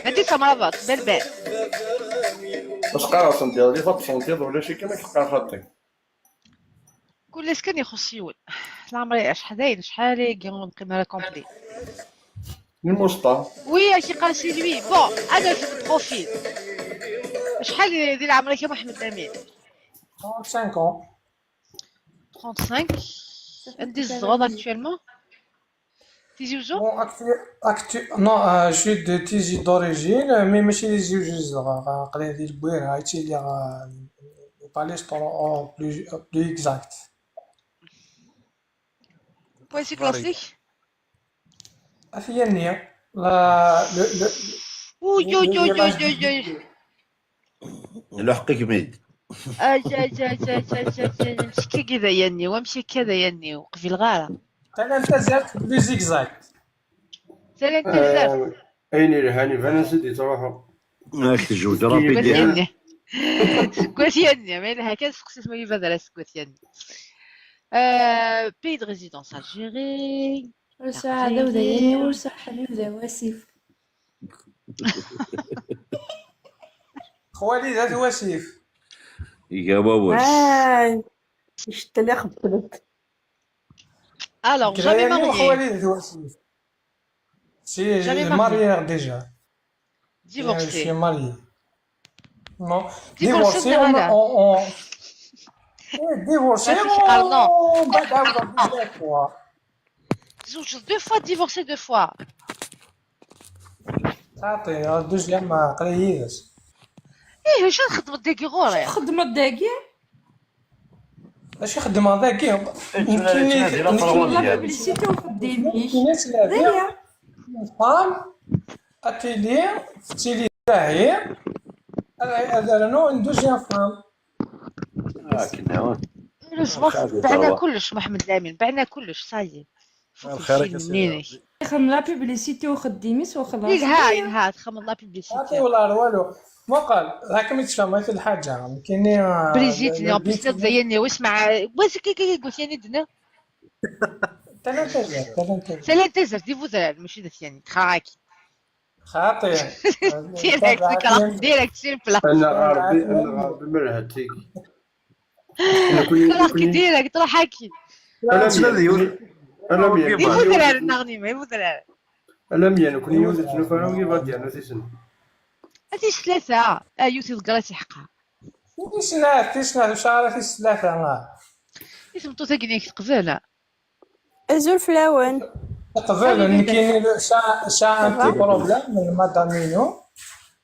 عندي مرافات بالبال واش قارص انت هادي فاط سنتيض ولا شي كيما كيبقى خاطي كل سكن يخصيون لا عمري شحال نقيم على كومبلي المسطى وي كي قال سي لوي بون انا في البروفيل شحال ديال عمرك يا محمد لامين 35 35 عندي الزغوط اكطوالمون تيجي وزو نو جو دو تيجي دوريجين مي ماشي لي زوج الزغا قليل ديال البويره هايتي لي باليستون بلو اكزاكت بويسي كلاسيك في النية لا الحق كميد مشي كذا يني ومشي كذا يني وقفي الغارة انت زرت بلو زيكزاك زال انت زرت اين رهاني فانا سيدي صراحة هاك الجودة رابيديا سكواتياني ما هكا سقسيت ما يبدا سكواتياني. بي دو ريزيدونس الجيري. ورسا عدا ودايني ورسا حبيب ذا واسيف. خوالي ذات واسيف. إجابة واش. شت اللي خبلت. Alors, jamais marié. Si, j'ai marié déjà. Divorcé. Je suis marié. Non. Divorcé, Divorcé, non. on... Deux fois divorcé, 2 fois. تعطي الدوزيام قليلس. ايه واش نخدم داكي غوري. خدمة داكي؟ اش يخدم داكي؟ يمكن لا بيبليسيتي وخديميش. دايا. فام اتيلي في تيلي تاعي. هذا نو ان دوزيام فام. كنا بعنا كلش محمد الامين بعنا كلش صايي. خدم لا بيبليسيتي وخديميس وخلاص. يلها تخمم لا بيبليسيتي. ولا والو ما قال راك ما تفهم في الحاجه كاينين بريزيتني بزاف زيني واسمع واش كي قلت يعني دنا ثلاثة دي فوزال ماشي ديالي خاكي خاطي ديريكت سيمبل انا غاربي مرهتيك كي ديريكت روح حكي انا ميان دي فوزال نغني ما فوزال انا ميان كون يوزت نفانو كي غادي انا تيسن هادي 3 يوتي قراتي حقها تسنى شعرة ثلاثة اسم توتا كينيك قبالة أزول فلاون قبالة كاين ساعة انتي بروبليم من مادامينو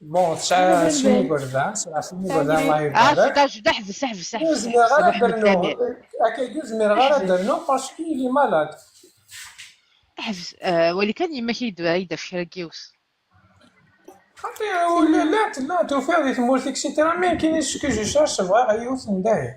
بون ساعة شنو يقول ذا الله يبارك سيتا حبس يوزمي غير درنو هكا يوزمي غير درنو باسكو لي مالاد حبس ولي كان يما كيدا في شراكيوس خاطي لا توفيق دي تمورت اكسيتيرا ما كاينش كو جو شارش بغا يوث نداير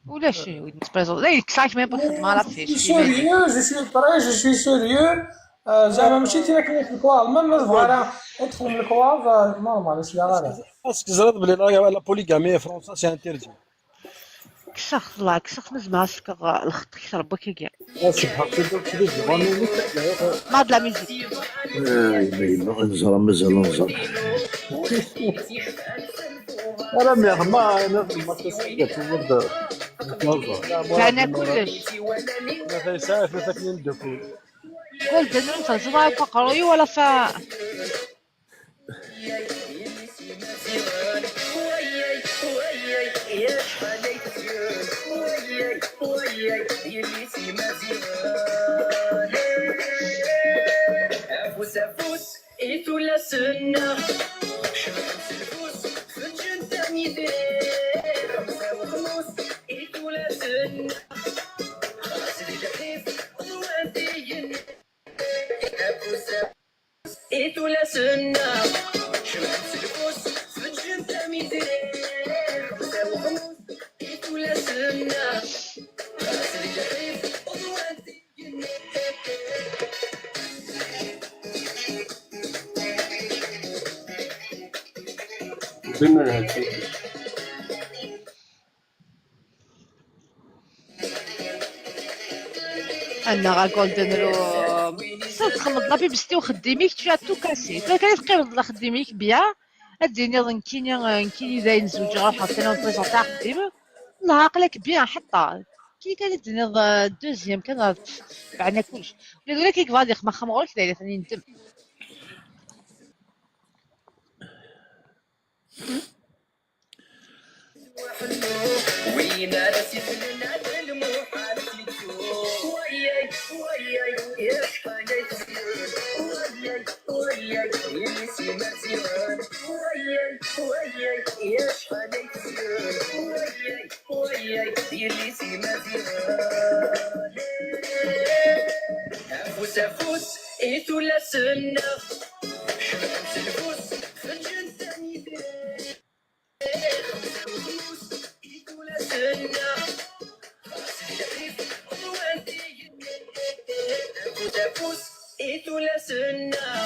ولا شي نتبريزون لا كساك ما يبغي ما عرفتش سيريو جو سوي بري جو سوي سيريو زعما ماشي تراكني في الكواف ما بغا ادخل من الكواف نورمال واش غادا خاصك تزرد بلي لا بوليغامي فرنسا سي انتردي كسخ الله كسخ مزماسك الخط كثر بك كاع ما د لا ميوزيك نزر مازال انا ما تسقط ورد انا كلش مثلا ساعه 3 كلين دوكو قلت انت زما فقروي ولا فا فوس ايتو لا سنة شمس الفوس فنجن تاني دير خمسة وخموس ايتو لا سنة غاسل الحيف ضواتي فوس ايتو لا سنة شمس الفوس فنجن تاني دير خمسة وخموس ايتو لا سنة غاسل الحيف ضواتي انا غا جولدن روم تخمض لا بيبستي وخديميك تو تو كاسي كان تقيم لا خديميك بيا اديني نكيني داين زوج غا حاطين بريزون تاع خديمه الله عقلك بيان حطها كي كانت ديني دوزيام كان بعنا كلش ولا كي غادي ما خمغولك دايره ثاني ندم وين راسي فلنا المحال وياي يا شحال وياي يلسي مزيان وياي يا شحال وياي يلسي مزيان فوس ايتو لا سنة شمس الفوس فنجن تاني دير خمسة وخموس ايتو لا سنة غاسل الحيف ضواتي فوس ايتو لا سنة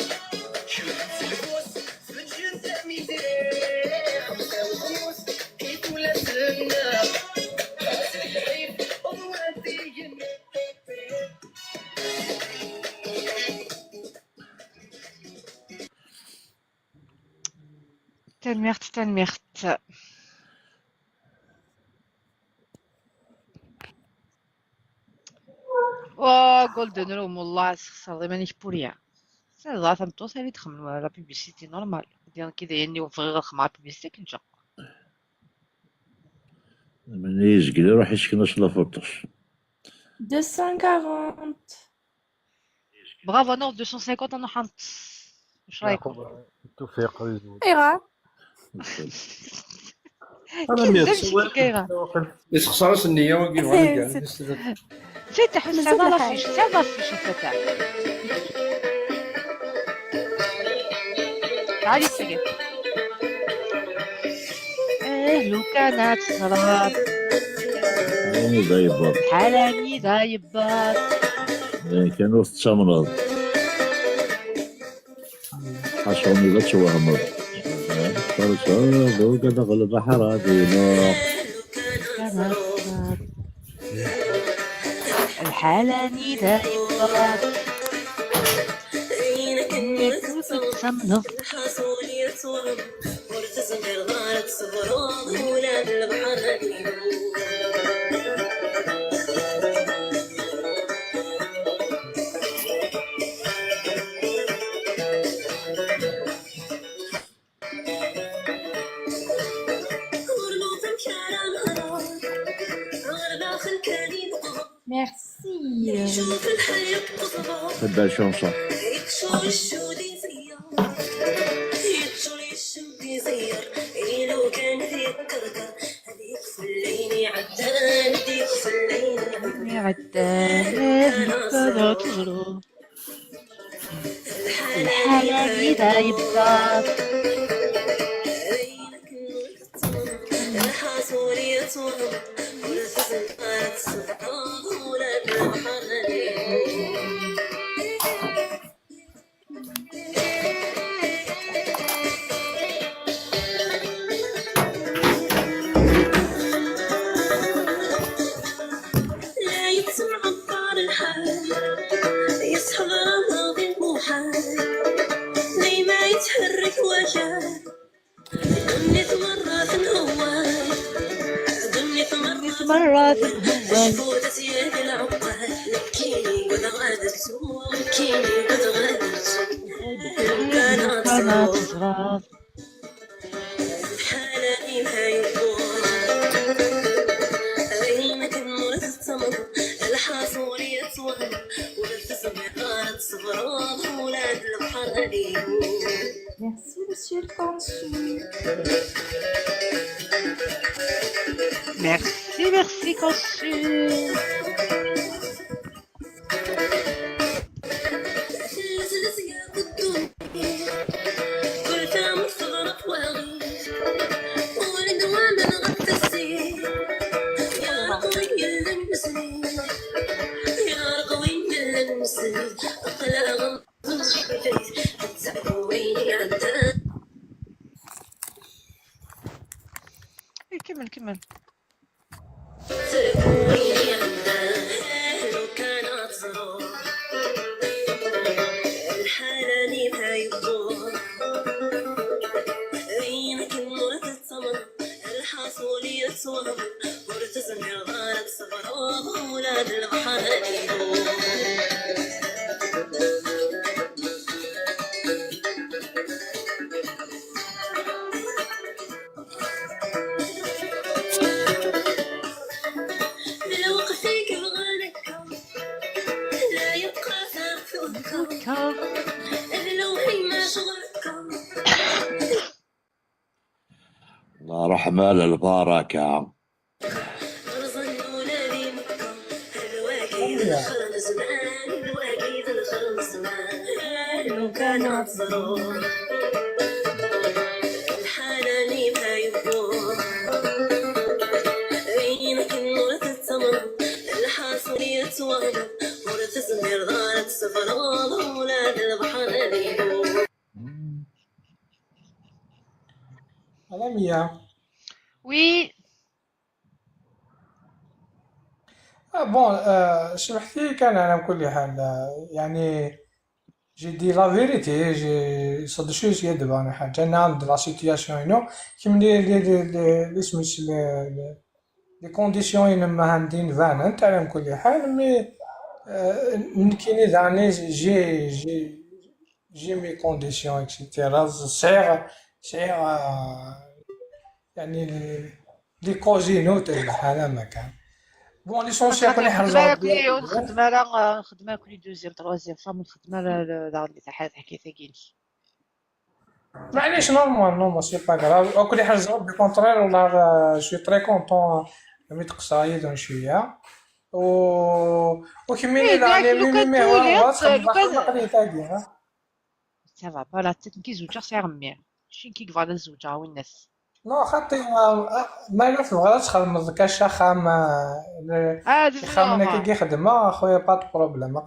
شمس الفوس فنجن تاني دير خمسة وخموس تنميرت. Oh, Golden Room, والله خسر مانيش بوريا. Ça va, ça me tosse à vite, la publicité normale. C'est-à-dire qu'il y a une ouvrir la publicité qui joue. من يسقل يروح يسكن أصلا فوتوش. 240. Bravo, non, 250 أنا حنط. وش رايكم؟ التوفيق ويزول. ايغا كيغا خسارة النية وكيف فتح السما لافيش فتح. تعالي تسقي. لو كانت صرات ضايبات حالاني ضايبات كانوا في التمرض حشوني لا توهمر فرصة كذا غلب حرادينا الحالاني ضايبات تسمنو ميرسي. تبع شونسون الحالاني ضايبات مرات Merci, monsieur le consul. Merci, consul. كمل الله رحمة للبركة Oui. بون سمحتي كان على كل حال يعني جي دي لا فيريتي، جي صد شوز يدب انا حاجه انا عند لا سيتياسيون هنا كيما لي سميتش لي كونديسيون ينما عندي فان انت على كل حال مي نكيني دعني جي مي كونديسيون اكسيتيرا سعير يعني لي كوزينو تاع الحالة ما كان بون ليسونسيال كون يحرزوا نخدمها كل دوزيام تروازيام فام نخدمها اللي تحكي ثقيل. معليش نورمال سي با كراف وكل يحرزوا بي كونترير والله شوي تري كونطون مي تقصايد شويه وكميني دعني مي هو نقضي تاقي سافا با لا تيت كي زوجة سي غمير ماشي كي كفا على الزوجة والناس نو خاطي ما الا تبغى تخدم كاش خام خامنا كي خدمه اخويا با بروبليم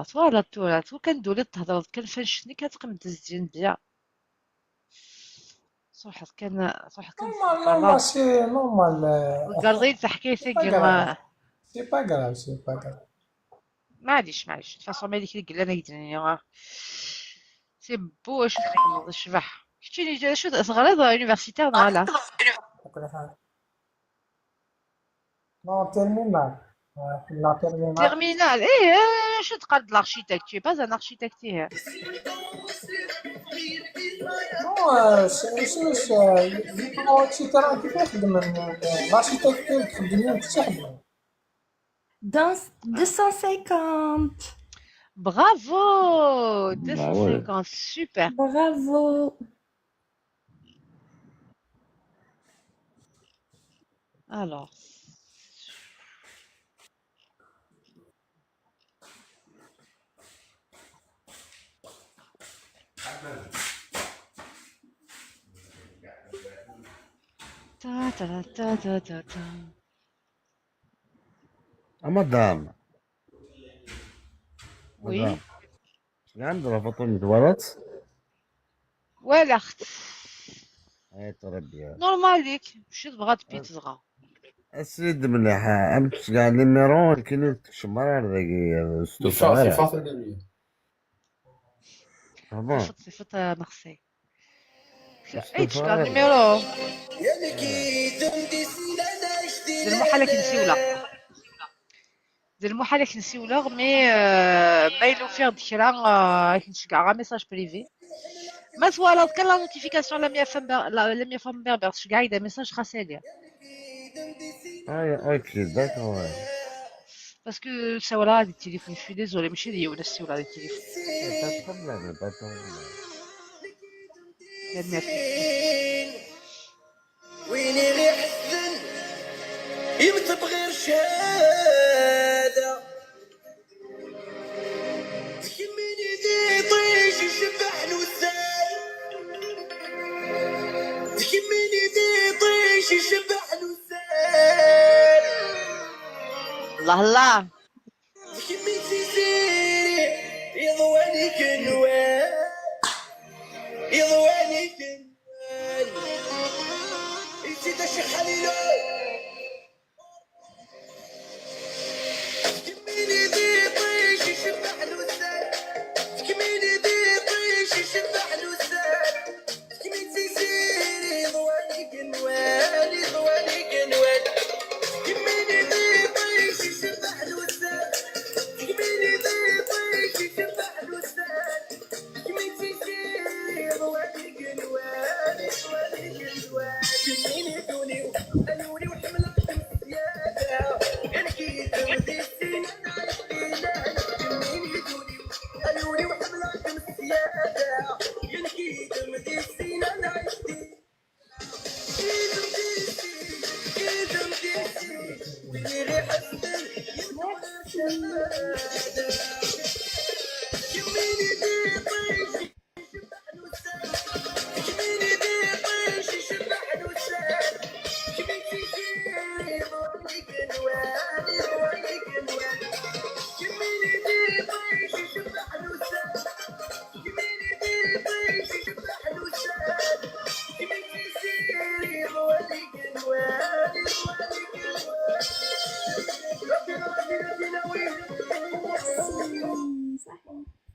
فوالا تو كندولي تهضر كنفنشني كتقم تزجين بيا صح كان نورمال سي نورمال الكاردين تحكي ثقيل سي با كراف معليش فاصون مالك اللي قلنا قلنا سي بو واش نخدم الشبح شتي شو صغير يونيفرسيتير لا نو تيرمينال تيرمينال شو تقاد لارشيتكتور با ان ارشيتكتير نو سي اكسيتيرا كيف يخدم لارشيتكتور تخدمين تخدم Dans 250. Bravo 250 super. Bravo. Alors. Ta. مدام وي عندنا فاطمة ولات ولا اخت تربية نورمال ليك مشيت بغات بيت صغا السيد مليح امس كاع لي ميرون كاين تكشمر هذاك ستوفا صفات نخسي اي تشكا نيميرو دير المحال كنسيو لا مي مايلو فيغ دكرا كنشكا غا ميساج بريفي ما سوالا كان لا نوتيفيكاسيون لم يفهم بربر شكا يدا ميساج خاصيليا اوكي داكور باسكو سوالا دي تليفون شوي ديزولي ماشي ليا ولا سوالا دي تليفون وين اللي حزن يمت بغير شهادة يميني دي طيش يشبح الوسال يميني دي طيش يشبح الوسال الله يميني زيري يضواني كنوان يزيد الشيخ خليلو كميني ذي طيش يشبح الوسال كميني ذي طيش يشبح الوسال كمين زيزيري ضواني قنوان كميني ذي طيش يشبح الوسال كميني ذي طيش يشبح الوسال كمين زيزيري ضواني قنوان كميني دوني ألوني وحملات زيادة أنا كيد ودي السنة كميني دوني ألوني وحملات زيادة أنا كيد ودي السنة ويلي حسن كميني دي طيش يشبح الوسال كميني دي طيش يشبح الوسال كمين تجيني ضواني قنوان كميني دي طيش يشبح الوسال كميني دي طيش يشبح الوسال كمين تجيني ضواني قنوان ربنا وين صحيح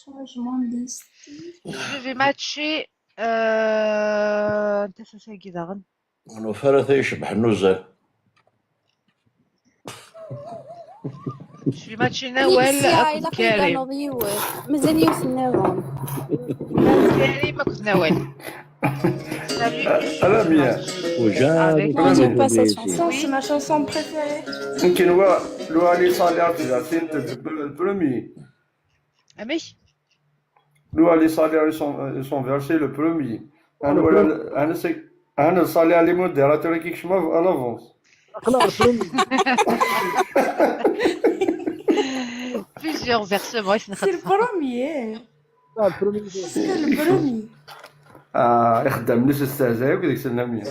Changement de style. Je vais matcher. انت ساكي داغن. ونفرث يشبح النزال. Je vais matcher نوال أكد كريم. مازال يوصلناهم. كريم أكد نوال. أنا bien. Moi, j'aime pas cette chanson, c'est ma chanson préférée. يمكن لو علي صالح تجاسين البرومي. أمي؟ لو علي صالح ils sont versés le premier. أنا صالح علي موديراتور كيك شما à l'avance. Plusieurs versements. C'est le premier. C'est le premier. يخدم نفس السازاي وكذاك سلامي.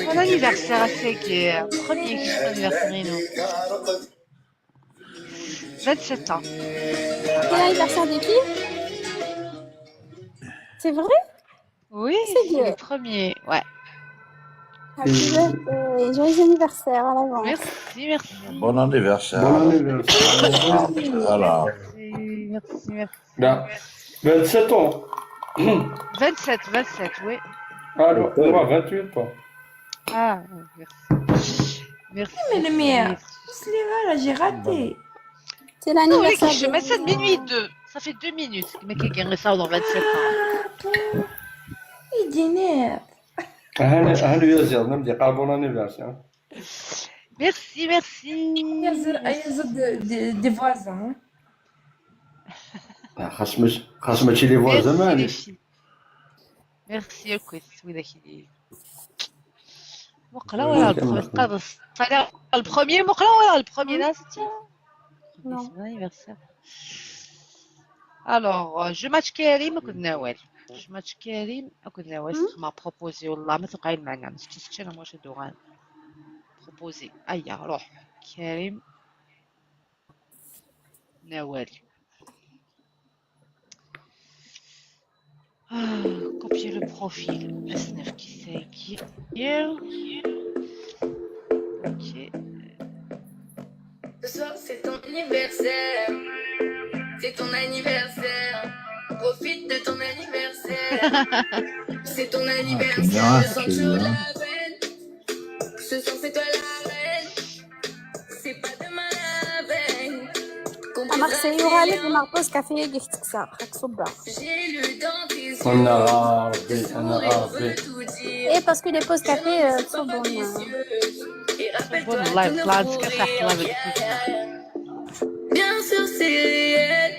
Mon anniversaire, c'est que premier qui fait anniversaire, 27 ans. C'est l'anniversaire de qui? C'est vrai? Oui, c'est le premier, ouais. Happy birthday, joyeux anniversaire à l'avance. Merci, merci. Bon anniversaire. Bon anniversaire. Voilà. Merci. Là, 27 ans. 27, oui. Alors, moi 28 ans. Ah, merci. Merci. Mais le mien, c'est là, j'ai raté. C'est l'anniversaire. Je mets ça de minuit 2. Ça fait 2 minutes. Le mec a gagné ça dans 27 ans. Il dîne. Bon anniversaire. Merci. Il y a des voisins. خاص ماشي لي فوا زمان. ميرسي الكويس ولا كي مقلا ولا البروميير مقلا ولا البروميير ناس Non. Alors, je match Karim أكد نوال. Je match Karim أكد نوال. ما بروبوزي والله ما تقعد معنا. نشتي أنا واش دوغان. بروبوزي. أيا روح. كريم نوال. Copier le profil. S9 qui s'agit. Ok. Ce soir c'est ton anniversaire. C'est ton anniversaire. Profite de ton anniversaire. C'est ton anniversaire. Sans toujours la peine. Ce soir c'est toi la reine. C'est pas demain la veille. Marseille يورا لك المغبوس كافيه اللي تكسر خاك صبا. أنا عارفي. Et parce que les pauses café sont bonnes. نبون اللايف طلع نسكر صح طلع Bien sûr, c'est réel.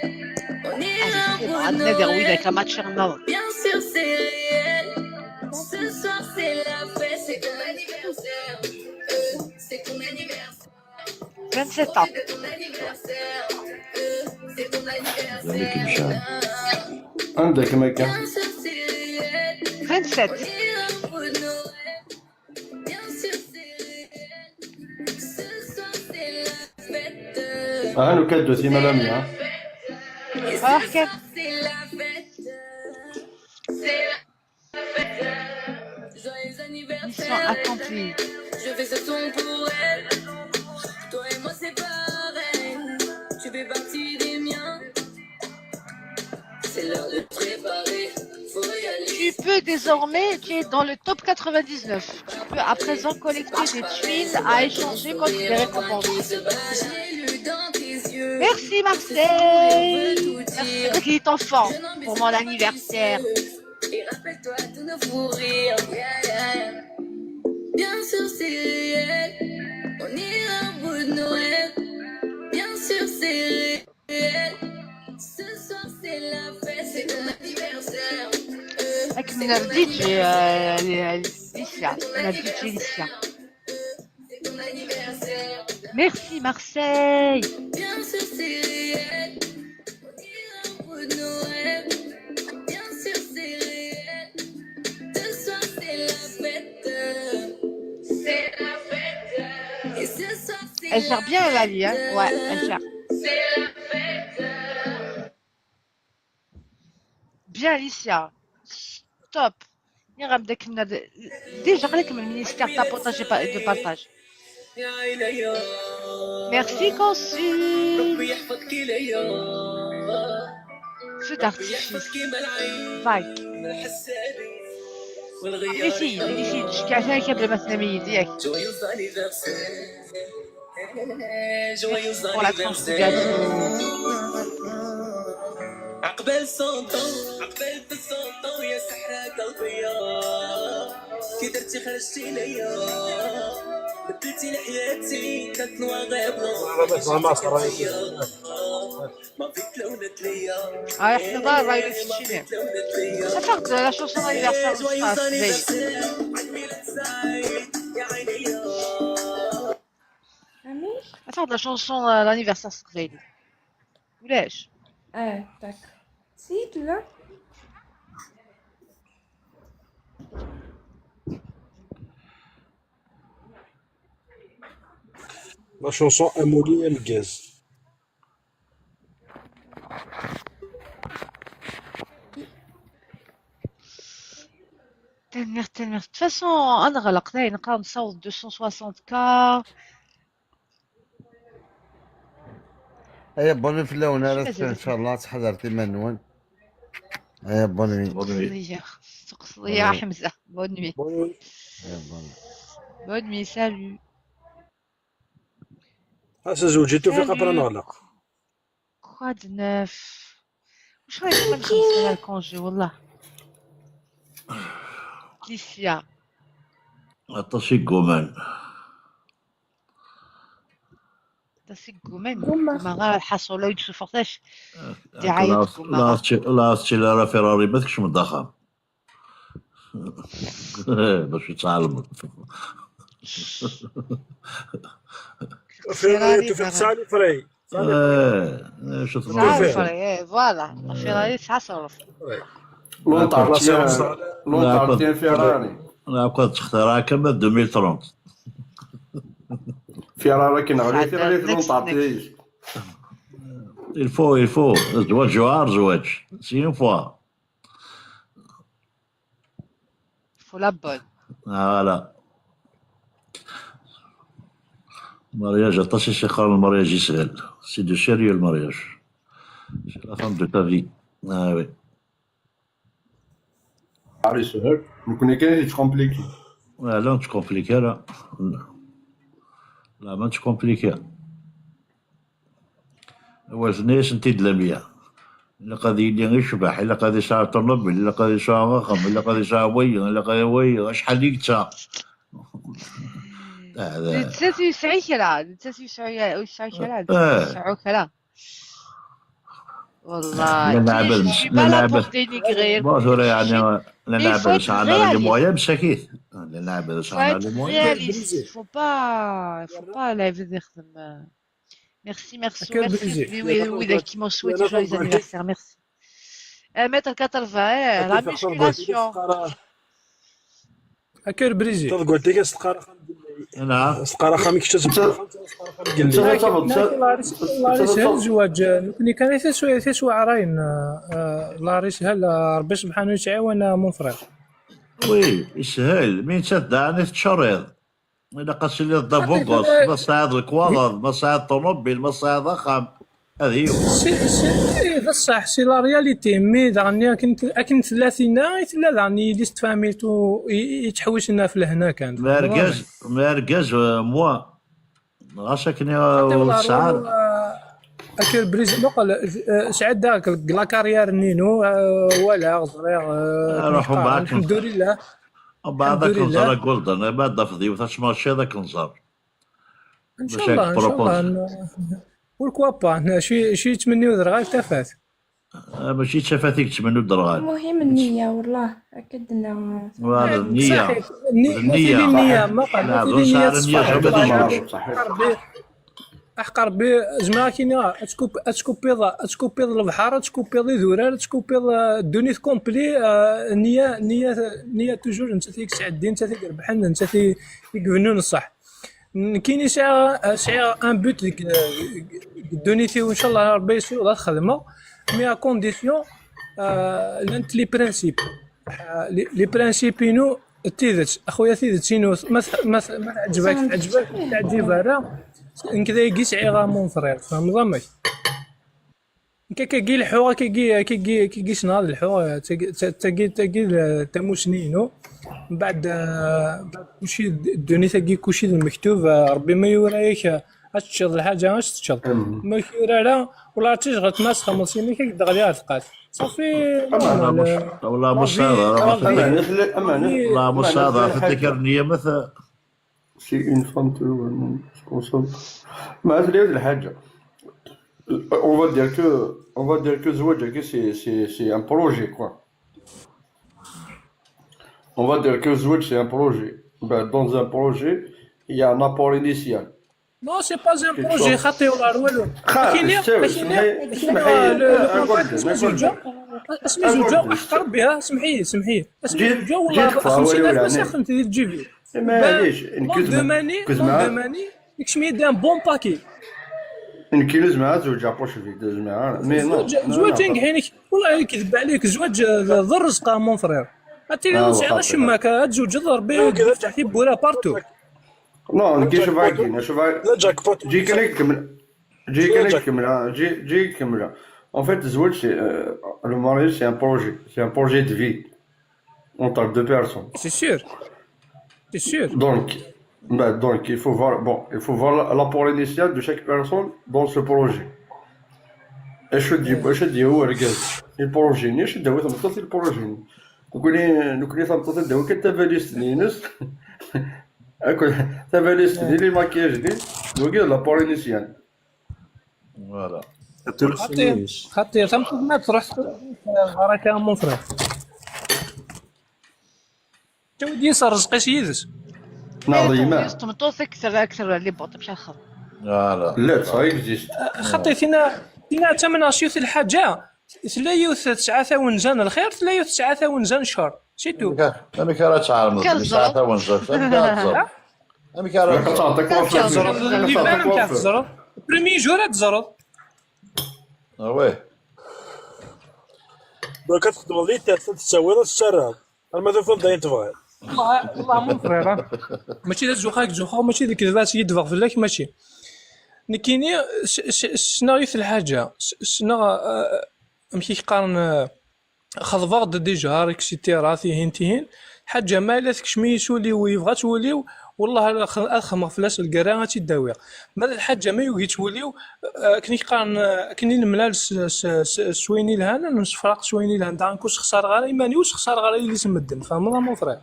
On ira au bout de عندنا nos دغويلة rêves. كماتش النظر Bien sûr, c'est réel. Ce soir, c'est la fête, c'est ton anniversaire. C'est ton anniversaire. 27 ans C'est ton anniversaire. C'est ton زعما كي مشى anniversaire. عندك مكان Bien sûr, c'est réel. 27 On ira au bout de nos rêves. Bien sûr, c'est réel. Ce soir, c'est la fête. هانو كادو سيما لامي ها Et ce احكي soir, c'est la fête. C'est la fête. Joyeux mission anniversaire. accomplie Je fais ce son pour elle. Toi et moi, c'est pareil. Tu fais partie des miens. C'est l'heure de préparer. Faut y aller. tu peux désormais tu es dans le top 99 tu peux à présent collecter des tuiles à échanger contre des récompenses J'ai lu dans tes yeux. merci Marseille merci d'être les enfants pour mon anniversaire Et rappelle-toi tous nos fous rires. Yeah, yeah. Bien sûr, c'est réel. On ira au bout de nos rêves. Bien sûr, c'est réel. Ce soir, c'est la fête. C'est ton anniversaire. لكن من الديجي ليسيا من الديجي ليسيا C'est ton anniversaire. merci Marseille Bien sûr, c'est réel. On ira au bout de nos rêves. Bien sûr, c'est réel. Ce soir, c'est la fête. C'est la fête. Et ce soir, c'est elle gère bien Lali hein ouais elle gère c'est la fête. bien Alicia top يرغب داك déjà عليك من المينيستير تاع بارطاج دو بارطاج يا عيني يا merci consul ربي يحفظك ليا feu ربي d'artifice يحفظك كيما العين vague الحسابي les والغيار filles تشكي عشان قبل ما تنامي ياك جويوز انيفرسير جويوز pour la tranche de gâteau عقبال سونطون عقبال بالسونطون يا سحرة قلبي كي درتي خرجتي ليا بدلتي لحياتي كانت نوار غير بلون ما فيك لونت ليا اه احنا ضايع رايح تشيني افرض لا شونسون انيفرسير جويوز زي انيفرسير عيد ميلاد سعيد يا عيني يا افرض لا شونسون لانيفرسير صغيري ولاش اه d'accord si tu l'as لا شونسون امولي الغاز تنمير de toute façon انا غلقنا نقراو نصوت 260k هيا بوني في اللون شي ان مازال شاء الله تحضر ديما نون هيا بوني تقصدية تقصدية حمزة bonne nuit هيا بوني bonne nuit salut هسه زوجي توفيق ابرا نغلق quoi de neuf واش رايك ما نخلص لها الكونجي والله ليسيا عطاشي كومان تاسي كومان ما غير الحصولة يدسو فوقتاش دعاية لا كومان عرفتي لا راه فيراري ما تكش من الضخام باش يتعلم فيراري توفيق سالي فري شوف تعرف فوالا فيراري تعرف لونطارتين فيراري لا كنت تختارها كما 2030 فيراري كي نغلي فيراري لونطارتين il faut زواج جوار زواج سي اون فوا faut la bonne فوالا mariage عطاشي شي قرار المارياج يسهل سي دو سيريو المارياج سي لا فام دو تا في وي عاري سهل ممكن كاين تكومبليكي لا تكومبليكي لا ما تكومبليكي هو ثنيش انت دلمية إلا قضي اللي غير شبح إلا قضي ساعة طرنب إلا قضي ساعة غخم إلا قضي ساعة وي إلا قضي وي شحال ديك تا هذا 93 كلا 93 كلا اه 9 كلا لا والله نلعب je suis pas là pour dénigrer بون يعني لا mais il نلعب faut être شعرنا لي réaliste. مويا بشكيت لا نلعب Il faut شعرنا être لي مويا réaliste. Il faut pas la يخدم. Merci, merci, أكل merci. بريزي Oui, qui m'ont souhaité joyeux anniversaire, merci. 1m80, la musculation. أكل بريزي قلت لك استقارة نعم استقارة خامك شتت لاريس هل الزواج كني كان يسوى عراين لاريس هل ربي سبحانه يتعاون منفرد وي يسهل مين تدعني تشريض إلا قاس لي الضبوبوس ما صعد الكواضر ما صعد الطوموبيل ما صعد ضخم هذه هي بصح سي لا رياليتي مي دغني كنت ثلاثينا تلا دغني ليست فاميلتو يتحوش لنا في لهنا كانت مركز موا غاشكني وسعر اكل بريز نقل سعد داك لا كارير نينو ولا صغير روحوا معاك الحمد لله بعدك نزار جولدن بعد فضي وتسمع هذاك نزار ان شاء الله ان شاء الله والكوا با شي تمنيو درغال تفات ماشي تفاتيك تمنيو درغال المهم النية والله أكدنا والله النية النية ما قال أحقر بي زعما كاين تسكوبي البحر تسكوبي ذورال تسكوبي الدنيا كومبلي نية توجور انت فيك تعدي انت فيك ربحان انت فيك يقبنون الصح كاين ساعه ان بوت ديك الدونيتي وان شاء الله ربي يسر لا الخدمه مي ا كونديسيون لانت لي برانسيب لي برانسيبينو تيدت اخويا تيدت شنو ما عجبك تعجب راه كذا يقيس عيغا مون فرير فهم ضمك كي الحوا كي شناض الحوا تاقي تموسنينو بعد كلشي الدنيا تاقي كلشي المكتوب ربي ما يورايك تشرد الحاجه اش تشرد ما يورا لا ولا تشغل تماس 50 كي دغيا تقات صافي والله مصادره والله مصادره تذكرني مثلا سي اون فام كونسوم ما هذه الحاجه on va dire que زواج c'est un projet quoi on va dire que زواج c'est un projet dans un projet il y a un apport initial non c'est pas un projet خاطي ولا والو اسمي زوجة احقر بها سمحي اسمي زوجة والله 50,000 ما خدمتي تجيبي معليش دوماني داكشي مي دان بون باكي نكيلوز مع زوج ابوش فيك دوز معانا مي نو زواج تنقحينك والله يكذب عليك زواج ذا الرزق مون فرير عرفتي نصيغ شماك تزوج ضربي يفتح في بولا بارتو نو نكي شوف هاكي شوف جي كمل en fait زواج le mariage c'est un projet de vie entre deux personnes c'est sûr donc il faut voir l'apport initial de chaque personne dans ce projet اش دي هو رجال البروجي اش داو تمطط البروجي نكوني تمطط داو كتفاليست نينس اكل تفاليست لي ماكياج دي دوكي لابور انيسيال فوالا خاطر تمطط ما تروح غراكا مون فرير تودي صار رزقي سيدس ناضيما تمطوط اكثر لي بوط بشحال خاطر لا صايب اكزيست خاطر فينا تمن اشيوث الحاجه لا يوث 9 ونزان الخير لا يوث 9 ونزان شهر سيتو انا كرا تعارض 9 ونزان انا كرا تعطيك اللي بان نتاع الزرد بريمي جور تزرد وي دوك تخدم لي تساوي السراب الماذا فضل داين تبغي والله مو فريرة ماشي لا زوخاك زوخا ماشي ديك الباس يدفغ فيك ماشي نكيني شنو في الحاجه شنو مشي قارن خضبغ ديجا ريكسيتيرا فيه انتهين حاجه مالتك شمي يسولي ويبغى توليو والله اخمغ فلاس القرا تيداوي ماذا الحاجه ما يوغي توليو كني قارن كني نملال سويني لها نصفراق سويني لها دانكوس خسار غير ايمانيوس خسار غير اللي سمدن فاهم مو فري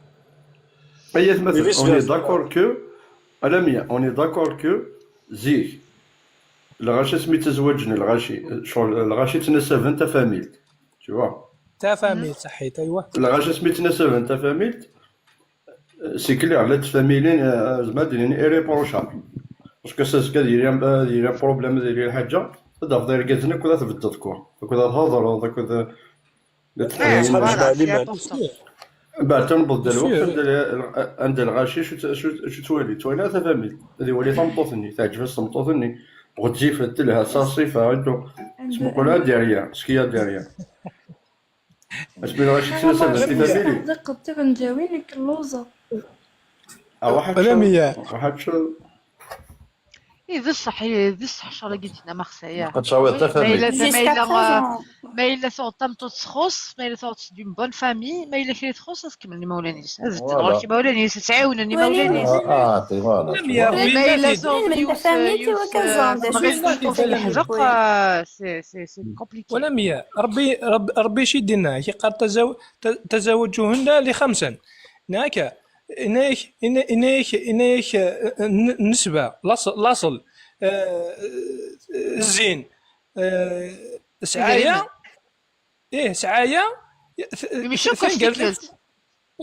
اي مثلا اون داكور كو ألمية اوني داكور كو زيك الغاشي سميت تزوجني الغاشي شغل الغاشي تنسى فانتا فاميلت تشوا تا فامي صحيت ايوا الغاشي سميت تنسى فانتا فاميلت سي كلير لا تفاميلين زعما ديرين ايريبروشابل باسكو ساسكا ديري بروبليم ديري حاجه تقدر دير كازنا كذا تبدل كور كذا تهضر كذا بعد تنبض الوقت عند الغاشي شو توالي تا فاميلت هذه ولي تنطوثني تعجبها تنطوثني بغات تجي فدلها صاصيفه انتو تقولها ديريا سكيا ديريا اسمي غاشي تنسى فاميلي قلت بنجاوينك اللوزة واحد شو إيه ذي الصح ذي الصح شغل قلت لنا مخسية قد شاوي تفهمي ما إلا ثوت تمتو تخص ما إلا ثوت دون بون فامي ما إلا كلي تخص تكملني مولانيس هذا تدغر كي مولانيس تعاونني مولانيس تي فوالا ما إلا ثوت يوس الحزق سي كومبليكي ولا مية ربي شي دينا كي قال تزوجوهن لخمسا ناكا إنايك نسبة لاصل الزين سعايا سعايا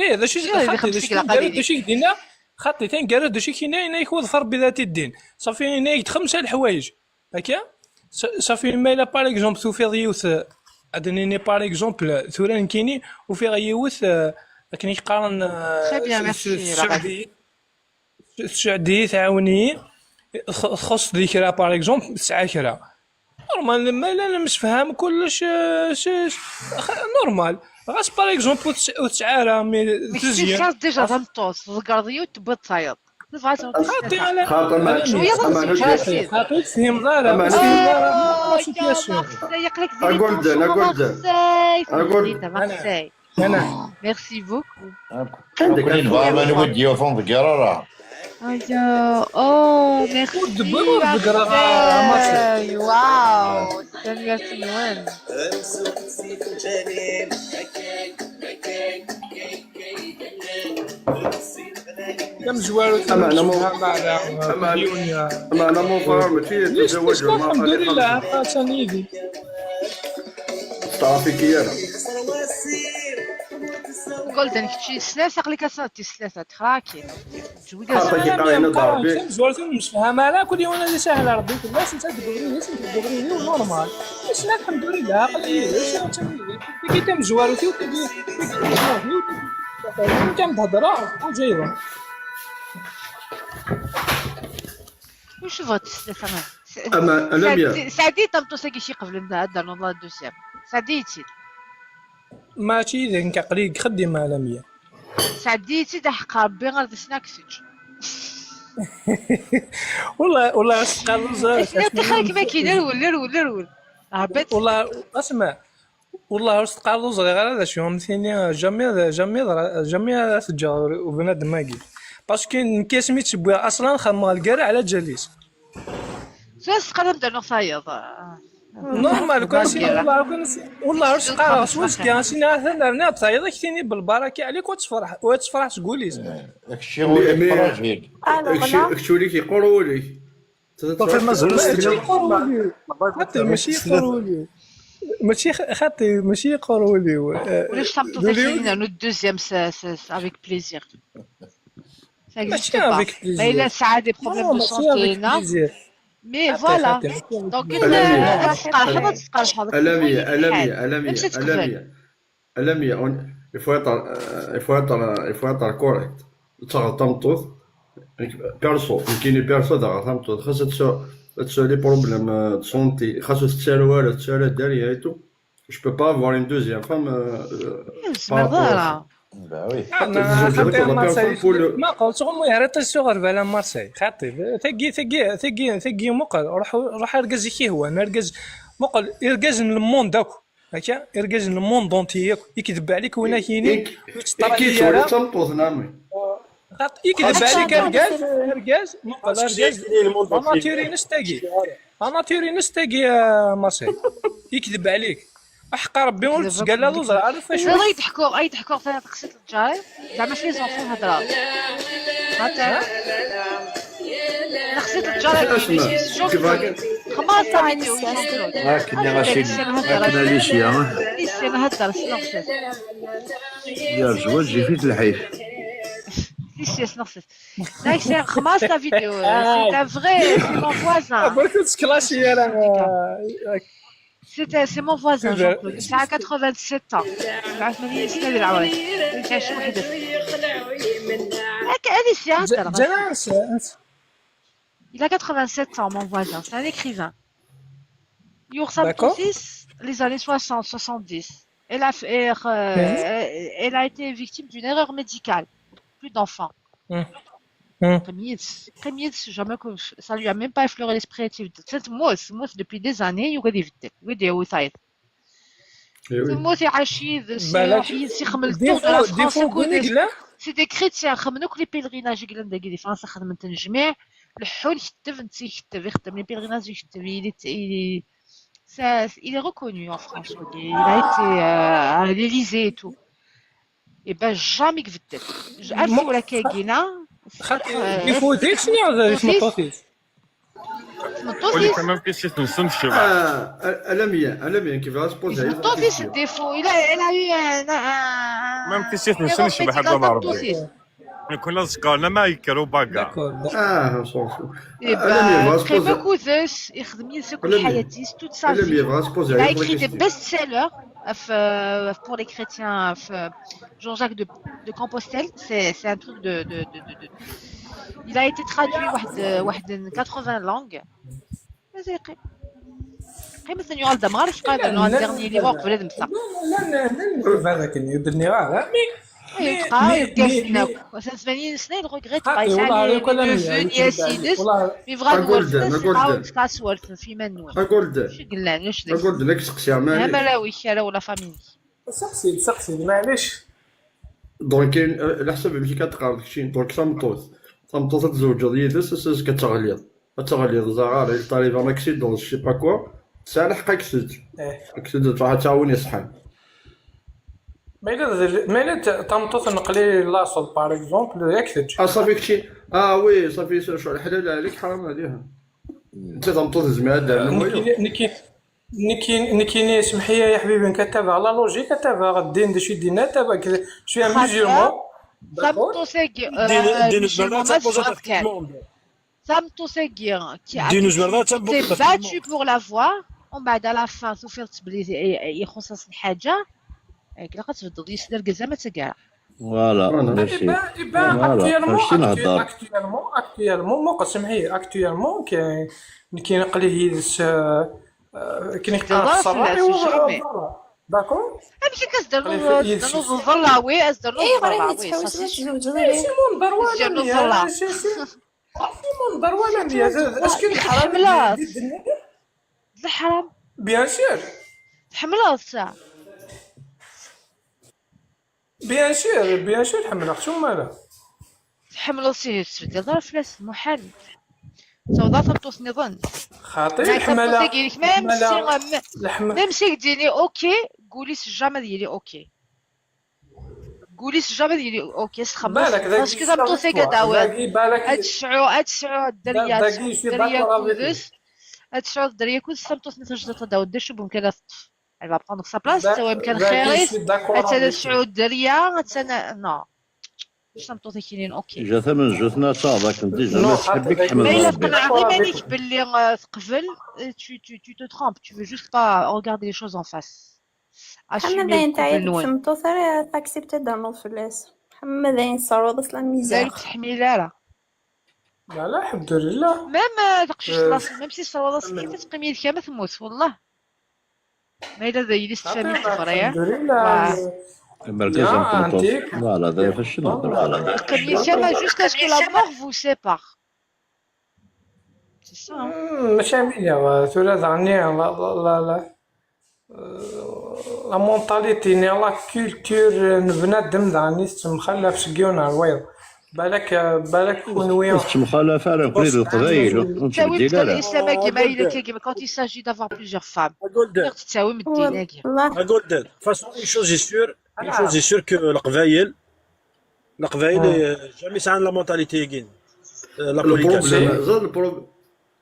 ايه ذا شي دينا خاطي تنقرا داكشي كاين إنايك وظفر بذات الدين صافي إنايك خمسة الحوايج هكا صافي ما إلا باغ اكزومبل توفيغ يوث ادنيني باغ اكزومبل ثوران كيني وفيغ يوث لكن يقارن السعودية تعاوني تخص ذي كرا باغ اكزومبل تسعة كرا نورمال ما لا نمسفهم كلش نورمال غاس باغ اكزومبل تسعة راه مي تزيان خاص ديجا تنطوس تقرضيو تبغي تصايد خاطي على خاطر شويه خاطي فهم ضرر أنا ميرسي بوكو كاين فامن ودي وفون بقرارة أوه ميرسي واو ميرسي وين كم زوارو أما أنا مو فاهم ماشي تزوج الحمد لله سنيدي طافي انا قلت كتشي سلاسة قلي كاساتي سلاسة تخراكي جوي خاطر قاينه ضربي زوارتو مش فاهمه لا كل يوم انا سهل ربي الناس انت تدبروني نورمال بس الحمد لله قليل كي تم زوارتي وتجي كم تهضر وجايبه وش فوت سلاسة اما انا سعدي تمتو ساكي شي قبل من هذا نوضا دوسيام سعديتي ماشي ذنك قليل خدي عالمية سعديتي ده قربي غير سناكسج والله قال زاش تخيل كيما كيدير ولا عبيت والله اسمع والله قال صغير غير هذا شو مثيني جميع تجار وبنادم ماكي باسكو نكاسمي تبوي اصلا خما الكرا على جاليس ساس قدم دار نصايد نورمال كاسي والله واش قال واش كان سينا ثنا تصايد كثيني بالبركه عليك وتفرح تقولي داكشي هو البروجي داكشي اللي كيقولوا لي صافي ماشي يقولوا لي ماشي خاطي ماشي يقولوا لي ولاش تمطو تاكلينا نو دوزيام افيك بليزير ماشي افيك بليزير ما إلا ساعة دي بروبليم دو سونتي نا مي فوالا دونك ألمية il faut être correct تغطمطوث بيرسو كايني بيرسو تغطمطوث خاصها تسوى لي بروبليم سونتي خاصها تسالوا داريا ايتو je peux pas avoir une deuxième femme bah oui ما قلت غمو يهرط الصغر بلا مارسي خاطي ثقي مقل روح ارقز كي هو نرقز مقل ارقز الموند داك هكا ارقز الموند دونتي يكذب عليك وين كاينين كي تولي تنطوط نامي خاطي يكذب عليك ارقز مقل ارقز انا تيري نستاقي مارسي يكذب عليك احق ربي ولت قال له زرع عارف اش يضحكوا في قصه الجاي زعما في لي زونفون هضره انا خسيت الجاره كيفاش خماسة فيديو كنا غاشين كنا ليشيا ليسي نهضر شنو خسيت يا الزواج جي فيه الحيف ليسي شنو خسيت داك الشيء خماسة فيديو سي ان فري سي مون فوازان برك تكلاشي انا سي مون فوازان جون كلود ساعة 87 عرفت 80 سنة ديال العمر كنت شي وحده هذه سي هضر Il a 87 ans, mon voisin. C'est un écrivain. Yoursam Toussis, les années 60-70. Elle a été victime d'une erreur médicale. Plus d'enfants. Jamais que ça lui a même pas effleuré l'esprit. Moi, depuis des années, il y a des vidéos. Il y a des websites. Moi, c'est Rachid, c'est Khamel Tour de la France. C'est des chrétiens. Khamenouk les pèlerinages. Il y a des France. Khamel Tenjmeh. الحول يكتب انت يخدم لي بيرغيناج يكتب il est reconnu en France il a été à l'Élysée et tout et ben jamais كذبت عرفتي ولا كاينه يفوتيك شنو يسمطوطيش قولي كمان كيفاش نوصل الشباب ألميا كيفاش بوزي يسمطوطيش الديفو il a eu ما كيفاش نوصل الشباب هذا العربي كنا سكرنا ما يكرو باكا très causeuse يخدم ينسى كل حياتي toute sa vie il a écrit des best-sellers pour les chrétiens Jean-Jacques de Compostelle c'est un truc de il a été traduit واحد 80 langues مازال قيمة سنيور الدمار اش قال انه الدرني اللي وقف بلاد مسا لا هذاك يدرني غير وسنسبانين سنة الغوغريت بايس على دفن ياسيدس ميفغاد ورثنس تاس ورثن في منو شو قلنا واش قلت لك سقسي عمالي ملاوي انا ولا فاميلي سقسي معليش دونك كاين على حسب ملي كتقرا داكشي دونك تمطوط تزوج يدس كتغليظ زعار الطالب انا اكسيدون شي با كوا صالح اكسيد واحد تعاوني صحان ما إلا تمطوط نقلي لاصل باغ اكزومبل ياك تجي صافي كشي وي صافي شو الحلال عليك حرام عليها انت تمطوط زماد نكيني سمحي يا حبيبي نكتب على لوجيك كتابع الدين دي شي دينا تابع شويه ميزيرمون s'est battu pour l'avoir ومن بعد على فان سوفرت بلي يخصص الحاجه هيك لقد تفضل يصدر قزامه تقال فوالا ماشي فوالا اكتويلمون مو سمحي اكتويلمون كاين قليه كاين الصراحه داكور امشي كصدر الظلاوي اصدر الظلاوي شي منظر ولا شي منظر ولا اش كاين حملات الحرام بيان سور حملات ساعه بيان سور حملات شو مالا حملات سي دار فلاس محل سودا تبطوس نظن خاطر حملة ميمسي ديري اوكي قولي سجامه ديالي اوكي قولي سجامه ديالي اوكي سخمس باسكو تبطوسي كداوي هاد الدريا كودس هاد الدريا كودس تبطوس نتجد تداو دشو بمكان تطف elle va prendre sa place سواء يمكن خيريس هاد سعود دريا نو باش نبطوطي كاينين اوكي جا ثمن جوثنا صافا كنت ديجا ما تحبك تحمل ما الا تقنعني مالك باللي تقفل tu te trompes tu veux juste pas regarder les choses en face محمد نتايا تمطوثر تاكسبت دام الفلاس محمد ينصروا اصلا ميزان تحميله لا الحمد لله ما تقشش راسك ميم سي صرا راسك كيف تقمي لك ما تموت والله ما الا زي لي سامي تفريا الحمد لله المركز فوالا هذا فاش نهضر كما jusqu'à ce que la mort vous sépare c'est ça ماشي مليح ثلاث عني لا مونطاليتي ني لا كولتور بنادم داني مخلف سكيون الويض بالك ونويا مخالفه راه بريد القبايل تساوي الاسلام كيما الا كيما quand il s'agit d'avoir plusieurs femmes تساوي من الدين كي اقول فاصون اي شوز سور كو القبايل جامي سان لا مونطاليتي كين لا بوليغامي البروبليم زاد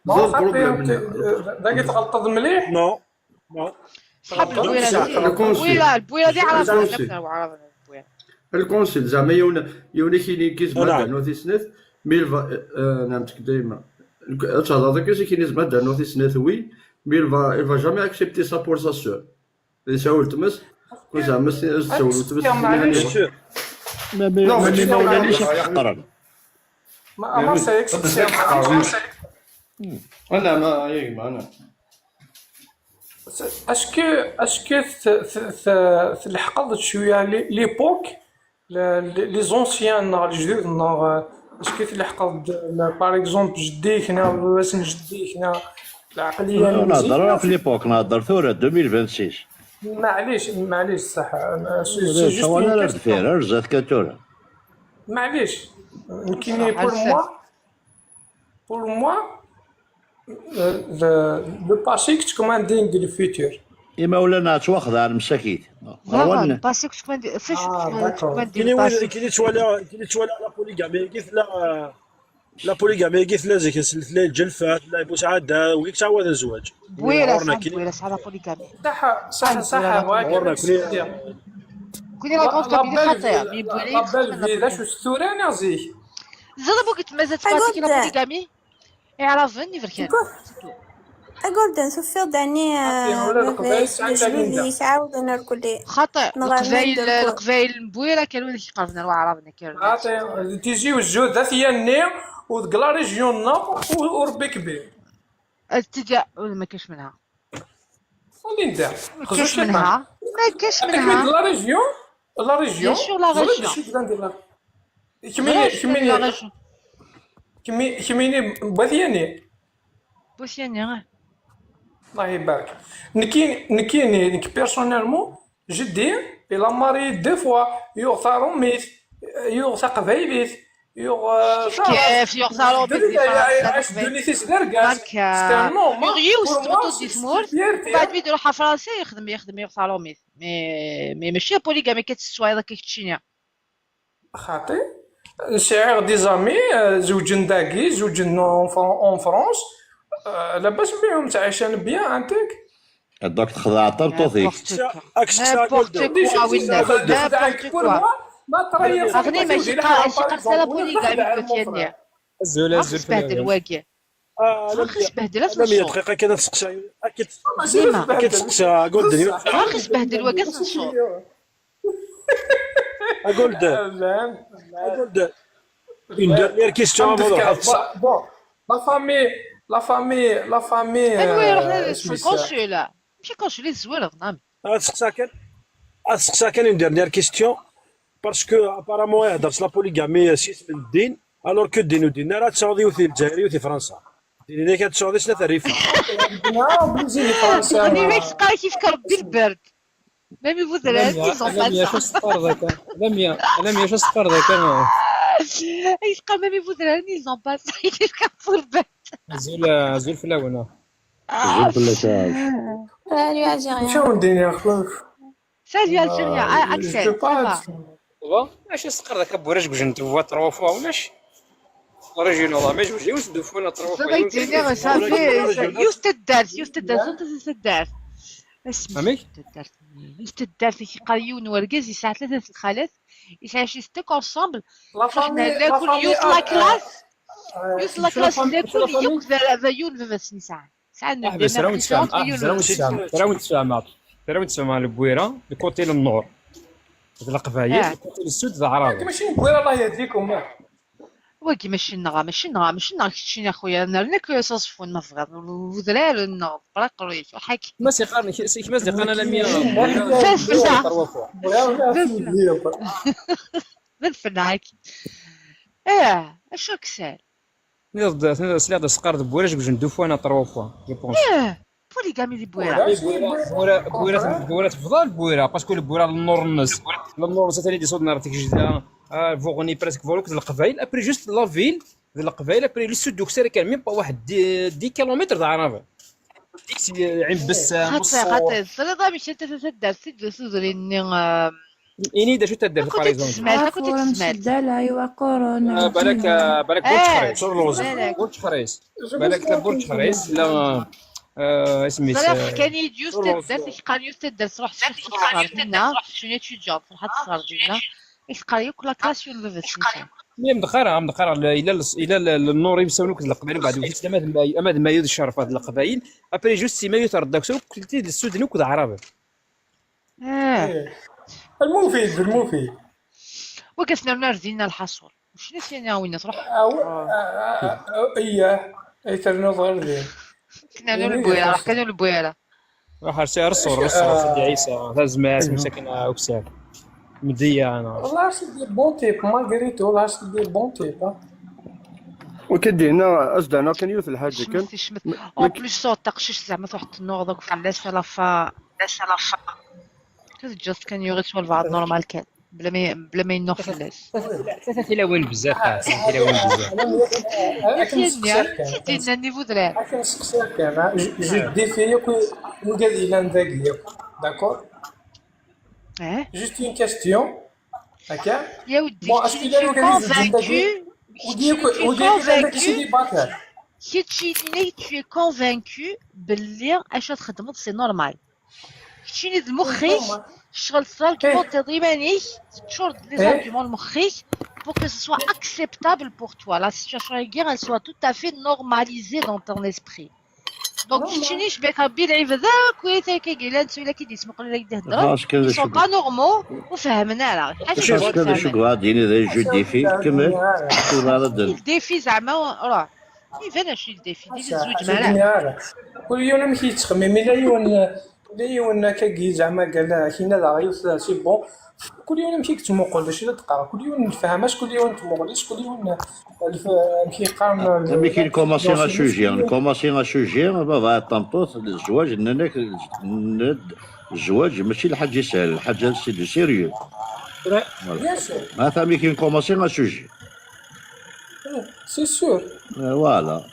البروبليم داك تغلطد مليح. نو صحاب البويله دي عرفنا نكثر وعرفنا البويله الكونسيل زعما يونا كاين ماده نوتيسنات ميلفا نعمتك دايما هذا كاين ماده نوتيسنات وي ميلفا il va jamais accepter ça pour sa sœur يساول تمس زعما سولو تمس ما ولانيش يحقرن ما سيكسب انا ما انا اسكو تلحقت شويه ليبوك لي زونسيان الجدد اسكو تلحقت باغ اكزومبل جديك هنا واسن جديك هنا العقليه نهضر في ليبوك نهضر ثوره 2026 معليش صح شو انا راه فيها رجعت كاتوره معليش يمكن pour moi le passé que commanding le futur إما ولا تواخذ على المساكيت لا الباسي كنت كمان فاش كاين توالى لا بوليغامي كيف لا بوليغامي كيف لا زيك لا الجلفات لا يبوس عاده وكيك تعاود الزواج بويله على بوليغامي صح كوني لا كونت كابيلي خطير مي بويله لا شو ستوراني زيك زاد بوكت مازال تفاتيك لا بوليغامي يعرفني فركان أقول نسوفير داني يعاود انا الكل خطأ القبايل مبويره كانوا اللي كيقربنا وعربنا كانوا تيجيو الجود ذات هي النير ودقلا ريجيوننا وربي كبير الاتجاه ما كاش منها اللي ندير ما كاش منها لا ريجيون كميني بوثياني الله يبارك نكيني بيرسونيلمون جدي الى ماري دو فوا يوغ روميت يوغ قبايليت يوغ كيف يوغ روميت عاش دونيتيس دركاس ستانو يوغيوس تبطل ديسمور بعد بيدو يروح فرنسا يخدم يوغ روميت مي ماشي بوليغامي كتسوا هذاك كيتشينيا خاطي شعير دي زامي زوجن داكي زوجن اون فرونس لاباس بيهم تعيشان بيان عندك هذاك تخضع طرطوطيك ما تريح اغني ماشي قرص لا بوليغامي كوتيانيا زول بهدل الواقع خاص بهدل اسمع 100 دقيقه كذا تسقسا اكيد تسقسا قول خاص بهدل الواقع نشوف اقول une dernière question bon la famille ايوا رحنا للكونسول ماشي كونسول الزوال غنام اسقسا كان une dernière question parce que apparemment هضرت لا بوليغامي سيس من الدين الوغ كو الدين وديننا راه تسعودي وثي الجزائري وثي فرنسا اللي كتسعودي شنو ثريفه راني ما يسقى كيف كربي البرد ميم vous allez لم يشصفر ذاك يسقى ميم vous allez ils ont pas ça كيف كفور البرد زول في الاونه زول في الجزائر شنو ندير اخويا سالي الجزائر اكسل ماشي سقر ذاك بوراش بجن توا تروا فوا ولاش رجل والله ما جوج يوسف دفونا تروا فوا صافي صافي يستدرس يستدرس امي يستدرس كيقريون ورقاز يساع 3 الخالات يساع شي 6 كونسومبل حنا ناكل يوصل لا كلاس ناكل يوك ذايون في ساعه بس راهو نتفاهم مع البويره الكوتي للنور القبايل الكوتي للسود العراض ماشي بويره الله يهديكم وكي ماشي نغا كيتشيني اخويا ناك صوصفون ما فغاد وذلال النوض برقريك وحكي ما سيقارني كيما انا لميا بالفن هاكي اشو كسال نضد سلاده سقار بوراش بجن دو فوا انا تروا فوا جو بونس بوليغامي دي بويره تفضل بويره باسكو البويره للنور الناس ثاني دي صوت نار تيجي فوغني بريسك فولوك القبايل ابري جوست لا فيل ديال القبايل ابري لي سود دوكسير كان ميم با واحد 10 كيلومتر تاع رافا ديك عين بس خاطر الصلاة مش انت تسدر سد سوزريني الانيدا شو تدير كنت باريزون؟ تسمعت كنت فورم تسمعت شدالة أيوا كورونا بالك جينا. بالك برج خريس بالك برج خريس بالك لا برج خريس لا اسمي صراحة حكاني ديوس تدرت كيقال تدرت روح تشوف الصاردينا شنو تشجع فرحة الصاردينا يقال ياك لا كلاسيون لوفيسيشن مي مدخره الى النور يساونوك القبائل بعد وجيت اماد ما يد الشرف هاد القبائل ابري جوست سيما يترداك سوق كلتي السودان وكذا عربي المفيد وقفنا نردينا الحصول وش نسينا وين تروح اياه اي ترنظر لي كنا البويره راح كانوا البويره راح سير الصور سيدي عيسى لازم مساكن اوكساك مديه انا والله سيدي بون تيب مارغريتو والله سيدي بون تيب وكدينا أصدعنا كان يوث الحاجة كان شمت او بليس صوت تقشش زعما تروح النور دوك في لاس لافا جاست كان يغير شوال بعض نورمال كان بلا ما ينوخ في اللاس ثلاثه تلاوين بزاف ثلاثه تلاوين بزاف دينا النيفو دراري كنسقسيك انا جو ديفيني وقال الى نداك داكور جوست اون كاستيون هكا يا ودي بون اسكو دارو كونفانكو كي تجيني tu es convaincu باللي اش تخدمت سي نورمال كيتجيني مخيك الشغل صار كيما تضيماني تشرد لي زارغومون مخيك pour que ce soit acceptable pour toi la situation de guerre elle soit tout à fait normalisée dans ton esprit donc كيتجيني شبيك ربي العيب هذاك ويتا كيقيل نسوي لك يدي يسمق لك يهضر ils sont pas normaux وفهمنا راه شوف كذا شو قاعدين هذا جو ديفي كمل هذا الديفي زعما راه كيفاش شي الديفي ديال الزوج معاه كل يوم ملي كيتخمم لا يون كاكي زعما قال كاين لا غيوث سي بون كل يوم مشي كتموقل باش تقرا كل يوم نفهماش كل يوم تموقليش كل يوم كيقارن ملي كي نكوماسي غا شوجي بابا طامبوس الزواج انك الزواج ماشي الحاجه سهل الحاجه سي دو سيريو ما ملي كي نكوماسي غا شوجي سي سور فوالا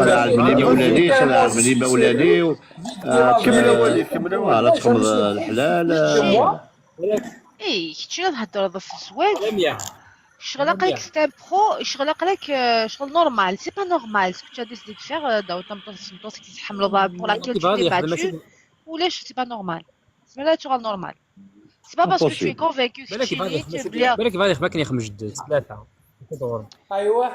عالمني ولادي عالمني ما ولادي كمل فوالا تخمض الحلال اي كنتي نهضر في الزواج شغل قالك سي ان برو شغل قالك شغل نورمال سي با نورمال سكو tu as décidé de faire داو تمطوس كيتحملوا pour laquelle tu t'es battu ولاش سي با نورمال سي لا تشغل نورمال سي با باسكو tu es convaincu بالك باغي يخباك يخمج جدد ثلاثه ايوا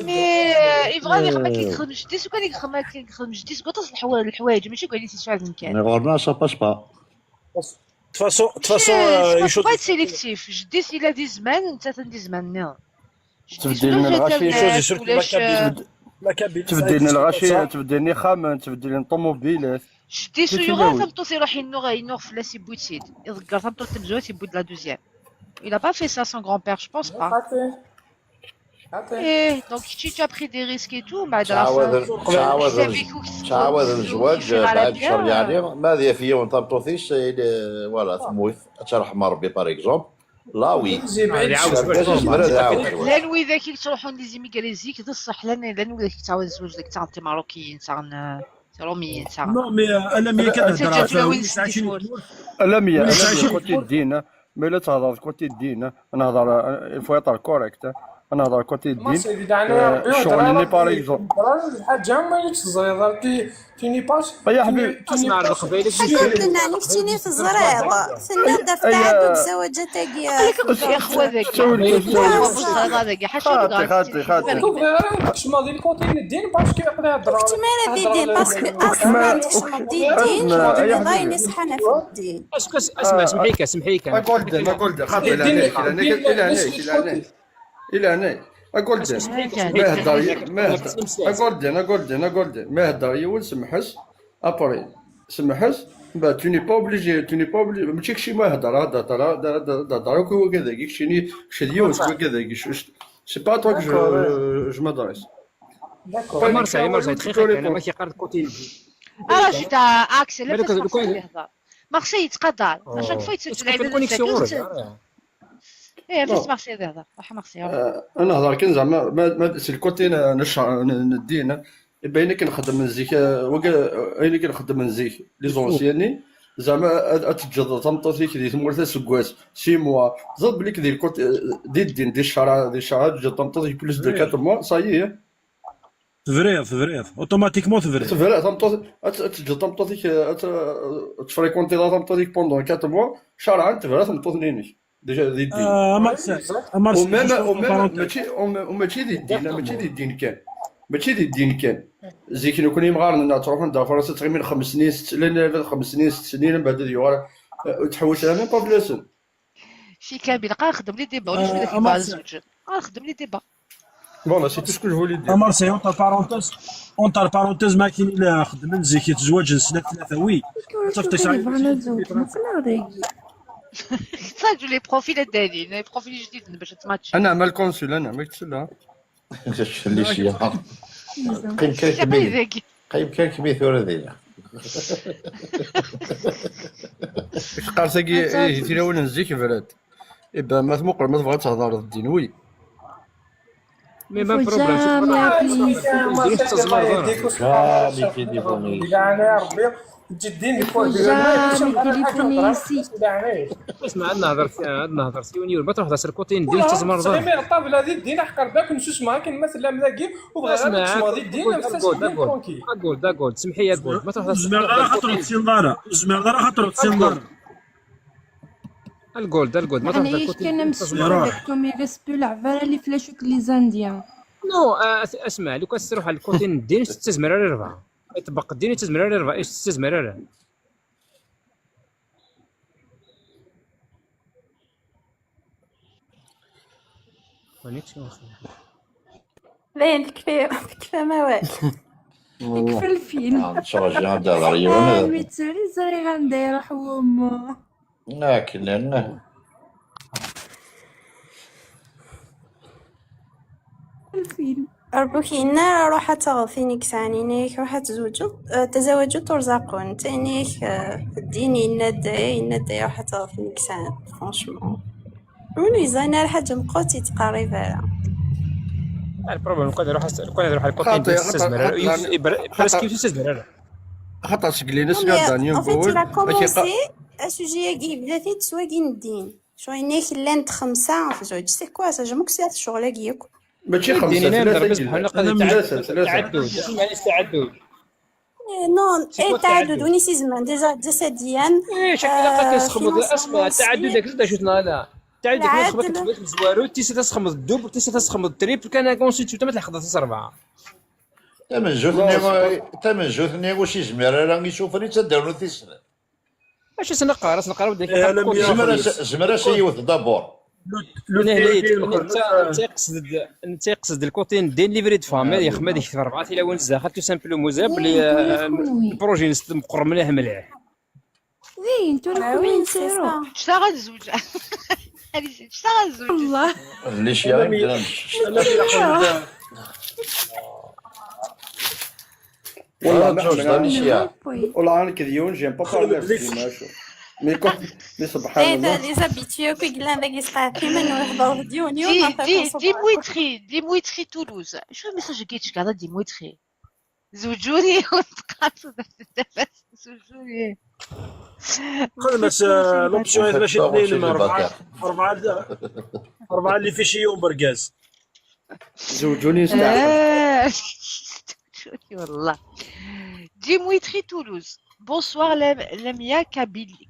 مي يبغى يخمك يخدم جديد وكان يخدم جديد قطص الحوايج ماشي قاعدين تسوى المكان غورنا سا باس با De toute façon, il faut pas être sélectif. Je dis s'il a des semaines, une certaine des semaines. تبدلنا الغاشي تبدلني خامن تبدلني الطوموبيلات Je dis si يروح تمطوس يروح ينوغ في لاس يبوت سيد يذكر تمطوس تمزوت يبوت لا دوزيام. Il a pas fait ça son grand-père, je pense pas. Et donc tu as pris des risques et tout, بعد تعاود الزواج بعد شهر يعني ماذا في يوم طبطوثيش ولا تموت ترحم ربي باغ اكزومبل لا وي لا نوي ذاك تروحوا ليزيميغريزي كذا الصح لا نوي ذاك تعاود الزواج ديك تاع انت ماروكيين تاع روميين تاع نو مي انا مي كنهضر الا مي كنتي الدين مي لا تهضر كنتي الدين نهضر الفو يطر كوريكت انا هضر كوتي الدين الشغل اللي باغ اكزومبل الحاجه ما يكش الزريضه تيني باش يا حبيبي اسمع القبيله كنا نفتيني في الزريضه سنة في تعدد زواجات يا اخوة ذاك هذاك خاطي شما ديال كوتي الدين باسكو يقدر يهضر احتمال الدين باسكو اصلا تشمل الدين باين يسحنا في الدين اسمع سمحيك ما قلت خاطي الى هنا اقول ما هضر يول سمحس ابري سمحس با tu n'es pas obligé ماشي كشي ما هضر هو كذا كشي شديو كذا سي با توك جو مادريس داكور مارساي تخيل انا ما كيقرا كوتي راه جيت اكسل مارسي يتقدر اشاك فوا يتسجل ايه بس مارسي هذا راح مارسي انا هضر كان زعما ما سي الكوتي ندينا باين كنخدم من زيك اين كنخدم من زيك لي زونسياني زعما تجد تمطوتيك دي تمورت سكواس 6 موا زاد بليك ديال الكوت دي الدين دي الشرع تجد تمطوتيك بلوس دو 4 موا صايي تفريض اوتوماتيكمون تفرق تجد تمطوتيك تفريكونتي لا تمطوتيك بوندون 4 موا شرعا تفرق تمطوتنيني ديجا دي الدين وماشي دي الدين ماشي دي الدين كان ماشي دي الدين كان زي كي نكون مغارن تروح عند فرنسا تقريبا 5 سنين 6 سنين 5 سنين 6 سنين من بعد يغار تحوس على ميم با بلاسن شي كابيل نخدم لي ديبا ولا شويه في بعض الزوج نخدم لي ديبا فوالا سي تو سكو جو فولي دير مارسي اونتر بارونتيز ما كاين الا خدمت زي كي تزواج سنه 3 وي صافي تسجلوا لي بروفيل الدالين لي بروفيل جديد باش تماتشي انا عمل كونسول انا ما قلتش لا اللي شي قيم كان كبير ثورة ذي قارساكي تيراون نزيك فراد إبا ما تمقر ما تبغى تهضر الدين وي مي ما بروبليم جدين اسمع عندنا هضر سيوني ما تروح تسر كوتين ديال التزمر دار غير الطابله ديال الدين حقر داك نشوش معاك مثلا ملاقي وبغى اسمع داكول سمحي يا قول ما تروح تسر خاطر تسيندارا زمير خاطر تسيندارا الجولد ما تروح انا كان مسؤول كوم يرسبو العفاره اللي فلاشوك لي زانديان نو اسمع لو كان تروح على الكوتين الدين تستزمر على 4 يطبق الدين تزمر على 4 ايش تستزمر على باين كفايه مواد يكفي الفيلم شغل هذا ريون ميتسوري زري غندير حومه لكن الفيلم أربوكينا روح تغفينك سانينيك روح تزوجوا ترزقون تانيك ديني ندي روح تغفينك سان فرانشمون وني زانا الحاجة مقوتي تقريبا البروبليم كون يروح الكوتين تستزمر برسكي تستزمر خاطر شكلينا سمعت داني نقول لا كومونسي السوجي كي بلاتي تسواقين الدين شوي نيك لانت 5 في زوج سي كوا سا جمك سيات الشغل كيك ماشي 5 تعدد نون تعدد وني سي زمان ديجا جسديا شكلها كتسخمض اسمع التعدد داك زاد شفنا انا التعدد كتخبط في الزوارو تيسا تسخمض الدوب تيسا تسخمض التريبل كان كونسيتو تما تلحق 4 تمن جوثني واش يزمر راه يشوفني تدارو تيسنا ماشي سنقرا وديك زمر سيوث دابور تيقصد الكوتين دين ليفري دو فامي يخدم هذيك 4 الى وين زاخا تو سامبلو موزاب البروجي نستم مقر مليح وين تو راكم نسيرو اشتغل الزوج اشتغل الزوج والله ليش يا والله انا كذيون جيم با بارلي مي سبحان الله لي زابيتيو كي قلنا باقي صحافي من يحضروا ديوني دي مويتري تولوز شو الميساج كيتش كاع دي مويتري زوجوني وتقاطوا زوجوني خدمت لوبسيون هذا ماشي 2 4 اللي في شيوم بركاز زوجوني والله Dimitri Toulouse. Bonsoir Lamia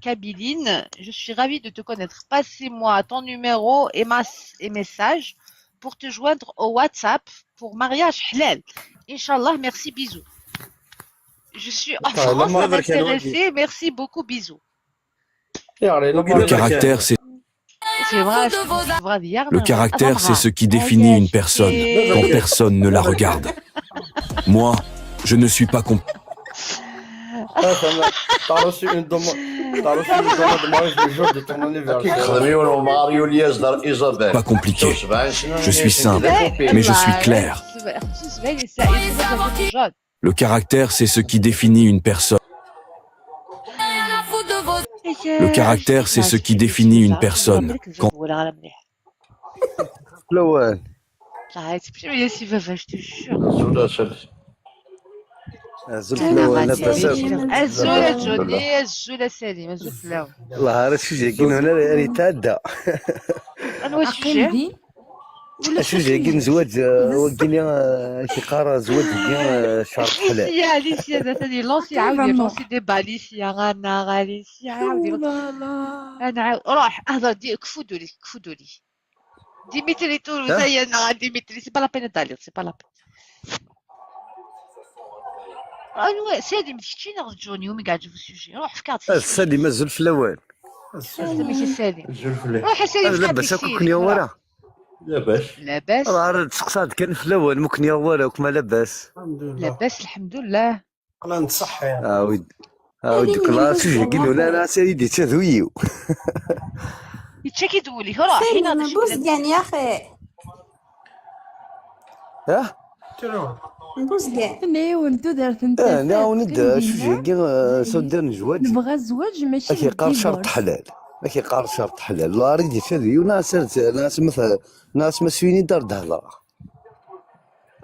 Kabiline, je suis ravie de te connaître. Passez-moi ton numéro et message pour te joindre au WhatsApp pour mariage halal. Inch'Allah, merci, bisous. Je suis en France intéressée, merci beaucoup, bisous. Le caractère, c'est... Le caractère, c'est ce qui définit une personne quand personne ne la regarde. Moi, je ne suis pas T'as reçu une demande de mariage le jour de ton anniversaire. Pas compliqué. Je suis simple, mais je suis clair. Le caractère, c'est ce qui définit une personne. Le caractère, c'est ce qui définit une personne quand... زول انا فلاوة غادي لاباس الزولة الحمد لله. جوني الزولة سليمة الزول فلاو. والله راه شو جاي هنا راني تعدى انا واش شي شو جاي زواج وكيني كيقارا زواج كاين شهر حلال. أليسيا أليسيا ثاني لونسي عاودي لونسي ديبا أليسيا غانا غاليسيا عاودي أنا روح اهضر كفودوا لي كفودوا لي ديميتري تولو زي أنا ديميتري سي با لا بين دالير سي با لا بين. أيوا سالم شتي نرجوني ومي قاعد في السوجي روح فكرت في السالي مازال في الاوان ماشي سالم الجلفلي روح سالم فكرت لاباس كون يا ورا لاباس لاباس راه تسقسات كان في الاول ممكن يا ورا وكما لاباس لاباس الحمد لله. قلا نتصح يعني. ودي كلا شو جاي هنا انا سيدي تذويو يتشكي دولي روح حين هذا نبوس كان يا أخي ها نبوس كان لا ولدو دارت انت انا وندا شو جاي سودر نجواج نبغى الزواج ماشي اكي قار شرط الديفورس. حلال اكي قار شرط حلال لا ريدي تذويو ناس مثلا ناس مسوينين دار دهلا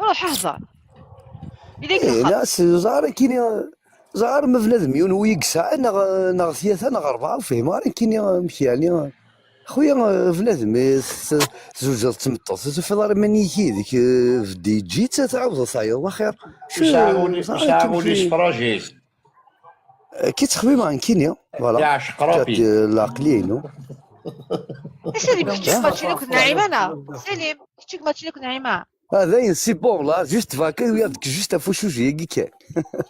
روح اهضر إليك إيه الخط. ناس زهر كاين زهر ما بنادم يون ويقسع انا ثلاثه انا اربعه فهم راه كاين مشي يعني خويا بنادم زوج تمطط في دار ماني كي ديك بدي جيت تعاود تعيط وخير يساعدوني سفراجي كي تخوي ما كاين فوالا يا شقراطي العقليه سليم كيتشك ماتشي كنا عيمانة سليم كيتشك ماتشي كنا عيمانة هذا سي بون لا جوست فاكا وياك جوست افوشو جي كي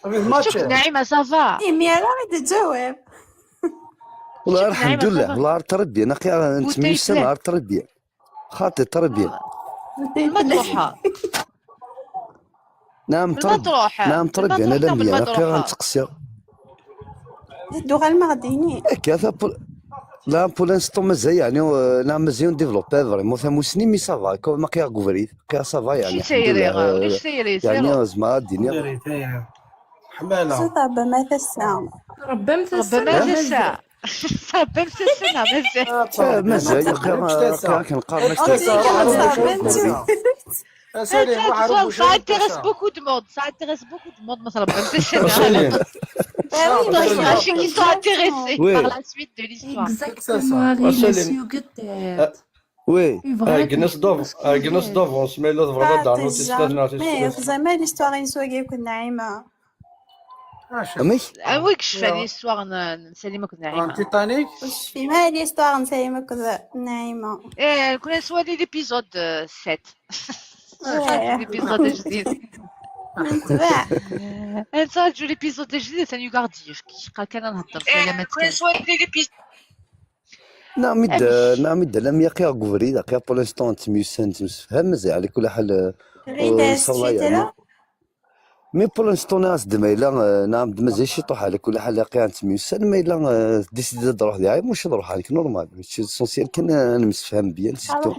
كيتشك نعيمة صافا ميرا غادي تجاوب والله الحمد لله والله تربيه نقي نتمنى السنه تربيه خاطر تربيه المطروحة نعم تربيه المطروحة نعم تربيه انا لم نقي غنتقسى دو غالمغديني هكا لا بور لانستون مازال يعني نعم مزيان ديفلوبي فريمون ثمو سنين مي سافا ما كيغوفري كي سافا يعني وش سيري يعني زعما الدنيا حمالة صدى ما تسع ربما ربما تسع ربما تسع مازال كنقارن سالم روح عرب Ça intéresse beaucoup de monde. Ça intéresse beaucoup de monde. مثلا sachez qu'ils sont intéressés par la suite de l'histoire. وي جنس دافونس مي لا فرا دار زعما ليستواغ نسواقي كنا عيمة امي ويك شفاني السواغ نسالي كنا عيمة تيتانيك واش فيما ليستواغ نسايمة كنا نعيمة كنا نسوالي ليبيزود 7 ليبيزود جديد نتبع نسجلوا ليبيزود الجديد ثاني يقعد كان نهضر فيه لما كنا نسوالي ليبيزود نعم لم يقع غوفري دقيقه بور لانستون تميسن تمسفهم مازال على كل حال مي بور لانستون ناس دميلا نعم مازال شي طوح على كل حال لاقي تميسن ميلا ديسيدي تروح ليها مش نروح عليك نورمال السونسيال كان نمسفهم بيان سيتو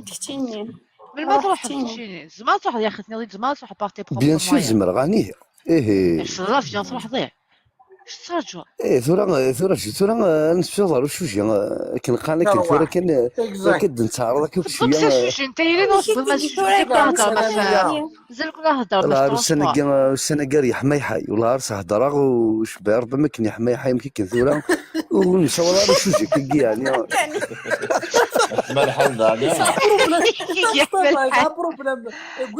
من ما تروح تمشي زعما تروح يا اختي نريد زعما تروح بارتي بروبر بيان سور زمر غنيه الشراف جا تروح ضيع شترجع ثورة نسفر شوشي كنلقى لك ثورة كان كنتعرض كل شويه بصح شوشي انت اللي نوصل ما نهضر مازال كنا نهضر والله السنة قال يحمي حي والله راه هضر وشبه ربما كان يحمي حي يمكن ثورة ونصور شوشي كي يعني ما الحل دانيا بروبليم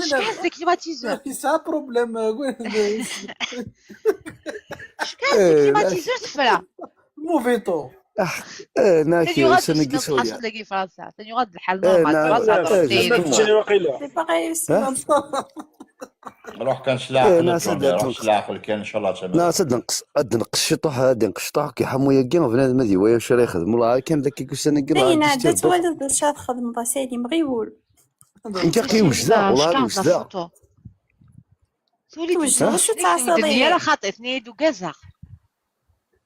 شكون كليماتيزور سا بروبليم شكون كليماتيزور تفرع موفيتو ناكي سنة قصوية تلاقي فرنسا ثاني يغاد الحال نورمال فرنسا روح كان سلاح كان ان شاء الله تمام ناس نقص شطح هادي نقشطح كي حمو يقين بنادم هذي ويا شرا يخدم والله كان ذاك كي سنة قرا باينة دات والد شاد خدم بسالي مغيول انت قي وجدا والله وجدا تولي واش تعصبي راه خاطئ ثني دو كازاق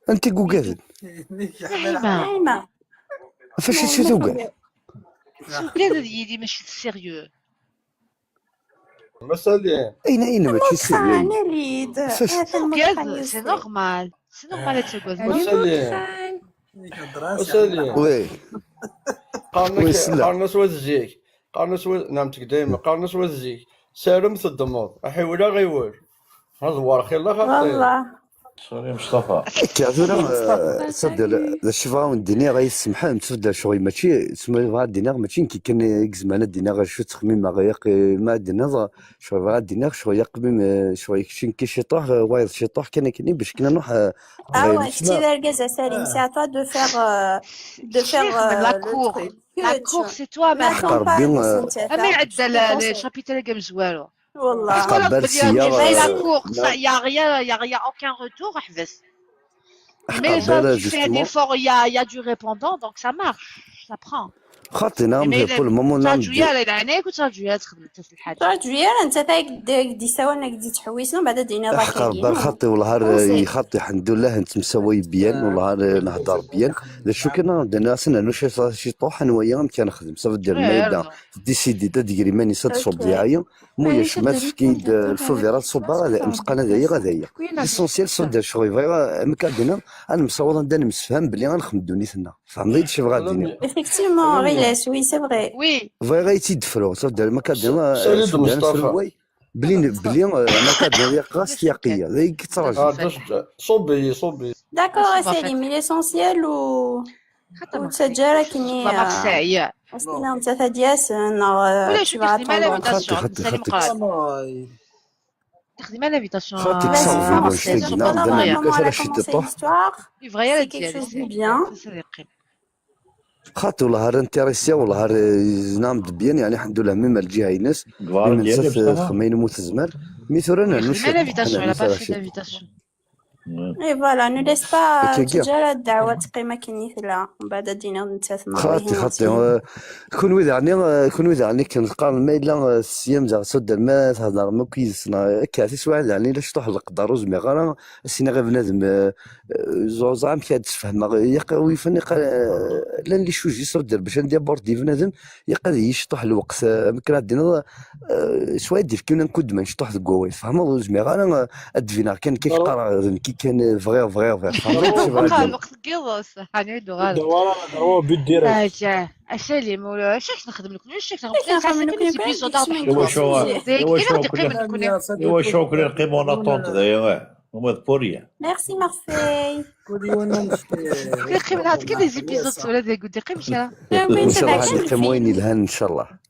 انت كوكازن عيمة فاش تشوفوا بلاد يدي ماشي سيريو مسالين اين ماشي سيريو انا ليد هذا سي نورمال تشوكوز مسالين وي قارنس وزيك قارنس نعمتك دايما قارنس وزيك سالم الدماغ احي ولا غيور هذا هو خير الله خاطر والله سوري مصطفى كافر صدر الشفا الدنيا غيسمحها متصدر شوي ماشي تسمى غا الدنيا ماشي كي كان يكزمان الدنيا غير شو تخميم ما غيق ما الدنيا شوي غا الدنيا شويه قبل شوي كي شيطوح وايض شيطوح كان باش كنا نروح Ah ouais, tu l'as Salim, c'est à toi de faire la le cour. truc. La cour, c'est toi, ما maintenant. كومباريس انت ما يعدل الشابيتال كاع مزوالو. والله Mais la cour, il n'y a rien, aucun retour, احبس. Mais une fois que tu fais un effort, il y a du répondant, donc ça marche, ça prend. خاطر نعم pour le moment نعم ترجويا على عينيك وترجويا تخدم حتى في الحاجه. ترجويا انت دي سوانا دي تحويسنا بعد دينا حقر دار خاطي والله يخاطي الحمد لله انت مسوي بيان والله نهضر بيان شو كنا الناس انا شي طوح انا وياهم كنخدم صافي دير ما ديسيدي تديري ماني صاد صوب ديالي مويا شمال في كيد الفوفيرات صوبا هذا مسقنا هذايا ليسونسيال صوب ديال شوي فيغا مكادنا انا مصوض ندير مسفهم بلي غنخدم دونيتنا فهمتي شي بغا الدنيا effectivement غيلاش وي سي فري وي فيغا يتيدفرو صافي دير مكادنا سالي مصطفى بلي ما كادير قاس يقيه ذاك كتراجع صوبي داكور سليم ليسونسيال وتسجل كني ما ساعيه اصلا انت ثدياس ولا شو تخدم على لافيتاسيون سليم قراد تخدم على لافيتاسيون خاطر والله راه انتريسيا والله نعم بيان يعني الحمد لله مما الجهه ينس خمين متزمر مثلا نخدم على لافيتاسيون على باش لافيتاسيون اي فوالا نو ليس با تجارة الدعوة تقيمة كنيثلا من بعد دينا نتاث خاطي كون وذعني كنلقى المايلا السيام زعما سد الماء تهضر ما كيسنا كاسي سواعد يعني لاش تروح القدر زميغا السينا غير بنادم زوز عام كاد تفهم يقوي فني لا اللي شوجي صدر باش ندير بوردي بنادم يقدر يشطح الوقت ممكن عندنا شويه دير كيما نكود ما نشطح الكواي فهموا زميغا انا ادفينا كان كيف قرا كان فغير فهمتي الوقت كيوص حنعيدو غالب هو بيدير اسالم ولا اش نخدم لكم واش نخدم لكم زيبيزود هو شكرا القيمه ونطونت ذايا هما بوريا ميرسي مارسي كيقيم هاد كاين لي زيبيزود ولا دي قد قيمشه ان شاء الله نقيموين الهان ان شاء الله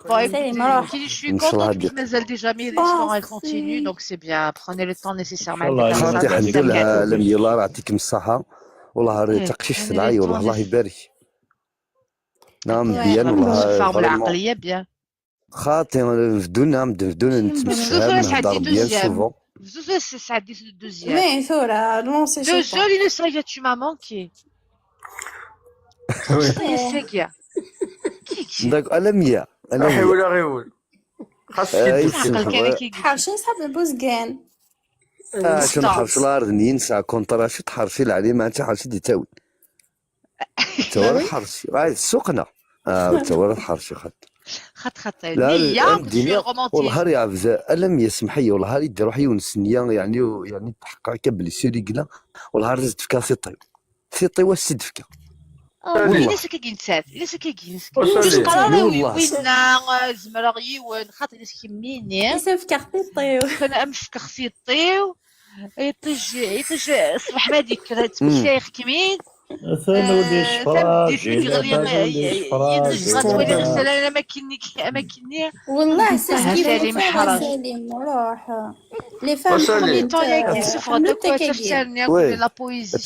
Bon, écoutez, je suis contente que Mazel déjà mis l'histoire elle continue, donc c'est bien. Prenez le temps nécessaire. خاطي الحمد لله لم يلا يعطيكم الصحة والله تقشيش سلعي والله الله يبارك. نعم بيان والله. العقلية بيان. خاطي بدون نتمشى نهضر بيان سوفون. Vous ça dit le deuxième. Mais Thora, non c'est ça. Deux tu m'as manqué. C'est qui? داك ألمية. غيول حرشين صاحب البوزقان شنو حرش الارض ينسى كونطرا شو تحرشي العلي ما انت حرشي دي تاوي تاوي حرشي السوقنا تاوي حرشي خط لا الدنيا والله يا عفزة ألم يسمحي والله يدير روحي ونسنيا يعني تحقق كبلي سيري قلا والله رزت فكا سيطي والسد فكا إلا سكاكين تسات إلا سكاكين جوج قرارة وينا زمرا غيوان خاطر إلا سكميني يسوف كارتيطيو كان أمس كخسيطيو يطيج صباح ما ديك تمشايخ كمين ثاني شفراج غتولي غسالة أماكني والله سليم سليم روح لي فام لا بويزي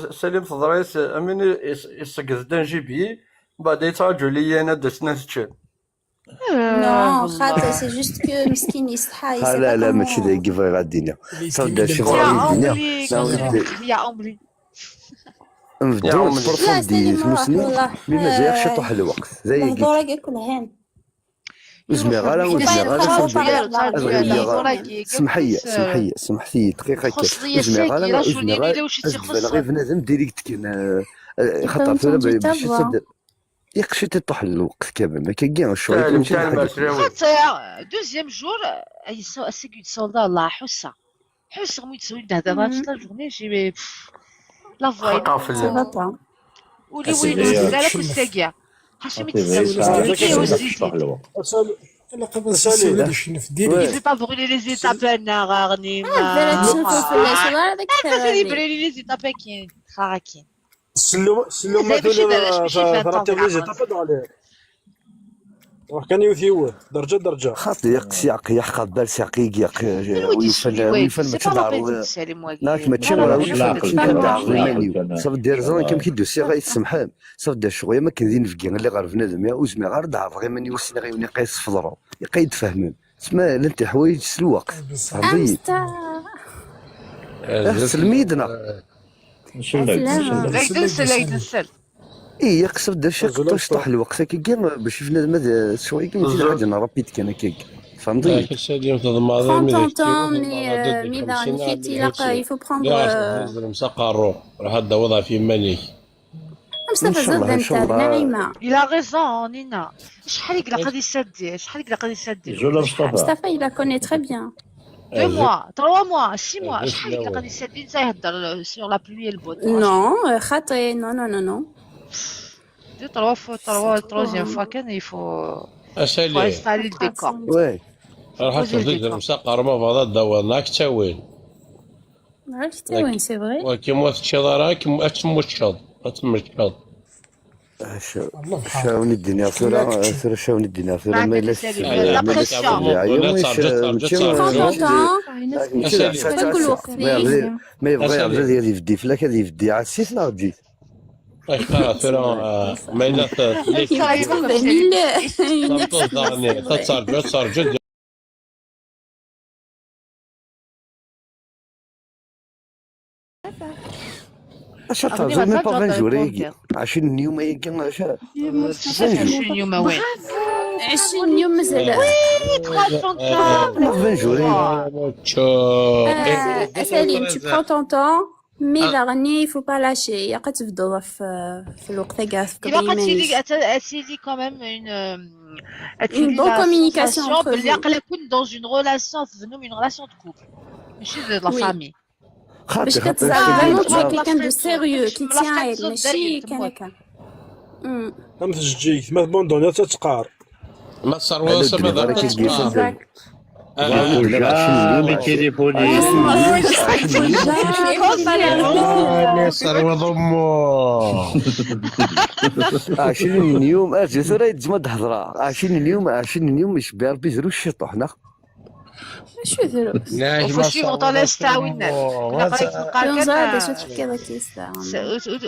سليم تضريس امين يسقز جيبي بعد يتراجعوا لي انا درت ناس تشال نو خاطر سي جوست كو مسكين يستحى لا ماشي دايك فغا الدنيا صافي شي فغا الدنيا يا عمري نبداو نبروفوندي في مسلم مي مازال شطح الوقت زي الهضره كاع كل هان وزميغالا سمحتي دقيقه وزميغالا غير بنادم ديريكت كاين خاطر باش تصدق يقشي تطح الوقت كامل ما كاين شويه دوزيام جور سيكيد سولدا الله حسه مو تسوي هذا لا جورني جي لا فوي ولي لا كل ساقيه هاشمي تسوي لا قبل نسالي Il fait pas brûler les étapes غنيمة. دابا تشوفوا في الصغار هذاك اللي يبري لي زيتابا كاين خاكين. سلو مثلا فراتيغ لي زيتاب عليه كان يثيوه درجه خاطر يقسيق يحقد بال ساقيق ويفن ما تدعر ناك ما تشمر صافي دير زون كم كيدو سي غاي تسمحام صافي دير شغويه ما كندير نفكي اللي غير بنادم يا وزمي غير دعر غير ماني وسنا غير يقيس في ضرو يقيد فهمن تسمى انت حوايج سلوق صافي سلميدنا غيدنسل اي يقصد دار شي قطاش طاح الوقت كي باش بنادم هذا شويه كيما تي حاجه رابيد كان هكاك فهمتي il faut prendre مسقارو راح هذا وضع في مانيك مصطفى زاد انت نعيمه Il a raison نينا. شحال يقلق غادي يسدي مصطفى il la connaît très bien 2 mois 3 mois 6 mois شحال يقلق غادي يسدي انت يهضر sur la pluie et le beau temps. non خاطي non troisième fois il faut installer le décor. Ouais. راح تدير مسقر ما فضا دواناك تاوين عرفتي وين سي فري وكيما تشضرا كيما تمشط شاوني الدنيا شاوني الدنيا ما الا ما يبغي يعبد هذه في الديف لا هذه في الدي عسيتنا غدي ما الا ترجع اش تعزل مي با 20 جور 20 يوم يمكن 20 يوم وين 20 يوم مازال وي 20 جور سليم tu prends ton temps مي لاغني il faut pas lâcher يا تفضل في الوقت كاع في سيدي quand même une bonne communication entre vous. اللي كنت dans une relation une relation de couple ماشي de la famille. باش كتزعل فريمون تو كيكان دو سيريو كي تيان ماشي كان هكا ما تجيك ما بوندونيا تتقار ما صروس ما داك لا تليفوني صار ضمو 20 يوم اجي ثرا يتجمد هضره 20 يوم مش بيربي زرو الشيطو حنا شو ذرو واش يوطا ستاوينا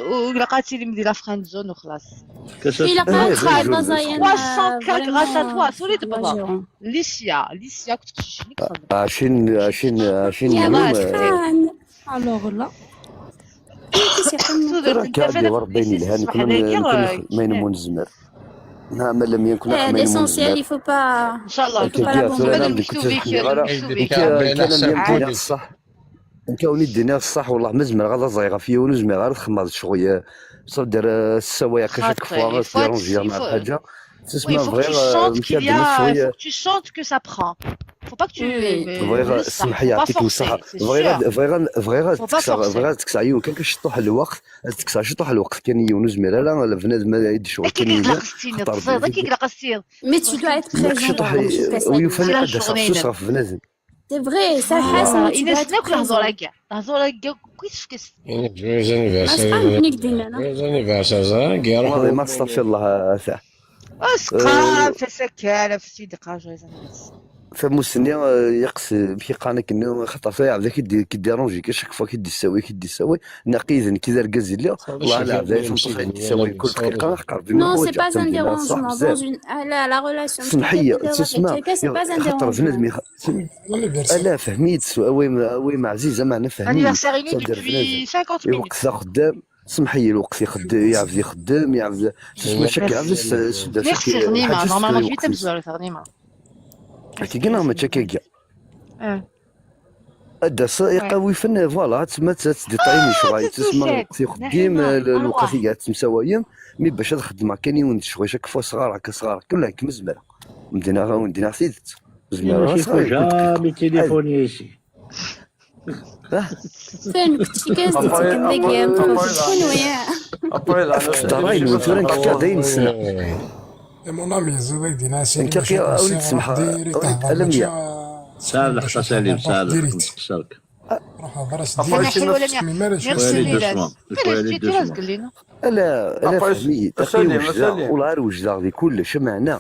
ولقاتي لي مديره فريند زون وخلاص الا قالت بازاين 304 غاتا توا سوري دبا ليسيا كنت تشني 20 يوم الوغ لا كادي وربيني الهان كنا ما ينمون الزمر نعم لم يكن ليسونسيال يفو با ان شاء الله كان الصح كوني الدنيا الصح والله مزمر غادا زايغه في ونزمر غير تخمض شويه صافي دير السوايع كشك فوا ديرونجي مع الحاجه تسمع فغير مشى ديما شويه tu sens que ça prend faut pas que tu فغير سمح يعطيك الصحه فغير تكسع يوم كان كشطوح الوقت تكسع شطوح الوقت كان يونس ميرا لا بنادم يدي شغل كان مي tu dois être présent ويفهم قد صرف بنادم سي فري صح حسن الناس ناكل هضره كاع كويس كيس جويز انيفرسير والله ما استغفر الله ساعه اسقى في سكانه في صدقه جويز فمسني يقص في قانك انه خطر فيها عبدا كيديرونجي كشك فوا كيدي نقيزا كي دار كازيليا والله لا عبدا يسوي كل دقيقه قرب نو سي با ان ديرونجمون دون لا ريلاسيون سمحيه تسمع خاطر بنادم لا فهميت وي عزيزه معنا فهميت الوقت خدام سمحي الوقت يعرف يخدم يعرف تسمى شكل عرف ميرسي غنيمه نورمالمون جيت بزاف غنيمه كي قلنا ما تشكيكيا الدرس يقوي فن فوالا تسمى تديطايني شويه تسمى تخدم الوقت اللي تمساويين مي باش تخدم كان يوند شويه شك فوا صغار كلها كيما الزمره مدينا سيدت زمره جامي تليفوني شي فين كنتي كازدي كنداكيا شنو هي ابريل انا داين سنه مون امي زيد دينا انت اخي وليد سمح وليد الامية سال لحظة سليم سال نقصرك روح هضر انا حلوه لميا ميرسي ميراس كيفاش جيتي راسك لينا لا فهمي سليم والله غير وجده في كلش معنا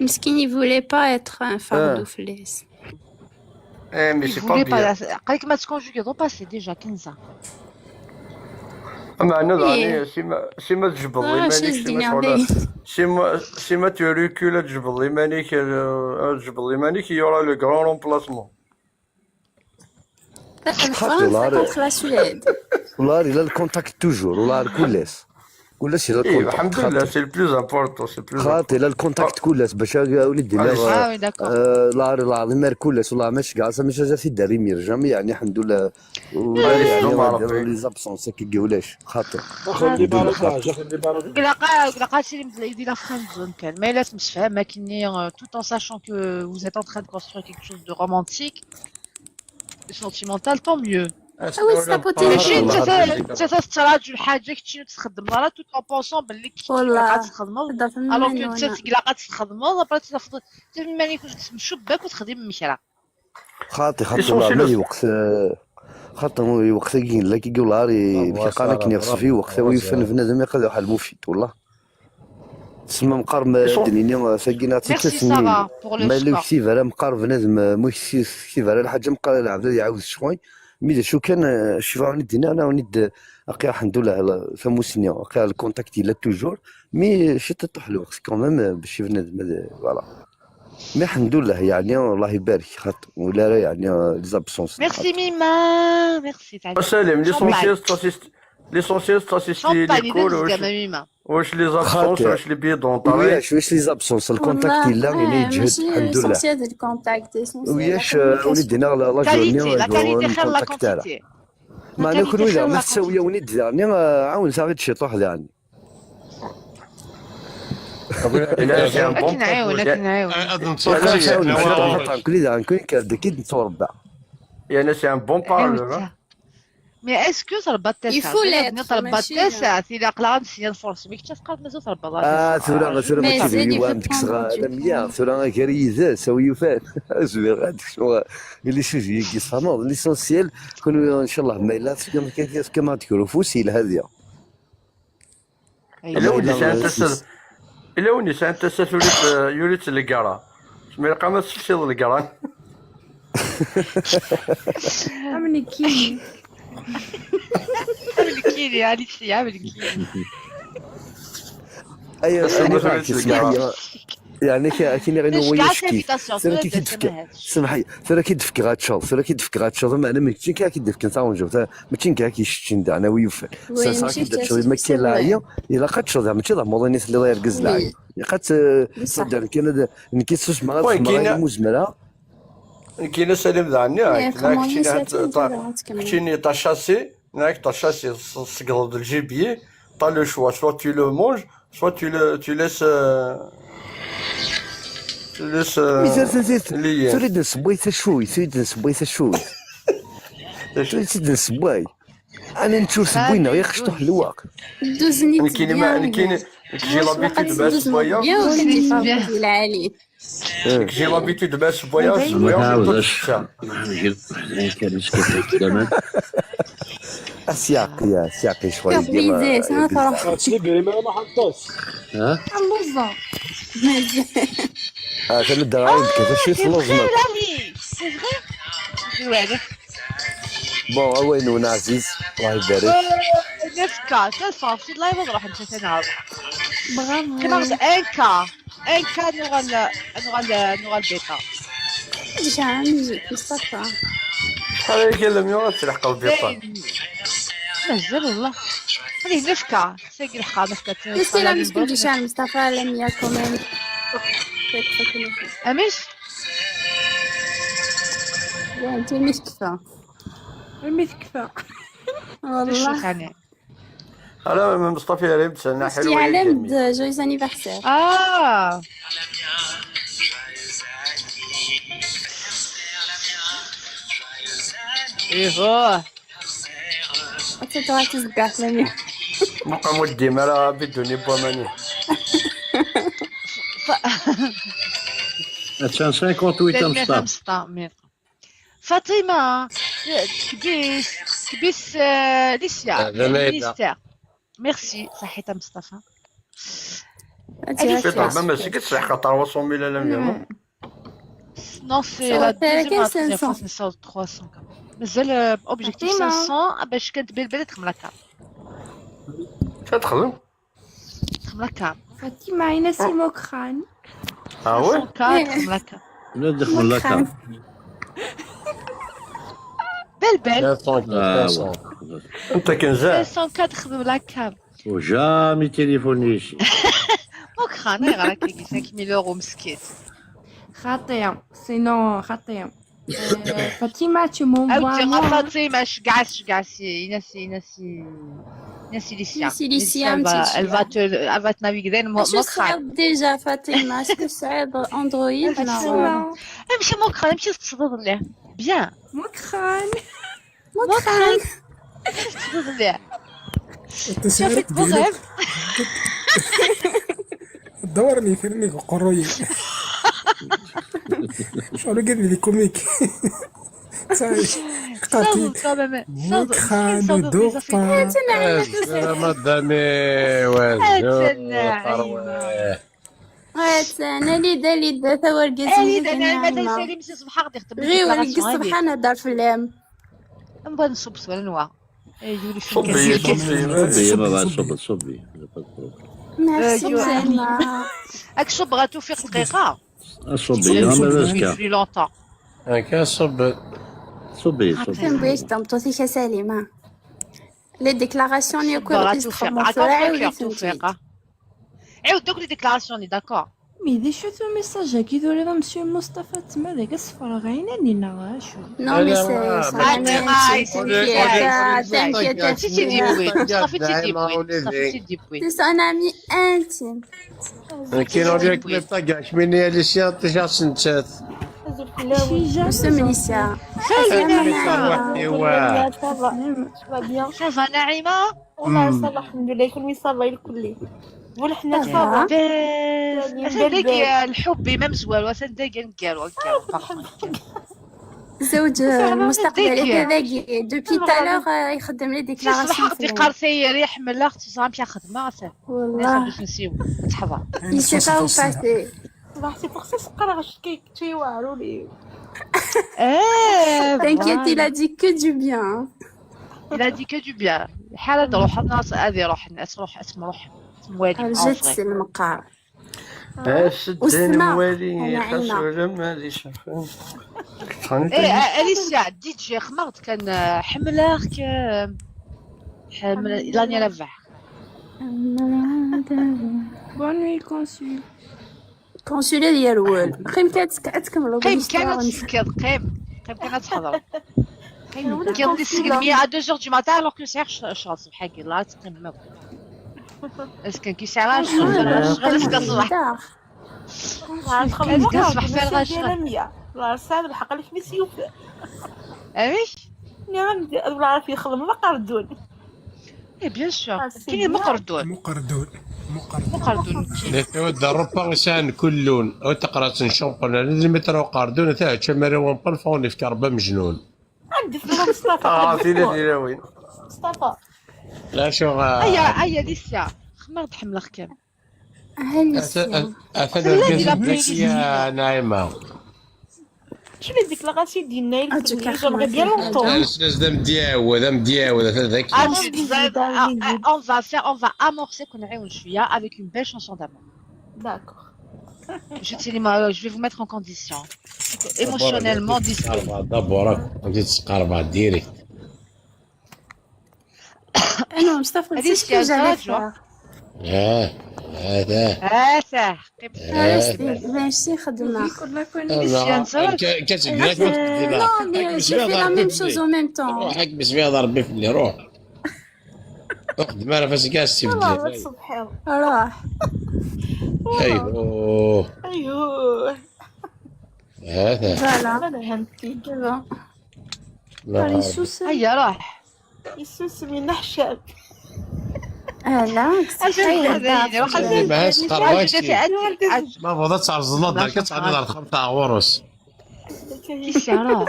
مسكين يفولي با اتر ان فاردو فليس مي سي با بيان قالك ما تكونجوغي دو باسي ديجا 15 معنا داني سيما تجبد لي مانيك سيما tu recules تجبد لي مانيك يورا لو غران رومبلاسمون والله الا الكونتاكت توجور والله كلش الى الكونتاكت الحمد لله سي البلوز امبورطون سي البلوز خاطر الى الكونتاكت كلش باش وليدي لا العظيم مار كلش والله ماشي كاع ماشي جا في الدار يرجع يعني الحمد لله يعني لي زابسونس كي يقولش خاطر خلي بالك قلقا شي اللي لا فريند زون كان ما لا تمشفها كيني tout en sachant que vous êtes en train de construire quelque chose de romantique sentimental tant mieux ماشي انت تتراجع حاجه كنتي تخدم راه توت ان بونسون باللي كنتي تخدموا الوغ كو انت تقلاقات تخدموا ابرا تفضل ملي كنت تمشوا باك وتخدم مكره خاطر ما وقت خاطر وقت كاين لا كيقول لها الحقيقه كاين خص فيه وقت ويفن بنادم يقدر واحد المفيد والله تسمى مقارب الدنيا ساكينا تسمي ما لو كتيف على مقارب بنادم مش كتيف على الحاجه مقارب العبد يعاود شوي ميدا شو كان شوفا ندينا انا ونيد اقي الحمد لله فموسنيا اقي الكونتاكت لا توجور مي شي تطيح الوقت كمان باش بنادم فوالا مي الحمد لله يعني الله يبارك خاطر ولا يعني لي زابسونس ميرسي ميما ميرسي تعالي سلام ليسونسيال تاسيستي لي كول واش لي زابسونس واش لي بيدون واش لي زابسونس الكونتاكت لا يعني يجهد الحمد لله ليسونسيال الكونتاكت وياش وليدنا لا جورني لا كاليتي خير لا كونتيتي ما نكون ولا ما تساويه وليد يعني عاون صافي شي طوح يعني كنعاون كي نتوربع يعني سي ان بون بارلور مي اسكو تربط التاسع تربط التاسع الا قلعت سيان فورس مي كنت تقاد مازال تربط ثورة ما تبي وام ديك صغار ميا ثورة كريزه سوي فات زوير هذيك شنو اللي شوجي كيصامو ليسونسيال كونوا ان شاء الله مايلات كما تقولوا فوسيل هذه إلا وني سانت تسافر يوريت القرا ما يلقى ما تشوفش القرا عملي كيني عملي كيني هذه الشيء عملي كيني ايوا يعني كاين غير هو يشكي سير كي كيدفك سمحي سير كيدفك غاتشوف سير كيدفك غاتشوف معنا ما كاين كاع كيدفك نصاونجو ما كاين كاع كيشتين انا ويوفى سا كيدفك ما كاين لا هي الا قاتشو زعما ماشي مودينيس اللي غير قز لا قات صدر كاين كيتسوس مع المزمره كاين سليم ذعني كاين طاشاسي هناك طاشاسي صقل الجيبيه طا لو شوا سوا tu le manges soit tu laisses تريد نسبوي شوي تريد نسبوي شوي تريد نسبوي انا نشوف سبوينا غير خشطوح الواق دوزني كاين كيجي لابيتود باش سبويا العالي كيجي لابيتود باش سبويا سياقي شوي يا انا فرح تسلي ما حطوش اللوزه كان الدراهم كيفاش يخلصنا بون وين عزيز الله يبارك نفكا صافي الله يبارك انت تنعرف كما قلت ان كا نوغال بيتا شحال نجيك مصطفى شحال هي كلمه ما تلحق البيتا مازال والله هذه نفكا ساقي الحقا نفكا نسي لا مسكين شحال مصطفى لم يكن امش لا انت مش كفا الميت كفا والله انا مصطفى يا ريت انا حلوه علم جويز انيفرسير ايوه انت تروح تزقع لمي مقام ودي مرا بدوني بوماني. اتسان 58 مصطفى. فاطمة كبيس ليسيا ليستير. ميرسي صحيت مصطفى. في ضربة ماشي كتصح خاطر 300 لا مليون. Non, c'est la deuxième à la fois, c'est ça, 300. مازال objectif 500 باش كتبلبل تخدم لا كام. تخدم لا كام. فاطمة عينا سي مكران. وي؟ تخدم لا كام. لا دخل لك. بلبل. انت كنزاه. 500 تخدم لا كام. وجامي تليفونيش. مكران راك 5000 يورو مسكين. خاطئة سينو خاطئة. فاطمة tu m'envoies moi. فاطمة كاع ناسي ليسيا. Elle va te naviguer مكران. déjà فاطمة اسكو صعيب اندرويد ولا امشي مكران امشي تصدر ليه بيان مكران امشي تصدر ليه شافك بغيب دورني فيرني قروي شو قال لي كوميك قاتي مكران ودوفا مدامي انا ليدا ثورقس انا ماشي صباح غادي يخدم غير ولقي الصبح انا دار في اللام نبغى نصب سوالف نوا يجولي صبي ميرسي هاك صب غاتوفيق دقيقة صبي ما ماسكه في لونطون هكا صبي باش تمطوطي سليمة لي ديكلاراسيون يكون عاود دوك لي ديكلاراسيون داكور مي دي شو تو ميساج كي دوري ذا مسيو مصطفى تما داك الصفر غاينا لينا شو نو مي سي سون امي انتيم كي نوريك بيطا كاع شميني ليسيا طيشا سنتات ميليسيا صافا نعيمة والله صافا الحمد لله كل صافا الكل ولحنا صافا هذاك الحب ما مزوال وسنداك نكالو زوج مستقبلي هذاك دوبي تالور يخدم لي ديكلاراسيون في قرصي ريح من الاخت صامتي خدمه والله باش نسيو تحفظ يسي با باسي راحتي فخصي سقرا غاش كي واعرو لي t'inquiète il a dit que du bien il a dit que du bien حال روح الناس هذه روح الناس روح اسم روح موالي جات المقار الدين موالي خاصو لما هذه شافين اليسيا دي جي خمرت كان حملك حمل لاني لفح bonne nuit consul كونسولي ديال وال قيم كتكملوا قيم كانت تسكر قيم كانت تحضر قيم كيرضي السكرمية à 2h du matin alors que ساعة شغل الصبح كي لا تقيم ما اسكن كي ساعة شغل اسكن الصبح اسكن الصبح فين غاشغل لا ساعة الحق لك مسيوف ايش نعم ولا عارف يخدم ما قردون اي بيان سور كاين مقردون نتودا ربا غسان كلون او تقرا تنشوقنا لازم يترو قاردون تاع تشمر ونبل فوني في كربه مجنون عندي في مصطفى سيدي وين مصطفى لا شو ايا ليسيا خمرت حمل خكام يا نايمه شنو الديكلاراسيون ديال نايل جابغي بيان لونطون لازم مدياو هذاك on va amorcer qu'on arrive شويه avec une belle chanson d'amour d'accord je vais vous mettre en condition émotionnellement disponible دبرك انت تسقرب ديريكت انا مصطفى نسيت كي جا هذا ماشي خدمة كتقول لك نو مي جي في لا ميم شوز او ميم طون روحك بس فيها ضربي في اللي روح اخدم انا فاش كاع والله سبحان راح ايوه هذا فوالا هيا راح يسوس من نحشاب لا ما فضلت تعرضنا ذاك تعرض على 5 عورس الشارع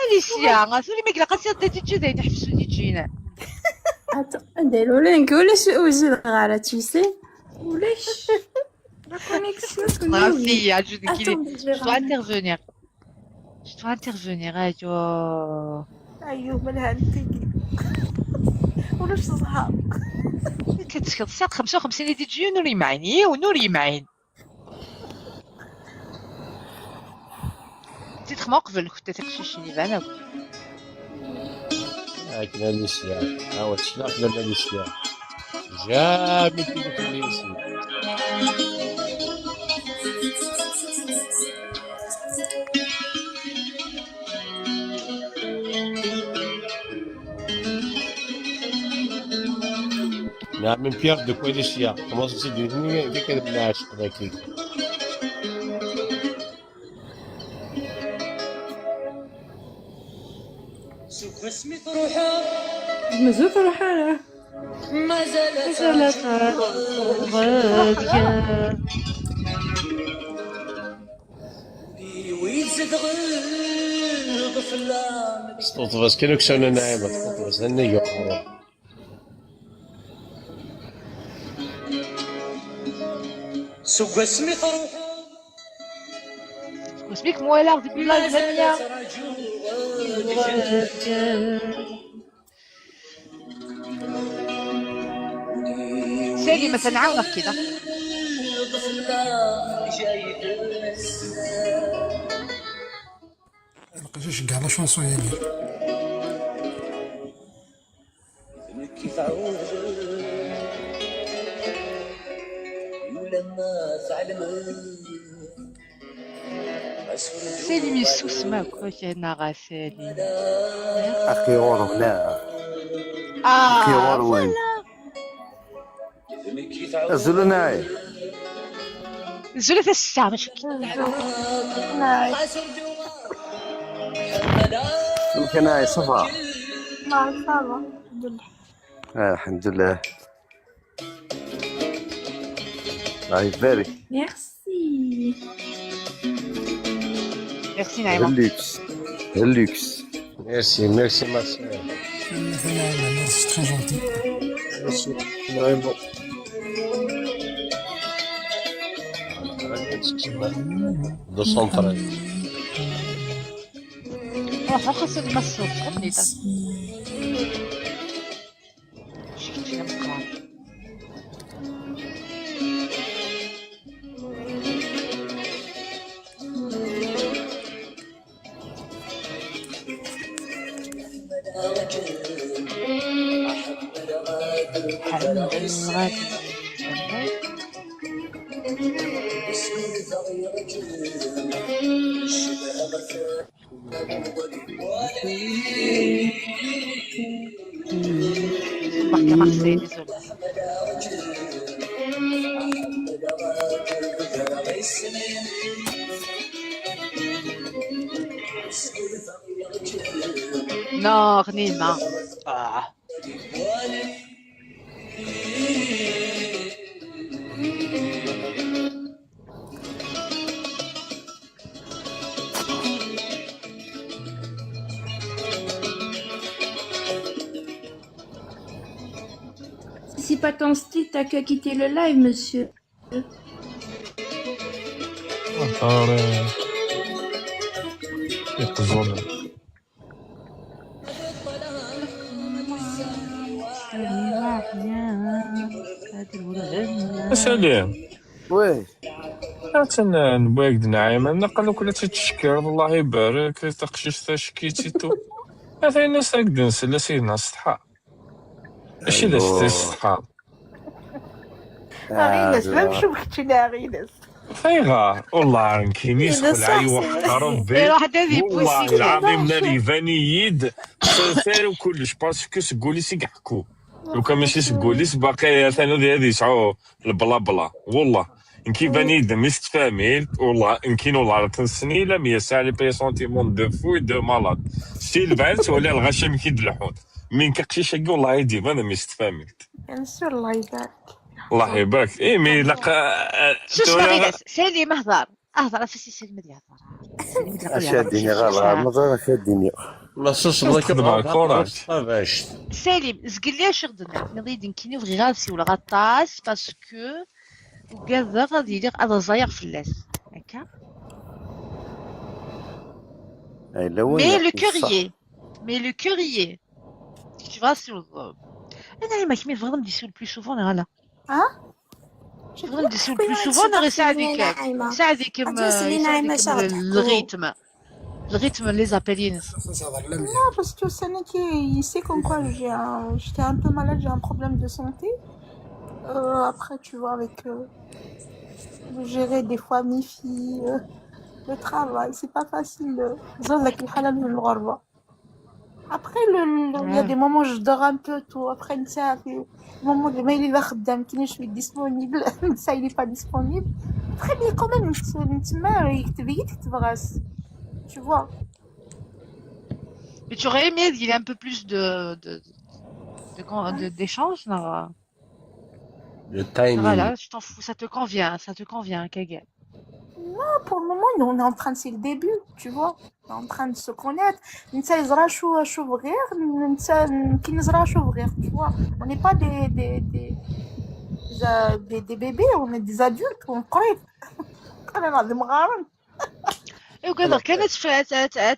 هذه الشيعة سوري ما قلقت سيرتي تشوزي نحبسو دي تجينا نديرو لينك ولاش وجد غارة تشوسي ولاش لا كونيكسيون Rafi, je dois intervenir. Je dois intervenir, أيوه. أيوه مالها انتي ولاش صحاب كتشكل ساعة 55 اللي تجي نوري معيني ونوري معين. تيتخ ما قبل كنت تكششني بأنا. كنا نسيا هاو تشلاف لنا نسيا جامي كي نسيا نعم من بيار دو كويليسيا كما تسيدني كي كنبناش هذاك مازال فرحانة ما زالت غادية ويزيد غير غفلان استوطبس كانوا كسونا نايمة استوطبس هنا يوم سوق اسمي طروحة واسميك موالغ ديك الله الزمية سالي مثلا نعاونك كده لقيتوش كاع لا شونسون يدير كيف عود ولما تعلم سالي ميسوس ماك كاينه سالي اخي ورنا اخي وروين زلنا زلت الساعة مش كنا صفا ما صافا الحمد لله الله يبارك ميرسي ميرسي نعيمة اللوكس ميرسي ميرسي ما سير ميرسي تري جونتي ميرسي نايمة 213 روح خاص المصر تخطني ده شكيت فينا مقرار Bak yamak seni söyle. Non, Nima. Ah. Si c'est pas ton style, t'as qu'à quitter le live, monsieur. سلام وي نبغيك نعيم نقلو كل تتشكر الله يبارك تقشيش تشكيتي تو هذا الناس هكذا نسلا سيدنا السطحة ماشي لا السطحة غيناس فهمت شو بختينا غيناس فيغا والله رنكيني يسخل عي وحق ربي والله العظيم ناري فانييد سير وكلش باسكو سقولي سيقحكو لو كان ماشي سقوليس باقي ثاني هذه يسعو البلا بلا والله انكي فانيد مستفاميل والله انكي والله تنسني لا ميا سالي بي سونتيمون دو فوي دو مالاد ستيل فالت ولا الغشام كي دلحون من كقشيش والله يدي انا مستفاميلت Bien sûr, الله يبارك. الله يبارك. اي مي شوش باغي ناس سالم اهضر فاسي سالم ديال الهضره شاديني غير المزرعه شاديني ما صوص الله تخدم كوراج. سالم زقل لي اش غدنا نضيد نكيني بغي غاسي ولا غطاس باسكو وكذا غادي يدير هذا زاير فلاس هكا مي لو كوريي tu vas sur انا ما كمي فغادي نديسو بلو سوفون غالا فغادي نديسو بلو سوفون غير ساعديك الريتم لي زابيلين Non, parce que c'est il sait comme quoi j'étais un peu malade, j'ai un problème de santé. Après, tu vois, avec gérer des fois mes filles, le travail, c'est pas facile. Après, il y a des moments où je dors un peu tôt. Après, ça fait le moment où je suis disponible, ça il est pas disponible. Après, mais quand même, tu vois. Mais tu aurais aimé qu'il y ait un peu plus d'échanges, non? Le timing. Voilà, je t'en fous, ça te convient, Kagel. Non, pour le moment, on est en train de, c'est le début, tu vois. On est en train de se connaître. Tu vois. On n'est pas des bébés, on est des adultes, on connaît. Et وكذا كانت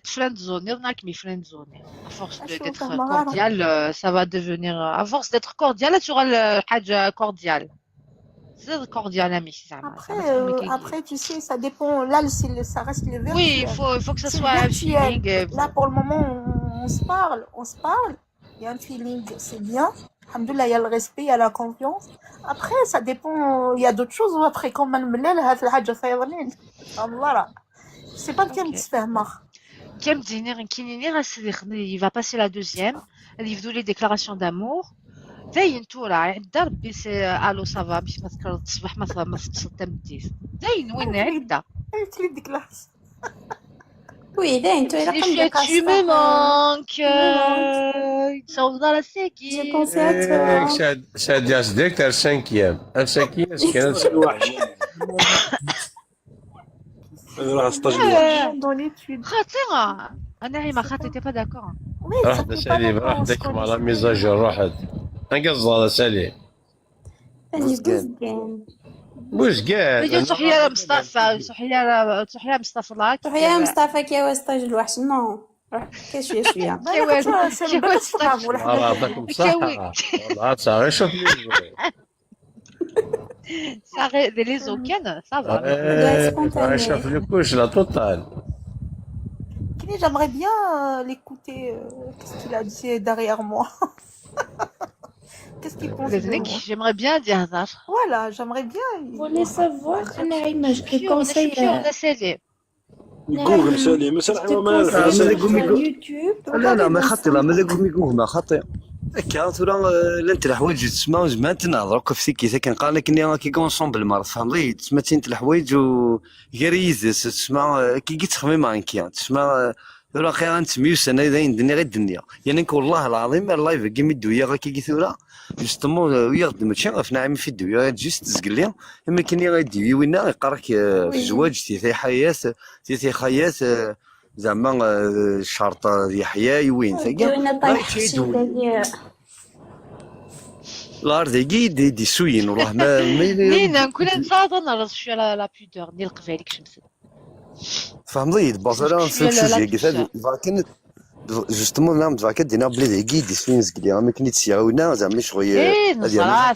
فريند زوني راك مي فريند زوني à force d'être cordial ça va devenir à force d'être cordial tu auras حاجه cordial c'est cordial ami زعما après tu sais ça dépend là ça reste le virtuel. Oui, il faut que ça soit un feeling. Là pour le moment on se parle, il y a un feeling, c'est bien. Alhamdoulilah, il y a le respect, il y a la confiance. Après ça dépend, il y a d'autres choses après quand même هاد الحاجه صايرين الله je sais pas كم تفهمها كم دينير كاينين غاسي il va passer la deuxième اللي يبدو لي déclaration d'amour زين تورا عدا ربي سي الو صافا باش ما تكرر تصبح ما تصدم الديس زين وين عدا قلت لي ديكلاس وي داين تو الى قلبك tu me manques صوت dans la séquille j'ai pensé à toi شاد ياس ديكتر 5 كانت dans l'étude. خاطره انا هي ما خاطرتي با داكور رحت سالي راح ديكم على ميزاج راحت انقص على سالي بوزقان صحيا مصطفى صحيا مصطفى الله صحيا مصطفى كي واستاج الوحش نو كي شويه عطاكم صحة والله صافي شوف ça les aucun ça va شوف لي كوش لا توتال j'aimerais bien l'écouter qu'est-ce qu'il a dit derrière moi. Qu'est-ce qu'il pense de moi? J'aimerais bien dire ça. Voilà, j'aimerais bien. Vous voulez savoir Naïma, je te conseille جوجل سالي مثلا يوتيوب لا ما خاطي لا ما جوجل ما خاطي هكا ترى لانت الحوايج تسمع زعما تنهضروا في سيكي كنقال لك اني كي كونسومبل مار فهمتي تسمع تنت الحوايج و غيريز تسمع كي تخمي مانكيا تسمع راه خير نتسميو سنه داين الدنيا غير الدنيا يعني والله العظيم اللايف كيما الدويه غا كي ثورا جوستومون وياخد ماشي غير في نعيم في الدويه جوست تزقلي اما كاين غير الدويه وين يقراك في الزواج تي حياه تي خيات زعما الشرطه ديال حياه وين الارض دي سوين والله ما لينا نكون نصاد نرص شويه لا بودور ديال القبالك شمس فهمتي بازار في السوجي كذا كان جوستومون نعم دفاك دينا بلي دي سوين زكلي ما كنيت سيعاونا زعما شويه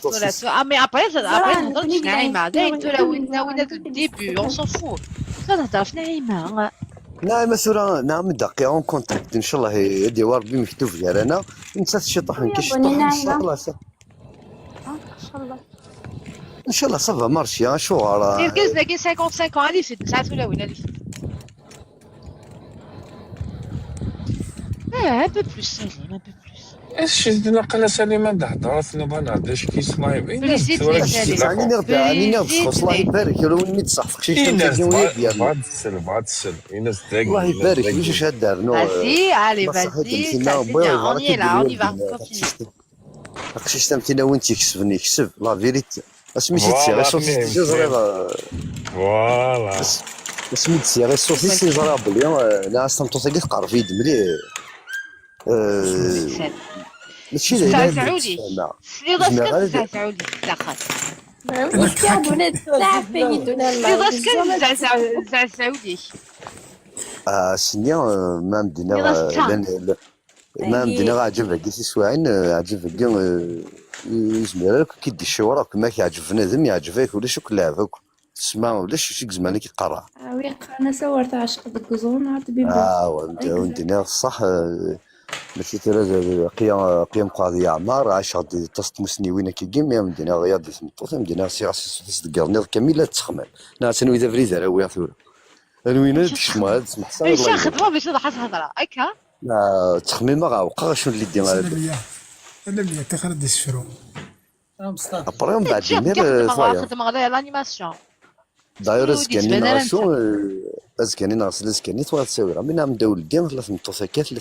خلاص ولا مي ابري نهضر نعيمه داين تو وين الديبي اون سون فو نهضر في نعيمه نعم سورة نعم دقيقة اون كونتاكت ان شاء الله يدي ربي مكتوب ديال انا نسات الشطحن كي شطحن ان شاء الله ان شاء الله صافا مارشي شو راه كاين 55 اللي في ساعات ولا وين اللي في un peu plus Salim, un peu plus. ايش نقل سليمة هضرت نبغى نهضر اش كيسمعي يعني نرجع الله يبارك لو وين تصحفك شي تلفزيون ديالنا بعد السلم الناس تاقي الله يبارك واش هاد دار Vas-y, allez, vas-y, on y est là, on y va, continue. اقشي شتمتينا وين تيكسبني يكسب لا فيريتي اسميتي تسي غير فوالا صوتي فهمت زريغ فوالا اسميتي تسي غير صوتي سي زريغ بلي انا استمتوساكي تقرب يد ملي ماشي لا سعودي سلي راسك سعودي داخل واش كيعملوا بزاف بينيتنا سلي راسك سعودي سنيا ما مدينا ما مدينا عجبها كي سواعين عجبها كي يزمر لك كي دير شوراك ما كيعجب بنادم يعجبك ولا شو كلعبك تسمع ولا شي زمان كيقرا وي انا صورت عشق بالكزون عاد بيبو وندينا صح ماشي ترى قيام قاضي عمار عاش غادي تصدمسني وين كيجيم يا مدينا غياض سمطوط مدينا سي صدقني كامل تخمم ناس انا اذا فريزه راه ويا ثور انا وين تشمع هذا سمح صار ايش خدمه باش نضحك هضره هكا لا تخمم ما غاوقع شنو اللي دير انا اللي تخرج الشفرو ابري من بعد خدمه غير لانيماسيون داير اسكاني ناقص توا تساوي راه من نبداو الجيم ثلاث مطوسكات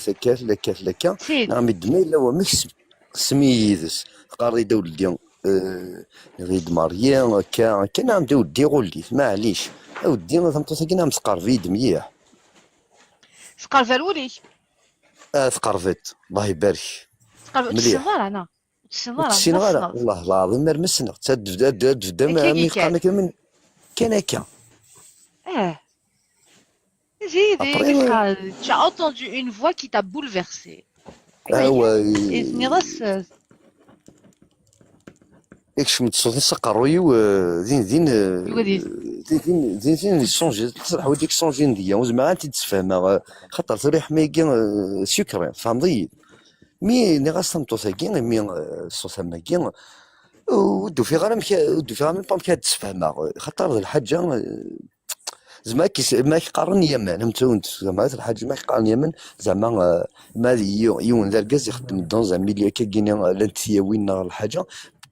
لكا نعم الدماء الا هو مكسب سميدس قاري داو الجيم غيد ماريان كان نبداو ديغولي معليش اودي ما فهمتوش كي نعم سقرفيد مليح سقرفالولي ثقرفت الله يبارك السنغال انا السنغال والله العظيم ما رمسنا تبدا ما يقالنا كامل كان هكا j'ai tu as entendu une voix qui t'a bouleversé شمت صوتي سقروي وزين يسونجي تصرح وديك سونجي نديا وزعما انت تتفاهم خاطر تريح ميكي سكر فهمتي مي ني غاستمطو ساكين مي صوصا ماكين ودو في غير ميم با تتفاهم خاطر الحاجه زعما ما كيقارن يمن فهمت زعما الحاج ما كيقارن يمن زعما ما يون ذا الكاز يخدم دون زعما ملي كاين لانتياوين الحاجه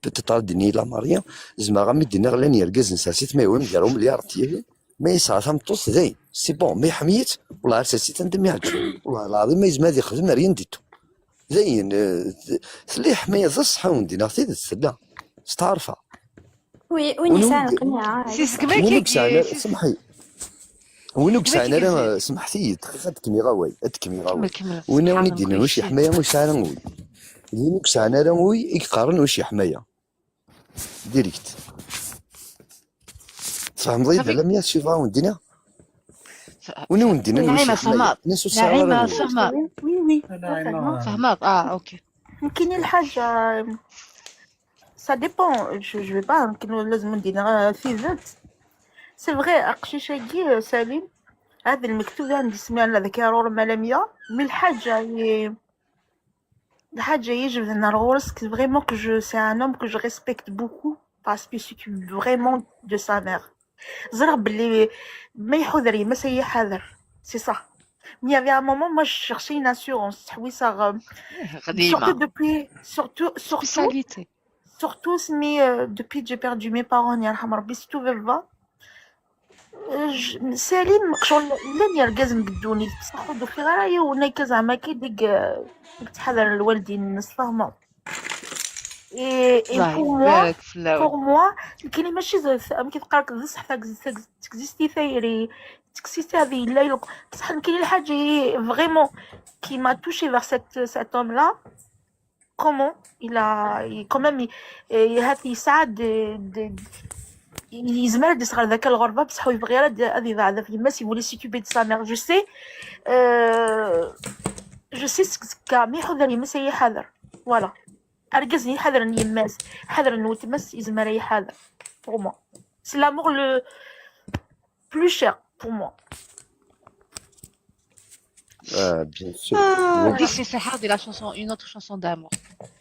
تطردني لا ماريا زعما غامي دينا غلاني يركز نساسيت ما يوم ديالو مليار تيالي ما يسعى فهمتوس زين سي بون مي حميت والله عرساسيت ندم يعجب والله العظيم ما يزما هذه خدمه ريان ديتو زين سلي حمايه ذا الصحه وندينا ثيد السلا ستعرفها وين سان قناعه سي سمحي وينو كسعنا راه سمحتي تكمي غاوي وين راني دينا واش حمايه واش عا نقول وينو كسعنا راه وي يقارن واش حمايه ديريكت فهم ضيد على 100 شيفا وندينا وندينا نعيمه فهمات نعيمه فهمات وي فهمات اوكي يمكن الحاجه ça dépend je vais pas يمكن لازم ندير في ذات سي فغي اقشيشاكي سليم هذا المكتوب عندي سمعنا ذكرور ملامية مي الحاجة يجب أن نغورس vraiment que c'est un homme que je respecte beaucoup parce qu'il s'occupe vraiment de sa mère زرع بلي ما يحذر ما سي حذر سي صح mais il y avait un moment moi je cherchais une assurance تحويصة surtout depuis surtout mais depuis que j'ai perdu mes parents يرحم ربي surtout Velva سليم شغل لن يركز نقدوني بصح ودو في غرايا ونايكا زعما كي ديك تحذر الوالدين نص فاهمه اي بور موا كاين ماشي زعما كيتقالك بصح تكزيستي ثايري تكسيتي هذه لا بصح كاين الحاجه فريمون كي ما توشي vers cet homme là comment il a quand même هذه يساعد يزمر يصغر ذاك الغربه بصح يبغي هذه ضاع في الماس يولي سيكوبي دو سا مير جو سي كامي حذر يمس اي حذر فوالا اركزني حذر يماس حذر نوتمس يزمر اي حذر pour moi c'est l'amour le plus cher pour moi bien sûr Odyssée Sahar de la chanson une autre chanson d'amour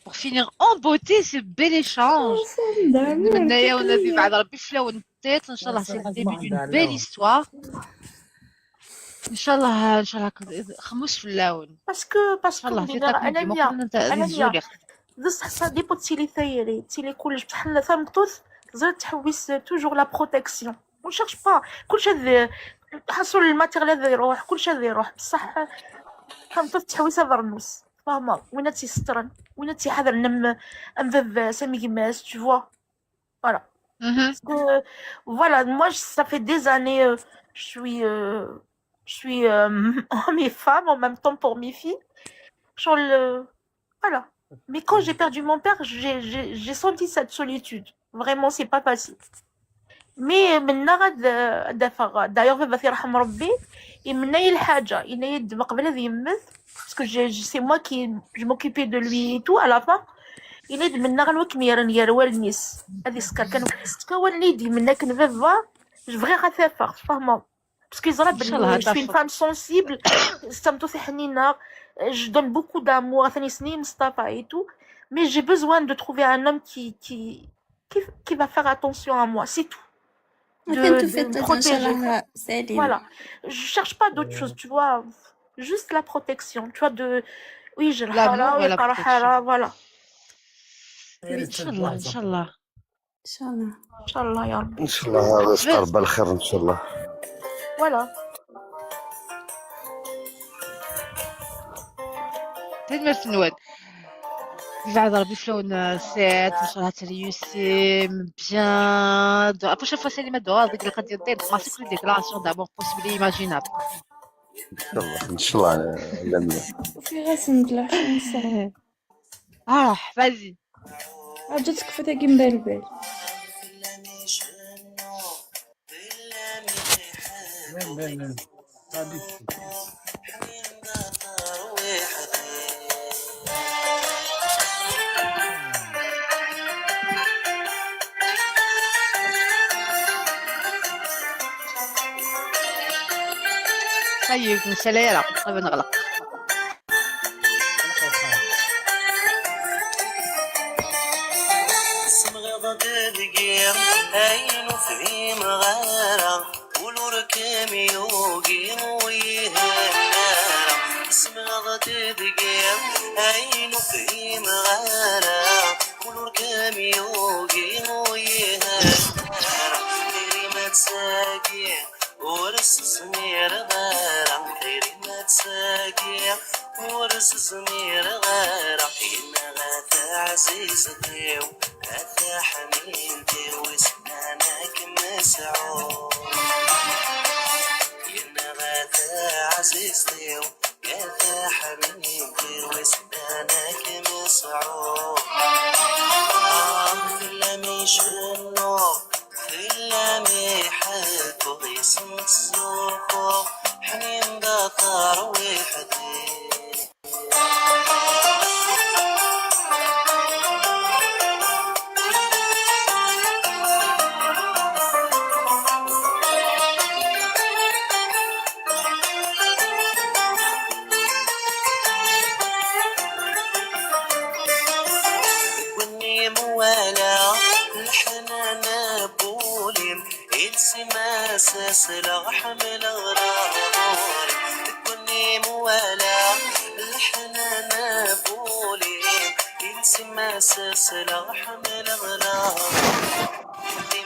pour finir en beauté ce bel échange نتمنى ونبي بعد ربي فلاون تيت ان شاء الله سي الديبي دون بيل هيستوار ان شاء الله خمس فلاون باسكو انا زولي بصح صا ديبو تسيلي ثايري تسيلي كلش بحال ثمطوث تزيد تحوس توجور لا بروتيكسيون ما نشرش با كلشي هذا حصل الماتيريال هذا يروح كلشي هذا يروح بصح ثمطوث تحويس هذا النص فاهمة وين تيسترن وين تيحضر نم مفف سامي كيماس tu vois voilà parce que voilà moi ça fait des années je suis mes femmes en même temps pour mes filles genre voilà mais quand j'ai perdu mon père j'ai senti cette solitude vraiment c'est pas facile مي منا دافع دايوغ بابا في رحم ربي يمناي الحاجه ينايد ما قبل هذا يمث باسكو سي موا كي جو موكيبي دو لوي تو على فا ينايد منا غنوك يا والنيس هذه سكر كان باسكو وليدي منا كن بابا جو فغي غافافا فاهمه باسكو يزرا بلي جو سوي فام سونسيبل استمتو في حنينه جو دون بوكو دامور ثاني سنين مصطفى اي تو مي جي بوزوان دو تروفي ان homme qui va faire attention à moi c'est tout de me protéger. Voilà. Je cherche pas d'autre chose, tu vois. Juste la protection, tu vois, de... Oui, je l'amour et la protection. Voilà. Inch'Allah, Inch'Allah. Inch'Allah. Inch'Allah, ya Rabbi. Inch'Allah هذا تقرب الخير إن شاء الله. Voilà. merci Noël. J'adore بشلون سات ان شاء الله تريوسي bien la prochaine fois c'est les dehors avec le cadre de la sécurité déclaration d'amour possible et imaginable إن شاء الله لميا. وفي غاسم طلع خمسة. vas-y. جاتك فتاة مبالبال. طيب مسليرة طيب نغلق صمغة تدقير أين في مغارة ولور كاميوغي ويهنارة صمغة تدقير أين في مغارة ولور كاميوغي ويهنارة غيري ما تساقي ورس زمير غارة غيري ما تساقي ورس زمير غارة إنا غاثا عزيزتي غاثا حنينتي وسنانك مسعود إنا غاثا عزيزتي غاثا حنينتي وسنانك مسعود لمي شنو لمي حكو يسمت الزوقو حنين دطار ويحدي كوني موالى الحنان بوليم إنسي ما ساسل حمل غراري كوني موالى الحنان بوليم إنسي ما ساسل حمل غراري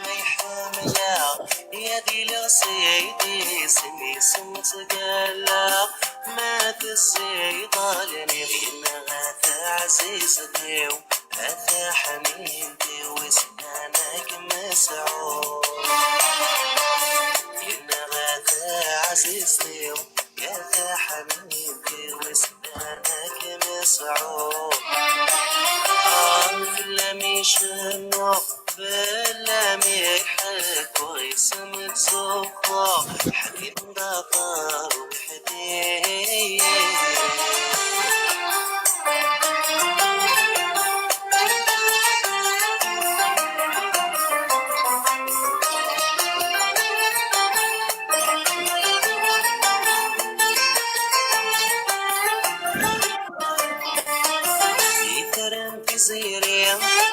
ما يحاملا يا دي لصيدي سمي سمت قالا ما تسيطالني غينا غاثا عزيزتي غاثا حنينتي وسنانك مسعود غينا غاثا عزيزتي غاثا حنينتي وسنانك مسعود لمي شنو لمي حكو يسمت زوقو حبيب دطار وحدي زيري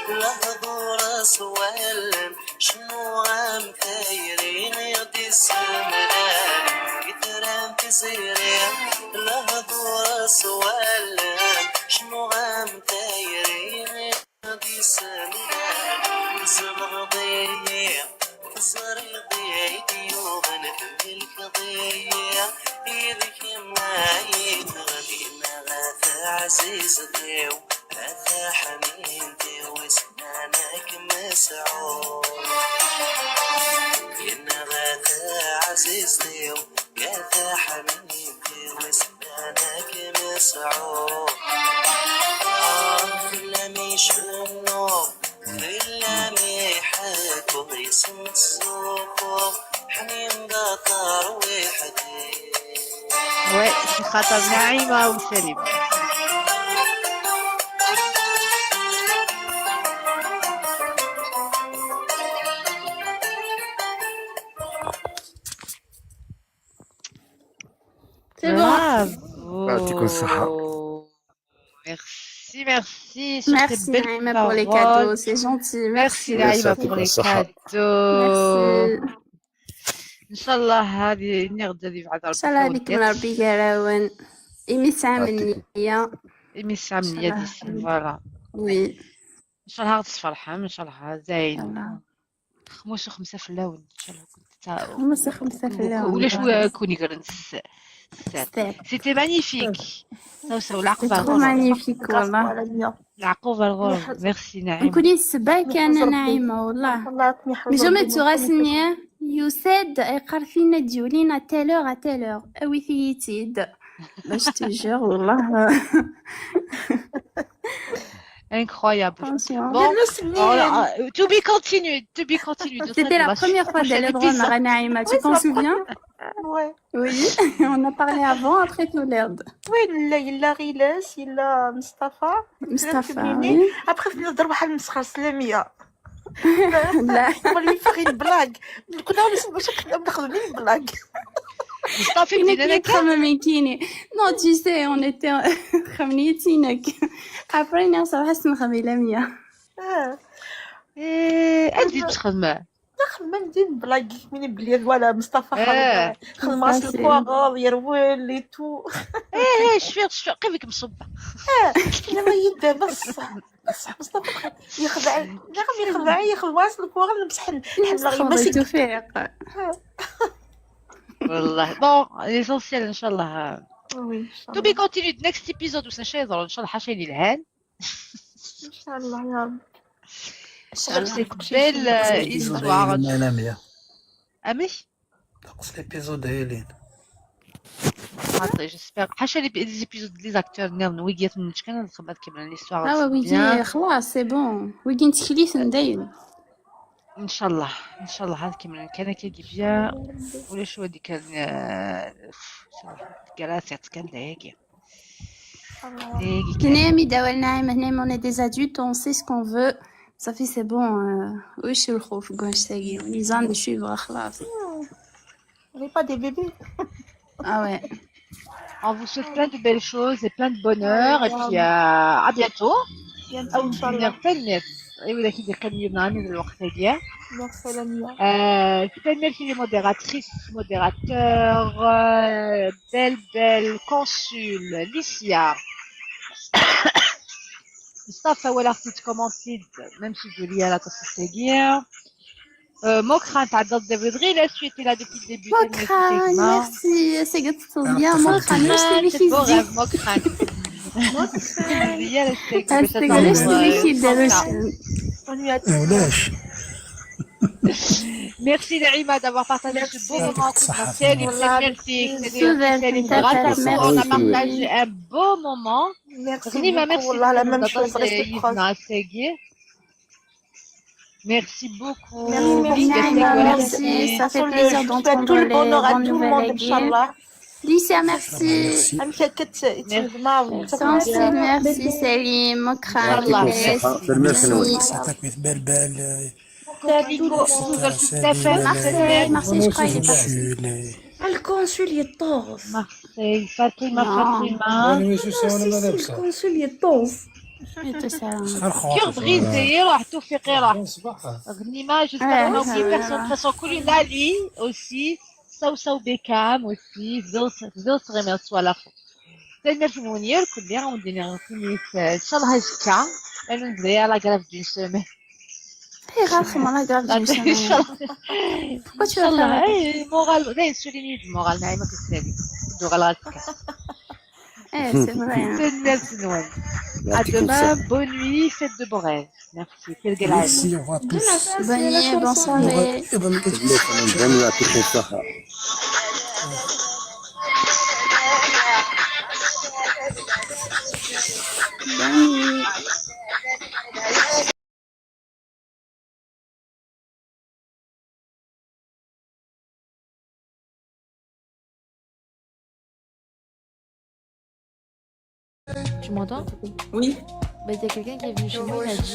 لهضور سوالم شنو عم ثايرين يدي السمران يتران تزيري لهضور سوالم شنو عم ثايرين يدي السمران زرغضية زرغضية ديوغن في القضية يذك ما يتغلي ما غاثا عزيزتي هذا حنينتي وسنانك مسعود ينا غادا عزيزتي هذا حنينتي وسنانك مسعود كل ما يشوفنو كل ما يحكوا يسمى السوق حنين بطر وحدي Ouais, c'est خاطر نعيمة وسليم. C'est bon. يعطيكم الصحة. Merci, merci sur Merci ces belles Naïma pour les paroles. cadeaux, c'est gentil. Merci Merci. Naïma pour les cadeaux. Merci. إن شاء الله هذه نغدا اللي بعد إن شاء الله هذيك من ربي يراون إمسا منية إمسا منية ديسي فوالا وي إن شاء الله غتصفى الحام إن شاء الله زاين خموس وخمسة في اللون إن شاء الله كنت خمسة في اللون ولا شو كوني قرنت سيتي مانيفيك سو العقبة ترو مانيفيك والله العقوبة الغرب ميرسي نعيمة نكوني السباك أنا نعيمة والله مي جامي تغاسني يساد يقر فينا ديولينا تالور تالور أوي ثيتيد باش تجور والله incroyable. Bon, to be continued, to be continued. C'était la première fois d'aller voir Naïma, tu t'en souviens? Ouais. Oui, on a parlé avant, après Tolerd. Oui, il a Riles, il a Mustafa. Mustafa, oui. Après, il a ضرب حال مسخر سلامية. لا. ولي فغي البلاك. كنا ناخذ لي البلاك. Mustafa, non, tu sais, on était خمنيتينك. Après, on s'est حسن خميلامية. أنت تخدم. نخدم ندير بلاك من بلي ولا مصطفى خدم راس الكواغور يروال لي تو. شفيق كيفك مصبة. لا ما يبدا بصح مصطفى يخدع ياخذ راس الكواغور نمسح نحل ماشي توفيق. والله bon l'essentiel ان شاء الله to be continued next episode وسنشي يظهر ان شاء الله حاشيني الهان ان شاء الله يا رب sur cette belle histoire امي ناقص ليبيزود هايلين j'espère حاشا لي episodes les acteurs ناو ويجيت من كان الخبات كامل l'histoire اه ويجي خلاص سي بون ويجي نتكليس نداين ان شاء الله هذا كمان كان كيجي بيا ولا شو هذيك الكراسات كان لاقي هنا داول نعيمة هنا on est des adultes on sait ce qu'on veut ça fait c'est bon وش الخوف قوش تاقي ونظام نشوفه خلاص on n'est pas des bébés ah ouais on vous souhaite plein de belles choses et plein de bonheur et puis à bientôt ايوا داك اللي كان من الوقت ديال merci les modératrices modérateurs belle consul Licia Mustafa ou l'artiste commenté même si je lis à la tasse Mokran t'as d'autres dévedries là tu étais là depuis le début Mokran merci c'est que tout bien Mokran merci les filles Mokran Merci Naïma d'avoir partagé ce beau moment. On a partagé un beau moment. Merci beaucoup. Merci, ça fait plaisir d'entendre les bonnes nouvelles. Licia, merci. Merci Salim, Mokran, صحتك مثل بال Marseille, je crois, il est parti. الكونسول يطوف Marseille, Fatima. الكونسول يطوف Cœur brisé, راح توفيقي راح غنيمة j'espère qu'on a oublié personne de toute façon كلنا lui aussi سو بيكام aussi فضلوا تغيمرتوا على فوق تاني في المنير كل يوم ودينا نكون ان شاء الله هزكا لانه ندري على غراف دون سيمين هي غالخم على غراف دون سيمين ان شاء الله اي مورال زين سوليني المورال نعيمه في السالي دو غلاتك Eh, c'est vrai. Hein. C'est merci Noël. À demain, bonne nuit, fête de beaux rêves. Merci. Quel galère. Merci, au revoir à tous. Bonne nuit, bonne soirée. bonne nuit. Tu m'entends? Oui. Bah, il y a quelqu'un qui est venu chez moi, il a dit